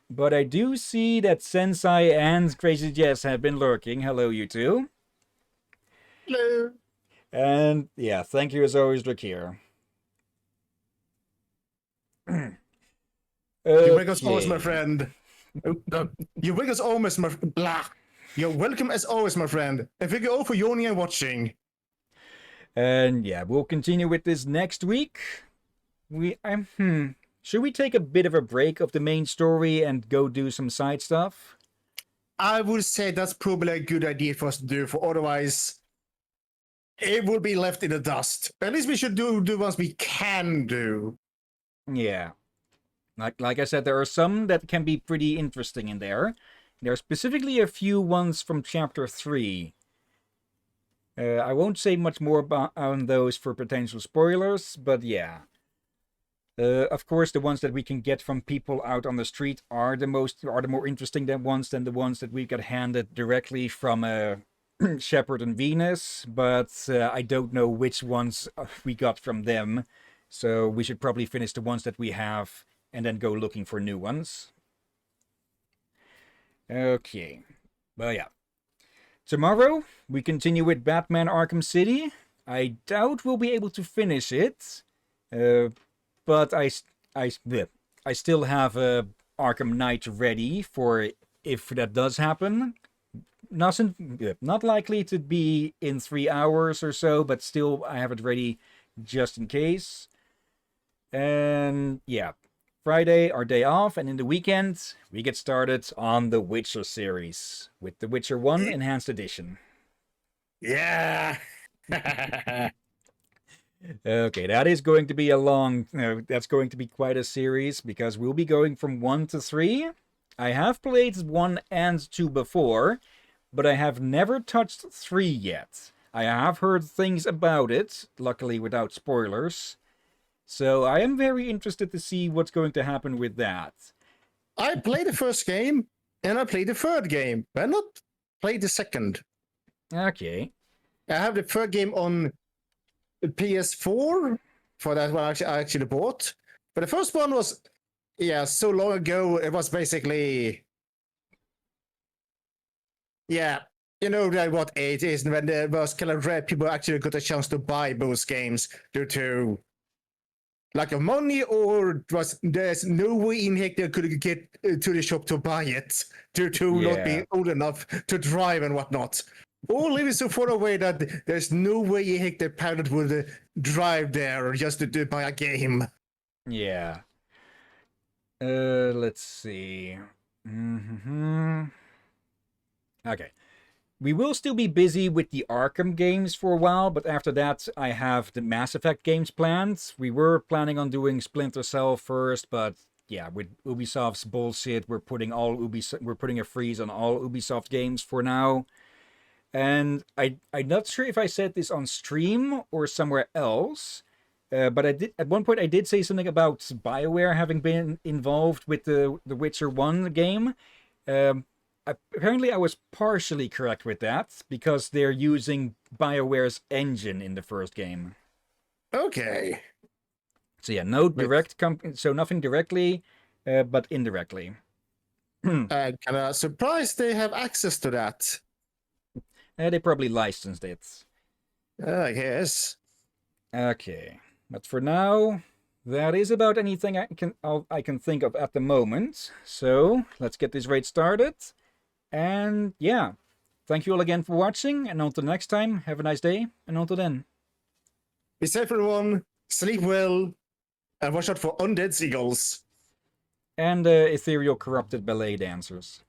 But I do see that Sensei and Crazy Jess have been lurking. Hello, you two. Hello. And yeah, thank you as always, Drakir. You wake us always, my friend. You wake us always, my blah. You're welcome as always, my friend. And thank you all for joining and watching. And yeah, we'll continue with this next week. Should we take a bit of a break of the main story and go do some side stuff? I would say that's probably a good idea for us to do, for otherwise it will be left in the dust. At least we should do ones we can do. Yeah. Like I said, there are some that can be pretty interesting in there. There are specifically a few ones from Chapter 3. I won't say much more on those for potential spoilers, but yeah. Of course, the ones that we can get from people out on the street are the more interesting ones than the ones that we got handed directly from Shepard and Venus. But I don't know which ones we got from them, so we should probably finish the ones that we have and then go looking for new ones. Okay, well yeah. Tomorrow we continue with Batman Arkham City. I doubt we'll be able to finish it. But I still have Arkham Knight ready for if that does happen. Not likely to be in 3 hours or so, but still I have it ready just in case. And yeah, Friday, our day off, and in the weekend, we get started on the Witcher series with The Witcher 1 Enhanced Edition. Yeah! Okay, that is going to be that's going to be quite a series, because we'll be going from 1 to 3. I have played 1 and 2 before, but I have never touched 3 yet. I have heard things about it, luckily without spoilers. So I am very interested to see what's going to happen with that. I played the first game, and I played the third game, but I not played the second. Okay. I have the third game on PS4, for that one I actually bought. But the first one was, so long ago, it was basically... Yeah, you know what age is when there was kind of rare people actually got a chance to buy those games due to lack of money, or there's no way in heck they could get to the shop to buy it due to not being old enough to drive and whatnot. Or living so far away that there's no way in heck the parent would drive there just to buy a game. Yeah. Let's see. Okay. We will still be busy with the Arkham games for a while, but after that I have the Mass Effect games planned. We were planning on doing Splinter Cell first, but yeah, with Ubisoft's bullshit, we're putting a freeze on all Ubisoft games for now. And I'm not sure if I said this on stream or somewhere else, but at one point I did say something about BioWare having been involved with the Witcher 1 game. Apparently I was partially correct with that, because they're using BioWare's engine in the first game. Okay. So yeah, no direct so nothing directly, but indirectly. I'm kind of surprised they have access to that. They probably licensed it. I guess. Okay, but for now, that is about anything I can think of at the moment. So let's get this raid started. And yeah, thank you all again for watching. And until next time, have a nice day. And until then, Be safe, everyone. Sleep well, and watch out for undead seagulls. And ethereal corrupted ballet dancers.